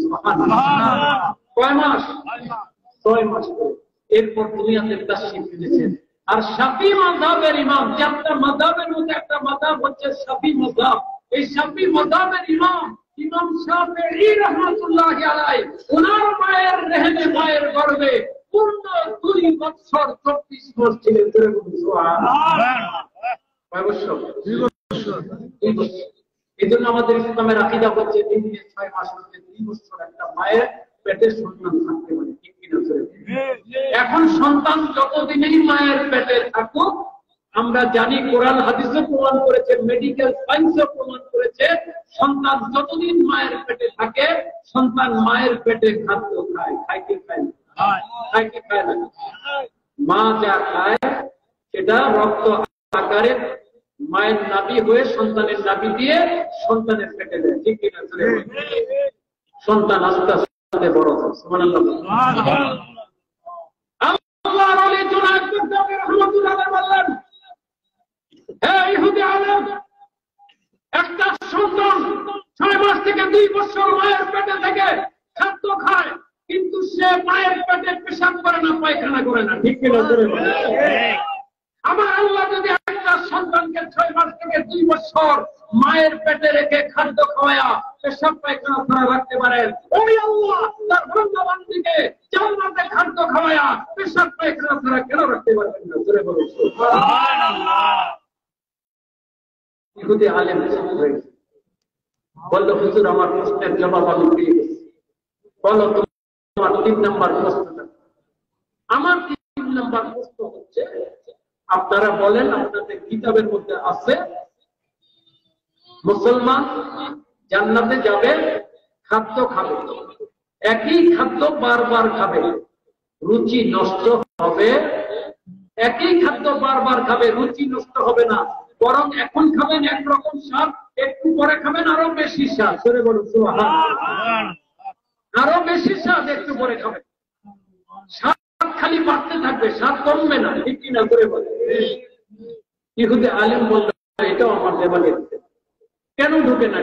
সুবহানাল্লাহ। কয় মাস? 6 মাস। এরপর দুনিয়াতে তাশরীফ এনেছেন। আর শাফি মাযহাবের ইমাম, চারটা মাযহাবের মধ্যে একটা মাযহাব হচ্ছে শাফি মাযহাব। এই শাফি মাযহাবের ইমাম শাফিঈ রাহমাতুল্লাহি আলাইহি ওনার মায়ের রেহেমে, মায়ের গর্ভে পূর্ণ 2 বছর 24 মাস ছিলেন। সুবহানাল্লাহ। কয় বছর? 2 বছর। এই জন্য আমাদের ইসলামের আকীদা হচ্ছে 3 থেকে 6 মাস মধ্যে 2 বছর একটা মায়ের পেটে সন্তান থাকতে পারে, ঠিক কিনা? এখন সন্তান যতদিনই মায়ের পেটে থাকুক, আমরা জানি কোরআন হাদিসও প্রমাণ করেছে, মেডিকেল সায়েন্সও প্রমাণ করেছে, সন্তান যতদিন মায়ের পেটে থাকে সন্তান মায়ের পেটে খাদ্য খায়। খায় কি খায় না? খায় কি খায় না? মা যা খায় সেটা রক্ত আকারে মায়ের নাভি হয়ে সন্তানের নাভি দিয়ে সন্তানের পেটে দেয়, ঠিক কিনা? সন্তান আস্তে আস্তে বড় হয়। সুবহানাল্লাহ। আল্লাহর ওলি জুনায়েদ বাগদাদী রাহমাতুল্লাহ আলাইহি বললেন, হে ইহুদি আলেম, একটা সন্তান 6 মাস থেকে 2 বছর মায়ের পেটে থেকে খাদ্য খায়, কিন্তু সে মায়ের পেটে পেশাব করে না, পায়খানা করে না, ঠিক কিনা? আমার আল্লাহ যদি একটা সন্তানকে 6 মাস থেকে 2 বছর মায়ের পেটে রেখে খাদ্য খাওয়া পেশাব পায়খানা ছাড়া রাখতে পারেন, ওই আল্লাহ তার বান্দা বান্দীকে জান্নাতে খাদ্য খাওয়া পেশাব পায়খানা ছাড়া কেন রাখতে পারবেন না? জোরে বলুন সুবহানাল্লাহ। ইহুদি আলেম বলল, হুজুর আমার প্রশ্নের জবাব আমি পেয়ে গেছি। বলো তোমার 3 নম্বর প্রশ্নটা। আমার 3 নম্বর প্রশ্ন হচ্ছে, আপনারা বলেন আপনাদের কিতাবের মধ্যে আছে মুসলমান জান্নাতে যাবে, খাদ্য খাবে, একই খাদ্য বারবার খাবে, রুচি নষ্ট হবে। একই খাদ্য বারবার খাবে, রুচি নষ্ট হবে না, বরং এখন খাবেন একরকম স্বাদ, একটু পরে খাবেন আরো বেশি স্বাদ। সরে বলুন সুবহানাল্লাহ। আরো বেশি স্বাদ একটু পরে খাবেন, স্বাদ খালি বাড়তে থাকবে, স্বাদ কমবে না, ঠিক কিনা? করে বলে ইহুদি আলেম বলল, এটাও আমার দেবালে কেন ঢুকে না?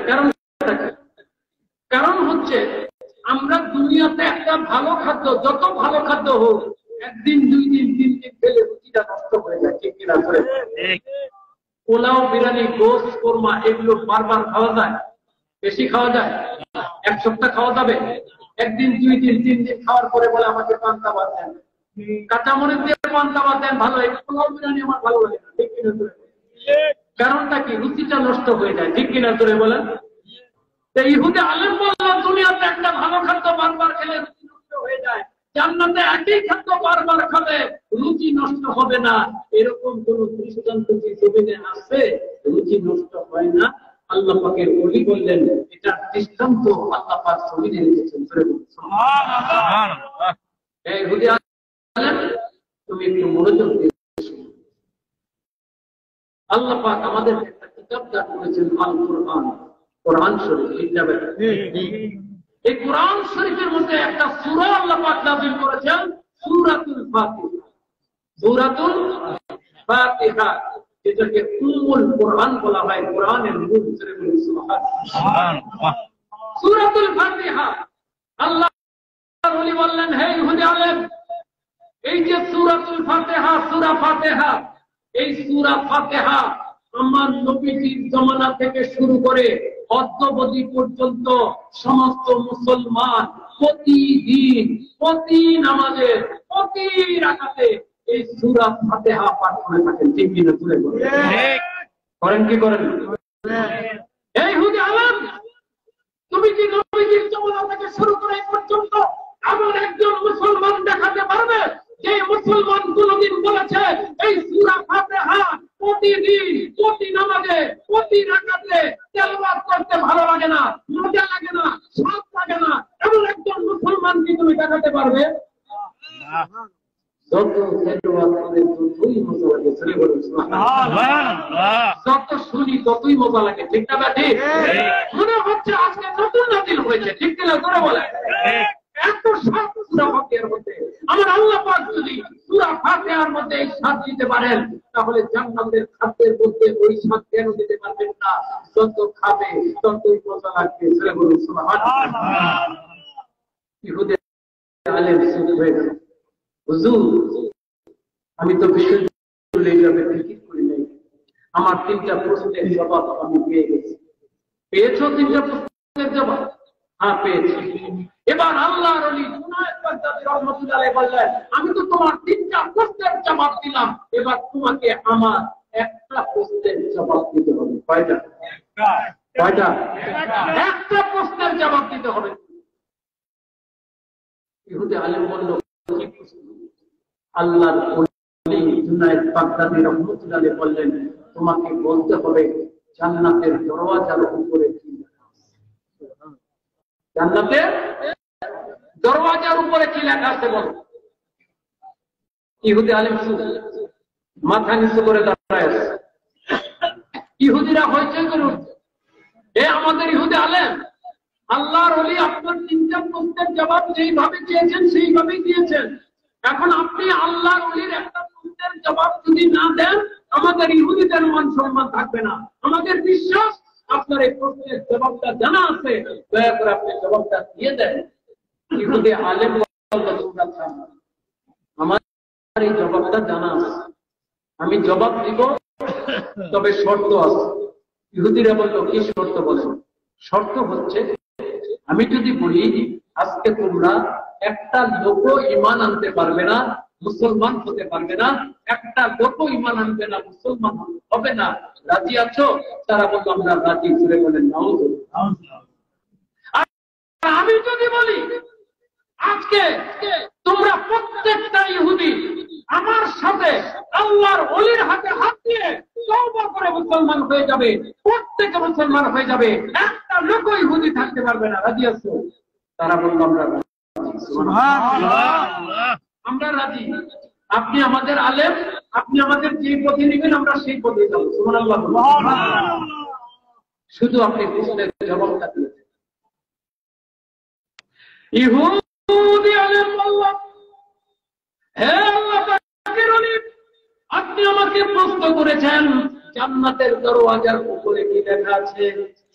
কারণ হচ্ছে আমরা দুনিয়াতে একটা ভালো খাদ্য, যত ভালো খাদ্য হোক, 1 দিন 2 দিন 3 দিন খেলে রুচিটা নষ্ট হয়ে যায়, ঠিক কিনা? করে পোলাও, বিরিয়ানি, গোশত, কোরমা এগুলো বারবার খাওয়া যায়? বেশি খাওয়া যায়? 1 সপ্তাহ খাওয়া যাবে? 1 দিন 2 দিন 3 দিন খাওয়ার পরে বলে আমাকে পান্তা ভাত দেন, কাঁচামরিচ দিয়ে পান্তা ভাত দেন, ভালো, এই পোলাও বিরিয়ানি আমার ভালো লাগে না, ঠিক কিনা? কারণটা কি? রুচিটা নষ্ট হয়ে যায়, ঠিক কিনা? করে বলেন। ইহুদি আলেম বলল, দুনিয়াতে একটা ভালো খাদ্য বারবার খেলে রুচি নষ্ট হয়ে যায়, জান্নাতে একই খাদ্য বারবার খাবে, রুচি নষ্ট হবে না। এরকম কোন দৃষ্টান্ত কি জমিনে আছে? রুচি নষ্ট হয় না। আল্লাহ পাকের ওলি বললেন, এটা দৃষ্টান্ত আল্লাহ পাক জমিনে রেখেছেন। সুবহানাল্লাহ। এই ইহুদি আলেম, তুমি একটু মনোযোগ দিয়ে শুনো। আল্লাহ পাক আমাদের একটা কিতাব দান করেছেন, আল কোরআন, কোরআন শরীফ। এই কোরআন শরীফের মধ্যে একটা সূরা আল্লাহ পাক নাযিল করেছেন, সূরাতুল ফাতিহা। সূরাতুল ফাতিহা, যেটাকে উম্মুল কোরআন বলা হয়, কোরআনের মূল। সুবহানাল্লাহ। সূরাতুল ফাতিহা, আল্লাহর ওলি বললেন, হে ইহুদি আলেম, এই যে সূরাতুল ফাতিহা, সূরা ফাতিহা, এই সূরা ফাতিহা আমার নবীজির জমানা থেকে শুরু করে অদ্যাবধি পর্যন্ত সমস্ত মুসলমান প্রতিদিন, প্রতি নামাজে, প্রতি রাকাতে এই সূরা ফাতিহা পাঠ করে থাকেন, ঠিক কিনা? তুলে বলেন, করেন কি করেন? এই ইহুদি আলেম, তুমি কি নবীজির জমানা থেকে শুরু করে এই পর্যন্ত এমন একজন মুসলমান দেখাতে পারবে যে মুসলমান কোনদিন বলেছে এই সূরা ফাতিহা প্রতিদিন, প্রতি নামাজে, প্রতি রাকাতে তেলাওয়াত করতে ভালো লাগে না, মজা লাগে না, স্বাদ লাগে না, এমন একজন মুসলমান কি তুমি দেখাতে পারবে? যত ততই মজা লাগে, যত শুনি ততই মজা লাগে, ঠিক না ব্যাটি? মনে হচ্ছে আজকে নতুন নাজিল হয়েছে, ঠিক কিনা করে বলে? এত স্বাদ সূরা ফাতিহার মধ্যে। আমার আল্লাহ পাক যদি সূরা ফাতিহার মধ্যে এই স্বাদ দিতে পারেন, তাহলে জান্নাতের খাদ্যের মধ্যে ওই স্বাদ কেন দিতে পারবেন না? যত খাবে ততই মজা লাগবে। সুবহানাল্লাহ। ইহুদি আলেম সুদ হয়ে গেল, হুজুর আমি তো বিশ্ববিদ্যালয়ে টিকিট করি নাই, আমার 3টা প্রশ্নের জবাব আমি পেয়ে গেছি। পেয়েছো 3টা প্রশ্নের জবাব? হ্যাঁ পেয়েছি। এবার আল্লাহর ওলি জুনায়েদ বাগদাদী রাহমাতুল্লাহ আলাইহি বললেন, আমি তো তোমার 3টা প্রশ্নের জবাব দিলাম, এবার তোমাকে আমার একটা প্রশ্নের জবাব দিতে হবে। কয়টা? কয়টা? একটা প্রশ্নের জবাব দিতে হবে। ইহুদি আলেম বলল, কি প্রশ্ন? আল্লাহর ওলি জুনায়েদ বাগদাদী রাহমাতুল্লাহ আলাইহি বললেন, তোমাকে বলতে হবে জান্নাতের দরওয়াজার উপরে কি লেখা আছে। জান্নাতের দরওয়াজার উপরে কি লেখা আছে বলো। ইহুদি আলেম মাথা নিচু করে দাঁড়ায় আছে। ইহুদিরা হইচই করে উঠছে, এ আমাদের ইহুদি আলেম, আল্লাহর ওলি আপনার 3টা প্রশ্নের জবাব যেইভাবে চেয়েছেন সেইভাবেই দিয়েছেন। এখন আপনি আল্লাহর ওলির একটা প্রশ্নের জবাব যদি না দেন, আমাদের ইহুদিদের মান সম্মান থাকবে না। আমাদের বিশ্বাস আপনার এই প্রশ্নের জবাবটা জানা আছে, দয়া করে আপনি জবাবটা দিয়ে দেন। ইহুদি আলেম আমার এই জবাবটা জানা আছে, আমি জবাব দিব, তবে শর্ত আছে। ইহুদিরা বলল, কি শর্ত বলেন? শর্ত হচ্ছে, আমি যদি বলি আজকে তোমরা একটা লোক ঈমান আনতে পারবে না, মুসলমান হতে পারবে না, একটা লোক ঈমান আনবে না, মুসলমান হবে না, রাজি আছো? তারা বলল, আমরা রাজি। করে বলেন নাউযুবিল্লাহ। আর আমি যদি বলি আজকে তোমরা প্রত্যেকটা ইহুদি আমার সাথে আল্লাহর ওলির হাতে হাত দিয়ে তওবা করে মুসলমান হয়ে যাবে, প্রত্যেকে মুসলমান হয়ে যাবে, একটা লোক ইহুদি থাকতে পারবে না, রাজি আছো? তারা বলল, আমরা রাজি। সুবহানাল্লাহ। আমরা রাজি। আপনি আমাদের আলেম, আপনি আমাদের যে পথে নেবেন আমরা সেই পথে যাব। সুবহানাল্লাহ। শুধু আপনি প্রশ্নের জবাবটা দিয়েছেন। ইহুদি আলেম বলল, হে আল্লাহ পাকের ওলি, আপনি আমাকে প্রশ্ন করেছেন জান্নাতের দরওয়াজার উপরে কি লেখা আছে।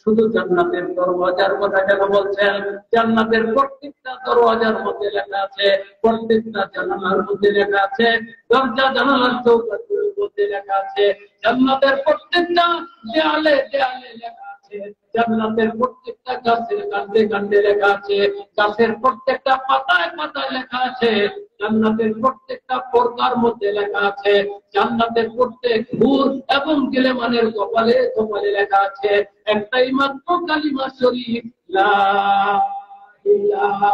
শুধু জান্নাতের দরওয়াজার কথা কেন বলছেন? জান্নাতের প্রত্যেকটা দরওয়াজার মধ্যে লেখা আছে, প্রত্যেকটা জানালার মধ্যে লেখা আছে, দরজা জানালার চৌকাঠের মধ্যে লেখা আছে, জান্নাতের প্রত্যেকটা দেয়ালে দেয়ালে লেখা আছে, জান্নাতের প্রত্যেকটা গাছের কাণ্ডে কাণ্ডে লেখা আছে, গাছের প্রত্যেকটা পাতায় পাতায় লেখা আছে, জান্নাতের প্রত্যেকটা পর্দার মধ্যে লেখা আছে, জান্নাতের প্রত্যেক হুর এবং গিলেমানের কপালে কপালে লেখা আছে একটাই মাত্র কালিমা শরীফ, লা ইলাহা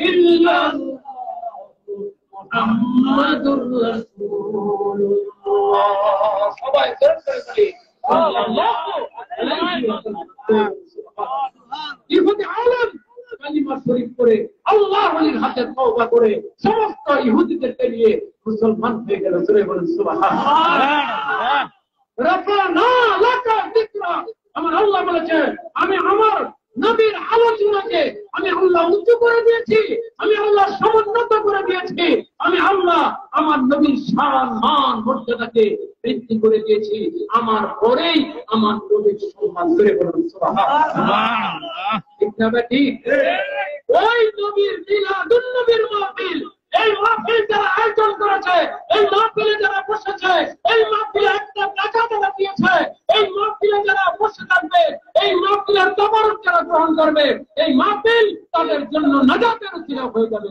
ইল্লাল্লাহ মুহাম্মাদুর রাসূলুল্লাহ। সবাই জোরে করে বলি সাল্লাল্লাহু আলাইহি ওয়াসাল্লাম। ইহুদি আলেম কালিমা শরীফ করে আল্লাহর ওলির হাতে তওবা করে সমস্ত ইহুদিদেরকে নিয়ে মুসলমান হয়ে গেল। জোরে বলুন সুবহানাল্লাহ। রাফানা লাকা যিকরা। আমার আল্লাহ বলেছেন, আমি আমার নবীর আলোচনাকে আমি আল্লাহ উঁচু করে দিয়েছি, আমি আল্লাহ সমুন্নত করে দিয়েছি, আমি আল্লাহ আমার নবীর শান মান মর্যাদাকে বৃদ্ধি করে দিয়েছি, আমার পরেই আমার নবীর সম্মান। করে বলুন সুবহানাল্লাহ। ঠিক না ঠিক? ওই নবীর মিলাদুন নবীর মাহফিল, এই মাহফিল যারা আয়োজন করেছে, এই মাহফিলে যারা বসেছে, এই মাহফিলে একটা টাকা যারা দিয়েছে, এই মাহফিলে যারা বসে থাকবে, এই মাহফিলের তবরক যারা গ্রহণ করবে, এই মাহফিল তাদের জন্য নাজাতের উসিলা হয়ে যাবে।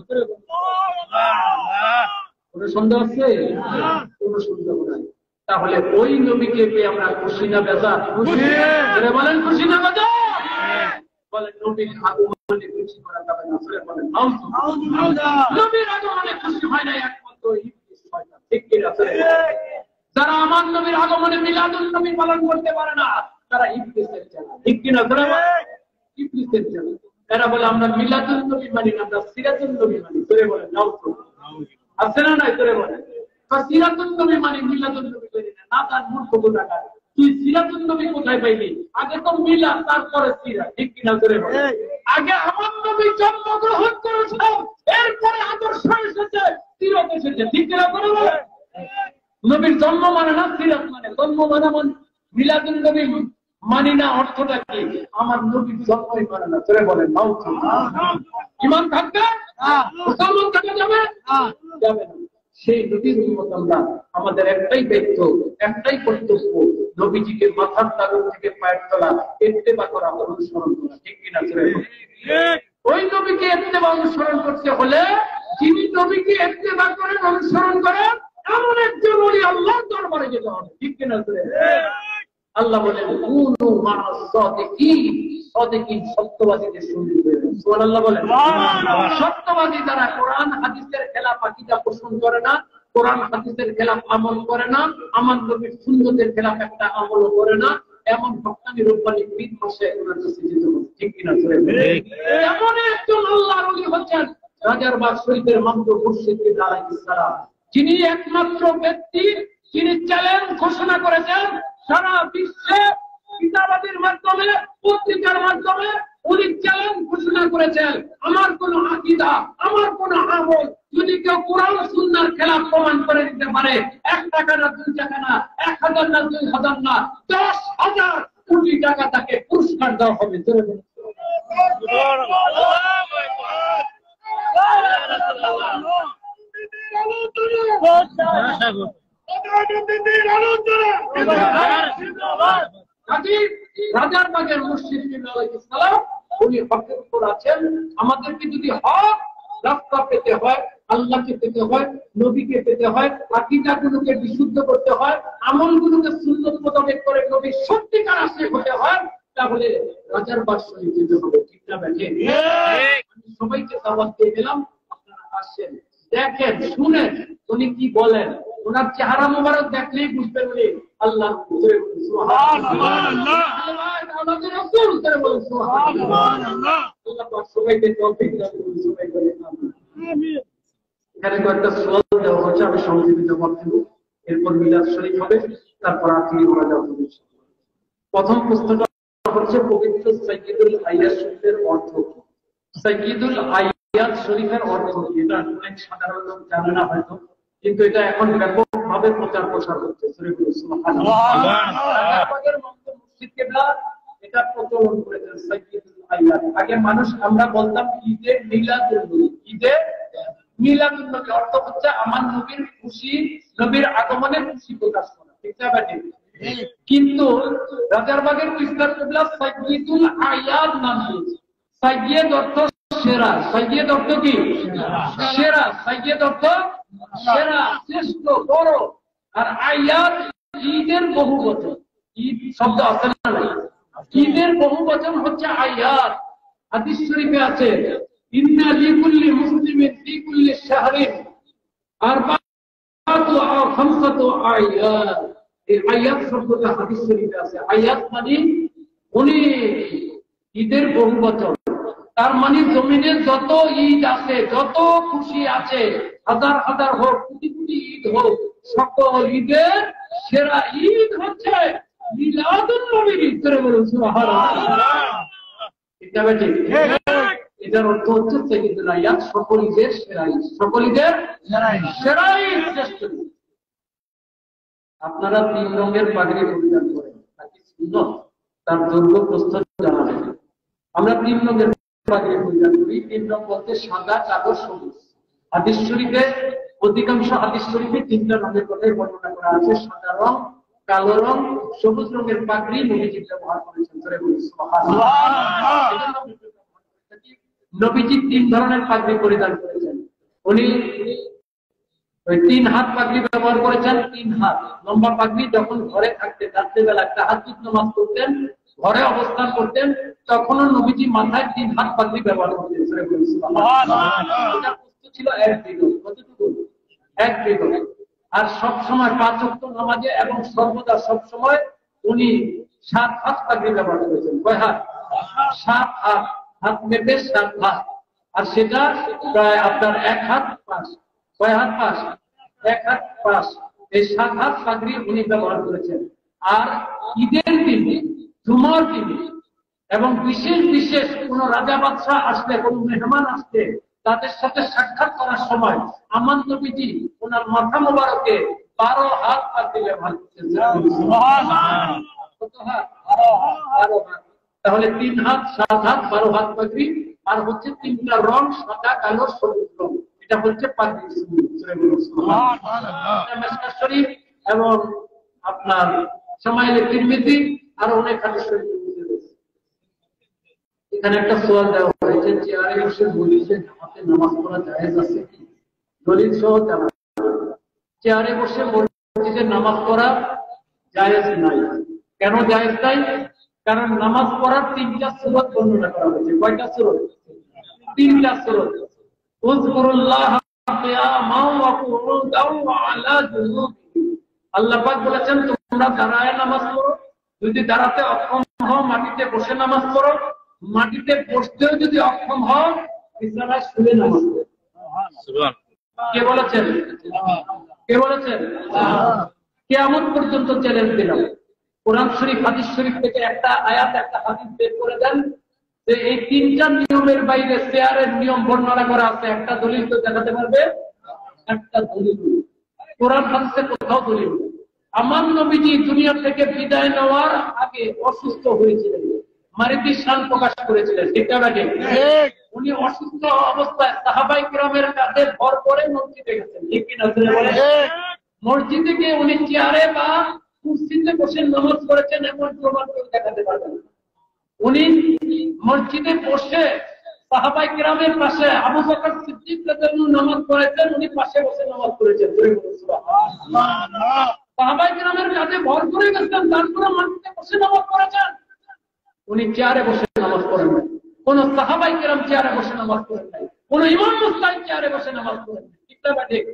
কোনো সন্দেহ আছে? কোনো সন্দেহ নাই। তাহলে ওই নবীকে পেয়ে আমরা খুশি না বেজার? খুশি। বলেন খুশি না বেজার? বলেন নবীর আগমনে খুশি করা যাবে না? বলেন নবীর আগমনে খুশি হয় না একমাত্র ইবলিস শয়তান। ঠিক কি না? যারা আমার নবীর আগমনে মিলাদুন নবী পালন করতে পারে না, তারা ইবলিসের ছেলে। ঠিক কি না? ইবলিসের ছেলে। এরা বলে আমরা মিলাদুন নবী মানি না, আমরা সিরাতুন নবী মানি। তোরে বলে নাও তো আছে না নাই? তোরে বলে সিরাতুন নবী মানি, মিলাদুন নবী মানি না। না, তার মূর্খ কোথাকার। তুই সিরাতুন নবী কোথায় পাইলি? আগে তো মিলাদ, তারপরে সিরাত, ঠিক কিনা? তোরে বলে আগে আমার নবী জন্মগ্রহণ করেছেন, এরপরে আদর্শ এসেছে, সিরাত এসেছে, ঠিক কিনা? তোরে বলে নবীর জন্ম মানে না, সিরাত মানে। জন্ম মানে মিলাদুন নবী মানি না অর্থটা কি? আমার নবীর জন্মই মানে না। তোরে বলেন নাও তো ইমান থাকবে, মুসলমান থাকা যাবে যাবে না। সেই নবীর উম্মত আমরা, আমাদের একটাই দায়িত্ব, একটাই কর্তব্য, নবীজিকে মাথার তালু থেকে পায়ের তলা ইত্তেবা করা, অনুসরণ করা, ঠিক কিনা? ওই নবীকে ইত্তেবা অনুসরণ করতে হলে যিনি নবীকে ইত্তেবা করেন, অনুসরণ করেন, এমন একজন ওলি আল্লাহর দরবারে যেতে হবে, ঠিক কিনা? আল্লাহ বলেন কুনু মা'আস সাদিকিন, সাদিকিন সত্যবাদীদের সঙ্গী হয়ে। সুবহানাল্লাহ বলেন। সত্যবাদী যারা কোরআন হাদিসের খেলাফ আকীদা পোষণ করে না, কোরআন হাদিসের খেলাফ আমল করে না, আমার নবীর সুন্নতের খেলাফ একটা আমলও করে না, এমন হক্কানি রব্বানি পীর মাসে ওনার কাছে যেতে হবে, ঠিক কিনা? এমন একজন আল্লাহর ওলি হচ্ছেন রাজারবাগ শরীফের মামদু মুর্শিদ আলাইহিস সালাম, যিনি একমাত্র ব্যক্তি যিনি চ্যালেঞ্জ ঘোষণা করেছেন সারা বিশ্বে কিতাবাদের মাধ্যমে, পত্রিকার মাধ্যমে উনি চ্যালেঞ্জ ঘোষণা করেছেন, আমার কোন আকীদা, আমার কোন আমল যদি কেউ কোরআন সুন্নাহর খেলাফ প্রমাণ করে দিতে পারে, 1 টাকা না 2 টাকা না, 1000 না 2000 না, 10,000 কোটি টাকা তাকে পুরস্কার দেওয়া হবে। রাজারবাগের মুর্শিদ আলাইহিস সালাম উনি হকের উপর আছেন। আমাদেরকে যদি হক রাস্তা পেতে হয়, আল্লাহকে পেতে হয়, নবীকে পেতে হয়, আকীদাগুলোকে বিশুদ্ধ করতে হয়, আমলগুলোকে সুন্নাত মোতাবেক করে নবীর সত্যিকার আশিক হতে হয়, তাহলে রাজারবাগ শরীফ যেতে হবে, ঠিক না? ঠিক। আমি সবাইকে দাওয়াত দিয়ে দিলাম, আপনারা আসেন, দেখেন, শুনেন উনি কি বলেন। ওনার চেহারা মোবারক দেখলেই বুঝবেন উনি আল্লাহর সবাইকে তৌফিক দান করুন। সবাই বলে আমিন। এখানে কয়েকটা সোয়াল দেওয়া হচ্ছে, আমি সংক্ষিপ্ত বক্তব্য, এরপর মিলাদ শরীফ হবে, তারপর আখিরি মোনাজাত হবে। প্রথম প্রশ্নটা হচ্ছে পবিত্র সাইয়্যিদুল আয়াত শরীফের অর্থ কি? সাইয়্যিদুল আয়াত শরীফের অর্থ কি? এটা অনেক সাধারণ লোক জানে না হয়তো, কিন্তু এটা এখন ব্যাপকভাবে প্রচার প্রসার হচ্ছে। এটা প্রচলন করেছেন সাইয়্যিদুল আয়াত। আগে মানুষ, আমরা বলতাম ঈদে মিলাদুন নবী, ঈদে মিলাদুন নবী অর্থ হচ্ছে আমার নবীর খুশি, নবীর আগমনের খুশি প্রকাশ করা, ঠিক না? কিন্তু রাজারবাগের ইসলাম কিবলা সাইয়্যিদুল আয়াত নাম দিয়েছে। সাইয়্যিদ অর্থ সেরা, সাইয়্যিদ অর্থ কি? সেরা, সাইয়্যিদ অর্থ সেরা, শ্রেষ্ঠ, বড়। আর আয়াত ঈদের বহুবচন, ঈদ শব্দ আছে না? ঈদের বহুবচন হচ্ছে আয়াত। হাদিস শরীফে আছে ইন্না লিকুল্লি মুসলিমিন ফি কুল্লি শাহরিন আরবাআতু আও খামসাতু আয়াত। এই আয়াত শব্দটা হাদিস শরীফে আছে। আয়াত মানে উনি ঈদের বহুবচন, তার মানে জমিনে যত ঈদ আছে, যত খুশি আছে, হাজার হাজার হোক, কোটি কোটি ঈদ হোক, সকল ঈদের সেরা ঈদ হচ্ছে মিলাদুন নবীর ঈদ। করে বলুন সুবহানাল্লাহ। ঠিক আছে? ঠিক। এটার অর্থ হচ্ছে সাইয়্যিদুল আয়াত, সকল ঈদের সেরা ঈদ, সকল ঈদের সেরা ঈদ, শ্রেষ্ঠ ঈদ। আপনারা 3 রঙের পাগড়ি পরিধান করেন, নাকি সুন্নাত? তার দৈর্ঘ্য প্রস্থ জানা নেই। আমরা 3 রঙের পাগড়ি পরিধান করি। 3 রং বলতে সাদা, কালো, সবুজ। হাদিস শরীফে, অধিকাংশ হাদিস শরীফে 3টা রঙের কথাই বর্ণনা করা আছে। সাদা রং, কালো রং, সবুজ রঙের পাগড়ি নবীজি ব্যবহার করেছেন। সুবহানাল্লাহ। নবীজি 3 ধরনের পাগড়ি পরিধান করেছেন। উনি ওই 3 হাত পাগড়ি ব্যবহার করেছেন। 3 হাত লম্বা পাগড়ি যখন ঘরে থাকতেন, রাত্রিবেলা তাহাজ্জুদ নামাজ পড়তেন, ঘরে অবস্থান করতেন, তখনও নবীজি মাথায় 3 হাত পাগড়ি ব্যবহার করতেন। এটা প্রস্তুত ছিল 1 বিঘত। কতটুকু? 1 বিঘত। আর সব সময় 5 ওয়াক্ত নামাজে এবং সর্বদা সব সময় উনি 7 হাত পাগড়ি ব্যবহার করেছেন। কয় হাত? 7 হাত। হাত মেপে 7 হাত, আর সেটা প্রায় আপনার 1 হাত পাশ। কয় হাত পাশ? 1 হাত পাশ। এই 7 হাত পাগড়ি উনি ব্যবহার করেছেন। আর ঈদের দিনে, জুমার দিনে এবং বিশেষ বিশেষ কোন রাজা বাদশাহ আসলে, কোন মেহমান আসলে, তাদের সাথে সাক্ষাৎ করার সময় আমার নবীজি ওনার মাথা মোবারকে 12 হাত পাগড়ি ব্যবহার করতেন। কত হাত? 12 হাত। তাহলে 3 হাত, 7 হাত, 12 হাত পাগড়ি। আর হচ্ছে 3টা রং, সাদা, কালো, সবুজ রং। এটা হচ্ছে পাগড়ি শরীফ এবং আপনার শামাইলে তিরমিজি আর অনেক হাদিস শরীফ। এখানে একটা সওয়াল দেওয়া হয়েছে, চেয়ারে বসে বলিছে জামাতে নামাজ পড়া জায়েজ আছে কি? দলিল সহ জানা। চেয়ারে বসে মসজিদে নামাজ পড়া জায়েজ নাই। কেন জায়েজ নাই? কারণ নামাজ পড়ার 3টা সুরত বর্ণনা করা হয়েছে। কয়টা সুরত? 3টা সুরত। উযকুরুল্লাহ কিয়ামান ওয়া কুউদান ওয়া আলা জুনুবিহিম। আল্লাহ পাক বলেছেন তোমরা দাঁড়ায় নামাজ পড়ো, যদি দাঁড়াতে অক্ষম হও মাটিতে বসে নামাজ পড়ো, মাটিতে বসতেও যদি অক্ষম হও বিছানায় শুয়ে নামাজ পড়ো। সুবহানাল্লাহ। কে বলেছেন? কে বলেছেন? কিয়ামত পর্যন্ত চ্যালেঞ্জ দিলাম। কোরআন শরীফ, হাদিস শরীফ থেকে একটা আয়াত, একটা হাদিস বের করে দেন যে এই 3টা নিয়মের বাইরে চেয়ারের নিয়ম বর্ণনা করা আছে। একটা দলিল তো দেখাতে পারবে? একটা দলিল কোরআন হাদিসে কোথাও দলিল। আমার নবীজি দুনিয়া থেকে বিদায় নেওয়ার আগে অসুস্থ হয়েছিলেন, মারিতি শান প্রকাশ করেছিলেন। ঠিক না? উনি অসুস্থ অবস্থায় সাহাবায়ে কিরামের কাছে ভর করে মসজিদে গেছেন। ঠিক কিনা? মসজিদে গিয়ে উনি চেয়ারে বা কুরসিতে বসে নামাজ পড়েছেন এমন প্রমাণ করে দেখাতে পারবেন। উনি মসজিদে বসে সাহাবায়ে কিরামের পাশে আবু বকর সিদ্দিক রাদিয়াল্লাহু আনহু নামাজ পড়েছেন, উনি পাশে বসে নামাজ পড়েছেন। সুবহানাল্লাহ। সাহাবায়ে কিরামের কাছে ভর করে গেছেন, তারপরে মসজিদে বসে নামাজ পড়েছেন। উনি চেয়ারে বসে নামাজ পড়েন নাই। কোন সাহাবায়ে কিরাম চেয়ারে বসে নামাজ পড়েন নাই। কোন ইমাম মুস্তাহিদ চেয়ারে বসে নামাজ পড়েন নাই। ঠিক না? ঠিক।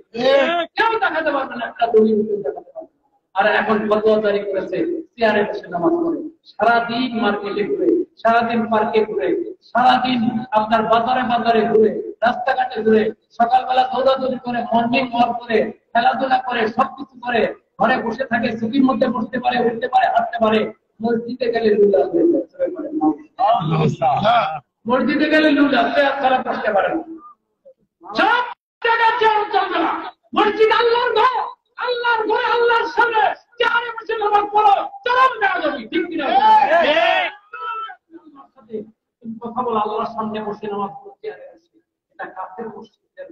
কেউ দেখাতে পারবে না, একটা দলিল দেখাতে পারবে। আর এখন ফতোয়া জারি করেছে চেয়ারে বসে নামাজ পড়ে, সারাদিন মার্কেটে ঘুরে, সারাদিন পার্কে ঘুরে, সারাদিন আপনার বাজারে বাজারে ঘুরে, রাস্তাঘাটে ঘুরে, সকালবেলা দৌড়াদৌড়ি করে, মর্নিং ওয়াক করে, খেলাধুলা করে, সবকিছু করে, ঘরে বসে থাকে, ছুটির মধ্যে বসতে পারে, উঠতে পারে, হাঁটতে পারে। মসজিদে গেলে লুলা হয়ে যায়। মসজিদে গেলে লুলা, চেয়ার ছাড়া বসতে পারে না। সব জায়গায় চেয়ার চলবে না। মসজিদ আল্লাহর ঘর, আল্লাহর ঘরে আল্লাহর সামনে চেয়ারে বসে নামাজ পড়ো, চরম বেয়াদবি। ঠিক কিনা? কথা বল, আল্লাহর সামনে বসে নামাজ পড়ো চেয়ারে বসে, এটা কাফের মুশরিকদের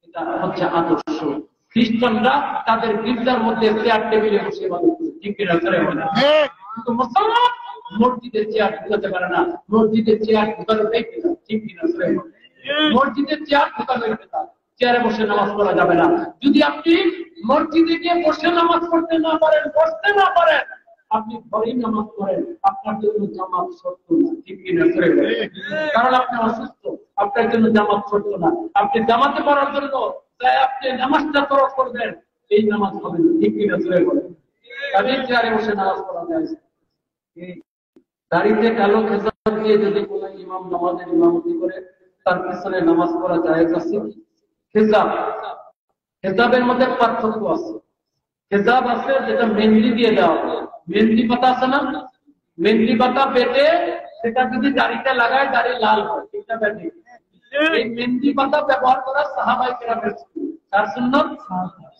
এটা হচ্ছে আদর্শ। খ্রিস্টানরা তাদের গির্জার মধ্যে চেয়ার টেবিলে বসে ইবাদত করে। ঠিক কিনা? কিন্তু মুসলমান মসজিদের চেয়ার ঢুকাতে পারে না। মসজিদের চেয়ার ঢুকানোটাই বেদাত। ঠিক কিনা? মসজিদের চেয়ার ঢুকানোই বেদাত। চেয়ারে বসে নামাজ পড়া যাবে না। যদি আপনি মসজিদে গিয়ে বসে নামাজ পড়তে না পারেন, বসতে না পারেন, আপনি ঘরেই নামাজ পড়েন, আপনার জন্য জামাত শর্ত না। ঠিক কিনা? কারণ আপনি অসুস্থ, আপনার জন্য জামাত শর্ত না। আপনি জামাতে পড়ার জন্য আপনি নামাজটা তরক করবেন, এই নামাজ হবে না। ঠিক কিনা? তাদের চেয়ারে বসে নামাজ পড়া যায়। দাড়িতে কালো খেসাব দিয়ে যদি কোন ইমাম নামাজের ইমামতি করে, তার পিছনে নামাজ পড়া জায়েজ আছে? খেসাব, খেসাবের মধ্যে পার্থক্য আছে। খেসাব আছে যেটা মেহেন্দি দিয়ে দেওয়া হয়, মেহেন্দি পাতা আছে না, মেহেন্দি পাতা বেটে সেটা যদি দাড়িতে লাগায় দাড়ি লাল হয়। ঠিক না? এই মেহেন্দি পাতা ব্যবহার করা সাহাবায়ে কেরামের সুন্নাত। তার সুন্নাত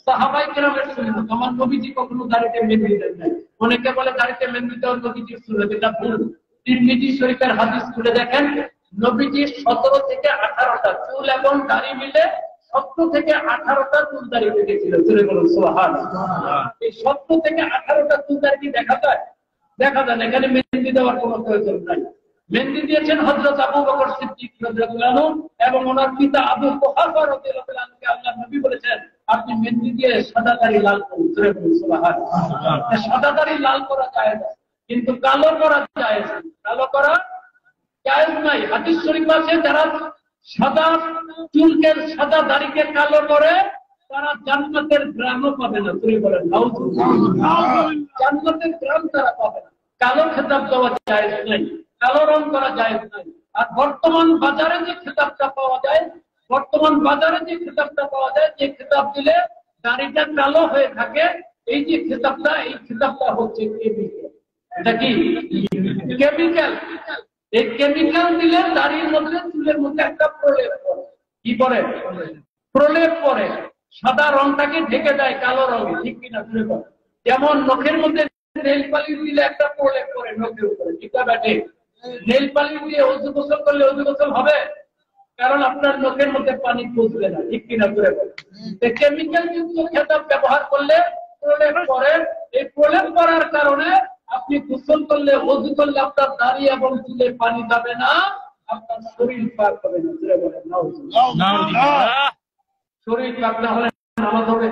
সাহাবায়ে কেরামের সুন্নাত। আমার নবীজি কখনো দাড়িতে মেহেন্দি দেন নাই। অনেকে বলে দাড়িতে মেহেন্দি দেওয়া নবীজির সুন্নাত, এটা ভুল। তিরমিজি শরীফের হাদিস খুলে দেখেন, নবীজি 17 থেকে 18টা চুল এবং দাড়ি মিলে 17 থেকে 18টা চুল দাড়ি রেখেছিল। জোরে বলুন সুবহানাল্লাহ। এই 17 থেকে 18টা চুল দাড়ি কি দেখা যায়? দেখা যায় না। এখানে মেহেন্দি দেওয়ার কোনো প্রয়োজন নাই। মেহেন্দি দিয়েছেন হযরত আবু বকর সিদ্দিক রাদিয়াল্লাহু আনহু এবং ওনার পিতা আবু কুহাফা রাদিয়াল্লাহু আনহুকে আল্লাহর নবী বলেছেন আপনি মেহেন্দি দিয়ে সাদা দাড়ি লাল করুন। জোরে বলুন সুবহানাল্লাহ। সাদা দাড়ি লাল করা জায়েজ, কিন্তু কালো করা জায়েজ না। কালো করা জায়েজ নাই। হাদিস শরীফ আছে যারা সাদা চুলকে, সাদা দাড়িকে কালো করে তারা জান্নাতের গ্রামও পাবে না। জোরে বলেন নাউযুবিল্লাহ। জান্নাতের গ্রাম তারা পাবে না। কালো খেতাব দেওয়া জায়েজ নাই, কালো রং করা জায়েজ নাই। আর বর্তমান বাজারে যে খেতাবটা পাওয়া যায়, যে খেতাব দিলে দাড়িটা কালো হয়ে থাকে, এই যে খেতাবটা, এই খেতাবটা হচ্ছে কেমিক্যাল। এটা কি কেমিক্যাল? এই কেমিক্যাল দিলে দাড়ির মধ্যে, চুলের মধ্যে একটা প্রলেপ পড়ে। কি পড়ে? প্রলেপ পড়ে। সাদা রংটাকে ঢেকে দেয় কালো রঙে, ঠিক কিনা? যেমন নখের মধ্যে নেল পালিশ দিলে একটা প্রলেপ পড়ে নখের উপরে, ঠিক না ব্যাটে? নেল পালিশ দিয়ে ওযু গোসল করলে ওযু গোসল হবে? কারণ আপনার নখের মধ্যে পানি পৌঁছবে না, ঠিক কিনা? কেমিক্যাল যুক্ত খেতাব ব্যবহার করলে প্রলেপ পড়ে। এই প্রলেপ পড়ার কারণে আপনি গোসল করলে, ওযু করলে আপনার দাড়ি এবং চুলে পানি যাবে না, আপনার শরীর পাক হবে না। শরীর পাক না হলে নামাজ হবে?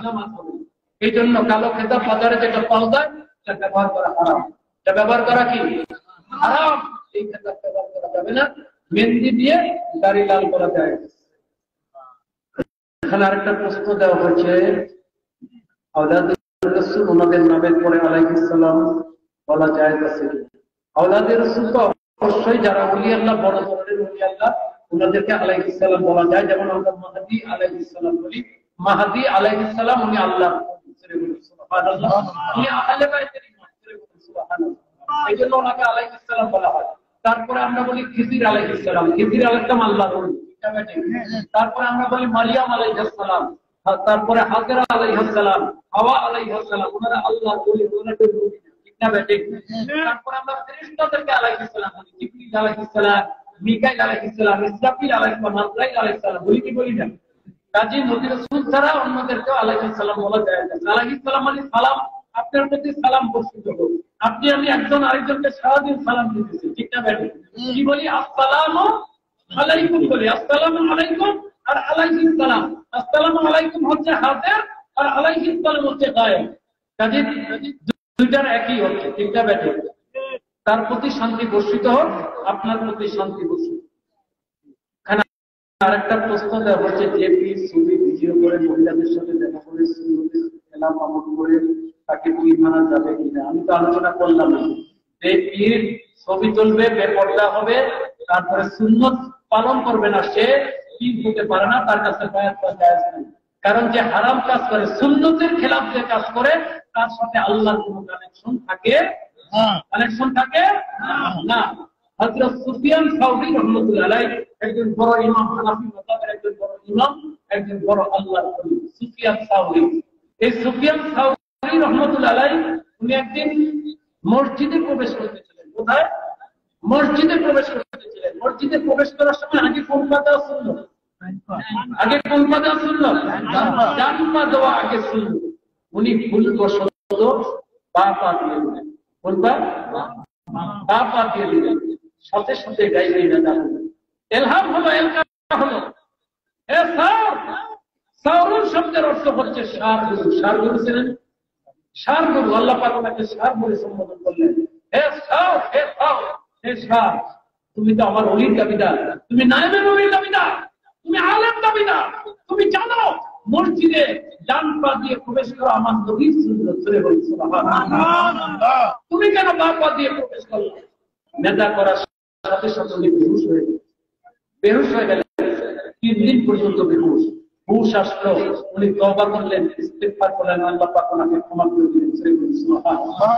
নামাজ হবে। এই জন্য কালো খেতাব বাজারে যেটা পাওয়া যায় সেটা ব্যবহার করা হারাম। এটা ব্যবহার করা কি হারাম? এই খেতাব ব্যবহার করা যাবে না। মেহেন্দি দিয়ে দাড়ি লাল করা যায়। এখানে আরেকটা প্রশ্ন দেওয়া হয়েছে, আওলাদুর রাসূল ওনাদের নামের পরে আলাইহিস সালাম বলা যায় আছে? আওলাদের রাসূল তো অবশ্যই যারা ওলি আল্লাহ, বড় ধরনের ওলি আল্লাহ, ওনাদেরকে আলাইহিস সালাম বলা যায়। যেমন আমরা মাহদী আলাইহিস সালাম বলি। মাহদী আলাইহিস সালাম উনি আল্লাহ, সুবহানাল্লাহ, উনি আহলে বাইতের ইমাম, সুবহানাল্লাহ। এইজন্য ওনাকে আলাইহিস সালাম বলা হয়। তারপরে আমরা বলি খিজির আলাইহিস সালাম, খিজির আলাইহিস সালাম আল্লাহর ওলি। তারপরে আমরা বলি মারিয়াম আলাইহিস সালাম, তারপরে হাজরা আলাইহিস সালাম, হাওয়া আলাইহিস সালাম, ওনারা আল্লাহর ওলি, ওনাদের ওলি, ঠিক না বেটে? তারপরে আমরা ফেরেশতাদেরকে আলাইহিস সালাম বলি, জিবরিল আলাইহিস সালাম, মিকাইল আলাইহিস সালাম, ইসরাফিল আলাইহিস সালাম, আজরাইল আলাইহিস সালাম, বলি কি বলি না? কাজী নবী রাসূল ছাড়া অন্যদেরকে আলাইহিস সালাম বলা যায় না। আলাইহিস সালাম মানে সালাম, আপনার প্রতি সালাম বর্ষিত হোক। আপনি আমি একজন আরেকজনকে সারাদিন সালাম দিতেছি, ঠিক না বেটে? কি বলি? আসসালামু আলাইকুম বলি, আসসালামু আলাইকুম আর আলাইহিস সালাম। আসসালামু আলাইকুম হচ্ছে হাজির আর আলাইহিস সালাম হচ্ছে গায়েব। কাজে দুইটার একই হচ্ছে, ঠিক না বেটে? তার প্রতি শান্তি বর্ষিত হোক, আপনার প্রতি শান্তি বর্ষিত। আরেকটা প্রশ্ন দেওয়া হচ্ছে, যে পীর ছবি ভিডিও করে মহিলাদের সাথে দেখা করে খেলা পালন করে তাকে পীর মানা যাবে কিনা? আমি তো আলোচনা করলাম, যে পীর ছবি তুলবে, বেপরদা হবে, তারপরে সুন্নত পালন করবে না, সে পীর হতে পারে না, তার কাছে বায়াত করা জায়েজ নেই। কারণ যে হারাম কাজ করে, সুন্নতের খেলাফ যে কাজ করে, তার সাথে আল্লাহর কোনো কানেকশন থাকে না। হযরত সুফিয়ান সাউরি রাহমাতুল্লাহ আলাইহি একজন বড় ইমাম, হানাফি মাযহাবের একজন বড় ইমাম, একজন বড় আল্লাহর ওলি, সুফিয়ান সাউরি। এই সুফিয়ান সাউরি রাহমাতুল্লাহ আলাইহি উনি একদিন মসজিদে প্রবেশ করতেছিলেন। কোথায়? মসজিদে প্রবেশ করতেছিলেন। মসজিদে প্রবেশ করার সময় আগে কোন পা দেওয়া সুন্নাত? আগে কোন পা দেওয়া সুন্নাত? ডান পা দেওয়া আগে সুন্নাত। উনি ভুলবশত পা দিয়ে দিলেন। কোন পা? পা দিয়ে দিলেন। সাথে সাথে গাইবে না, এলহাম হলো, এলকা হলো। হে সাউর, সাউর শব্দের অর্থ হচ্ছে সার গুরু। সার গুরু ছিলেন, সার গুরু। আল্লাহ পাক ওনাকে সার বলে সম্বোধন করলেন। হে সাউর, হে সাউর, হে সার, তুমি তো আমার ওলির দাবিদার, তুমি নায়েবে নবীর দাবিদার, তুমি আলেম দাবিদার, তুমি জানো মসজিদে ডান পা দিয়ে প্রবেশ করা আমার নবীর সুন্নাত। সুবহানাল্লাহ। তুমি কেন বাম পা দিয়ে প্রবেশ করলে? নেতা করার সাথে সাথে বেহুশ হয়ে গেলেন। 3 দিন পর্যন্ত বেহুশ। হুশ আসলো, উনি তওবা করলেন, ইস্তিগফার করলেন, আল্লাহ পাক ওনাকে ক্ষমা করে দিলেন। সুবহানাল্লাহ।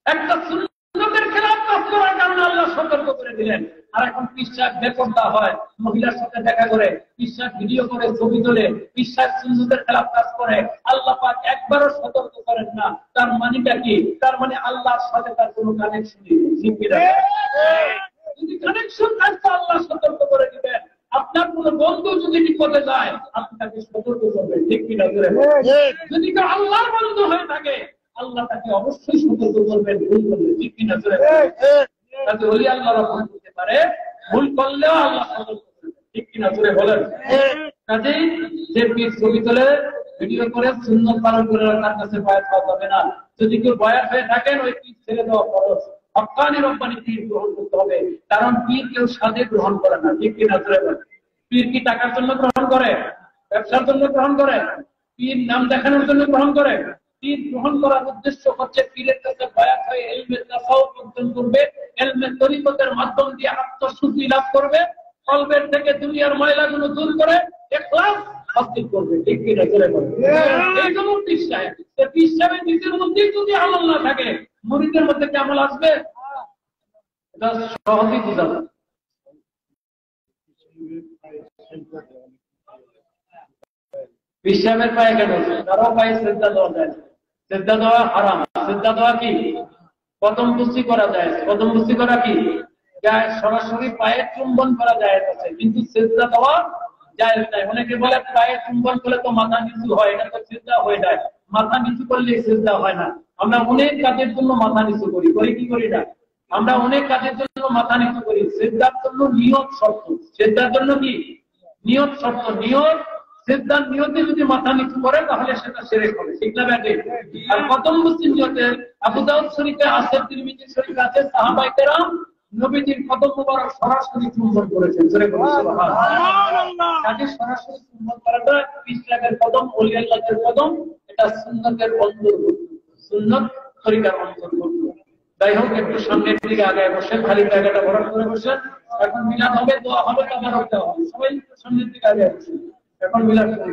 একটা সুন্নতের খেলাফ কাজ করার কারণে আল্লাহ সতর্ক করে দিলেন। আর এখন পিশাচ বেপরদা হয়, মহিলার সাথে দেখা করে, পিশাচ ভিডিও করে, ছবি তোলে, পিশাচ সুন্নতের খেলাফ কাজ করে। আল্লাহ পাক একবারও সতর্ক করেন না। তার মানেটা কি? তার মানে আল্লাহর সাথে তার কোনো কানেকশন নেই। যদি কানেকশন থাকতো আল্লাহ সতর্ক করে দিবেন। আপনার কোন বন্ধু যদি বিপদে যায়, আপনি তাকে সতর্ক করবেন, ঠিক কিনা? যদি কেউ আল্লাহর বন্ধু হয়ে থাকে, আল্লাহ তাকে অবশ্যই সতর্ক করবেন, ভুল করবে, ঠিক কিনা? তাতে ওলি আল্লাহরা ভুল করতে পারে, ভুল করলেও আল্লাহ সতর্ক করবেন, ঠিক কিনা? বলেন। কাজেই যে পীর ছবি তোলে, ভিডিও করে, সুন্নাত পালন করে, তার কাছে বায়াত পাওয়া যাবে না। যদি কেউ বায়াত হয়ে থাকেন, ওই পীর ছেড়ে দেওয়া ফরজ। হক্কানি রব্বানি পীর গ্রহণ করতে হবে। কারণ পীর কেউ সাদে গ্রহণ করে না, ঠিক কিনা? পীর কি টাকার জন্য গ্রহণ করে? ব্যবসার জন্য গ্রহণ করে? পীর নাম দেখানোর জন্য গ্রহণ করে? পীর গ্রহণ করার উদ্দেশ্য হচ্ছে পীরের কাছে বায়াত হয়ে ইলমে তাসাউফ অর্জন করবে, ইলমে তরিকতের মাধ্যম দিয়ে আত্মশুদ্ধি লাভ করবে, কলবের থেকে দুনিয়ার ময়লাগুলো দূর করে ইখলাস হাসিল করবে। ঠিক কি না? জোরে বলেন। এই জন্য পীর সাহেব, পীর সাহেবের নিজের মধ্যেই যদি আমল না থাকে, মুরিদের মধ্যে কি আমল আসবে? এটা সহজেই বোঝা যায়। পীর সাহেবের পায়ে কেন? কারো পায়ে শ্রদ্ধা দেওয়া যায় না। শ্রদ্ধা দেওয়া হারাম। শ্রদ্ধা দেওয়া কি? কদম বুসি করা যায়। কদম বুসি করা কি? যায়। সরাসরি পায়ে চুম্বন করা যায় আছে, কিন্তু শ্রদ্ধা দেওয়া যায় না। অনেকে বলে পায়ে চুম্বন করলে তো মাথা নিচু হয়, এটা তো শ্রদ্ধা হয়ে যায়। মাথা নিচু করলে শ্রদ্ধা হয় না। আমরা অনেক কাজের জন্য মাথা নিচু করি, করি কি করি না? আমরা অনেক কাজের জন্য মাথা নিচু করি। শ্রদ্ধার জন্য নিয়ত শর্ত। শ্রদ্ধার জন্য কি? নিয়ত শর্ত। নিয়ত, শ্রদ্ধার নিয়তে যদি মাথা নিচু করে তাহলে সেটা শিরক হবে। ঠিক না ব্যাটে? আর কদম মুসলিম নিয়তে আবু দাউদ শরীফে আছে, তিরমিজি শরীফে আছে, সাহাবায়ে কেরাম নবীজির কদম মুবারক সরাসরি চুম্বন করেছেন। জোরে বলুন সুবহানাল্লাহ। কাজে সরাসরি চুম্বন করাটা ইসলামের কদম, ওলি আল্লাহর কদম, এটা সুন্নতের অন্তর্ভুক্ত, সুন্নত তরিকার অন্তর্ভুক্ত। যাই হোক, একটু সামনের দিকে আগায় বসেন, খালি জায়গাটা ভরাট করে বসেন। এখন মিলাদ হবে, দোয়া হবে, তারপর দেওয়া হবে। সবাই একটু সামনের দিকে আগায় বসেন। এখন মিলাদ হবে।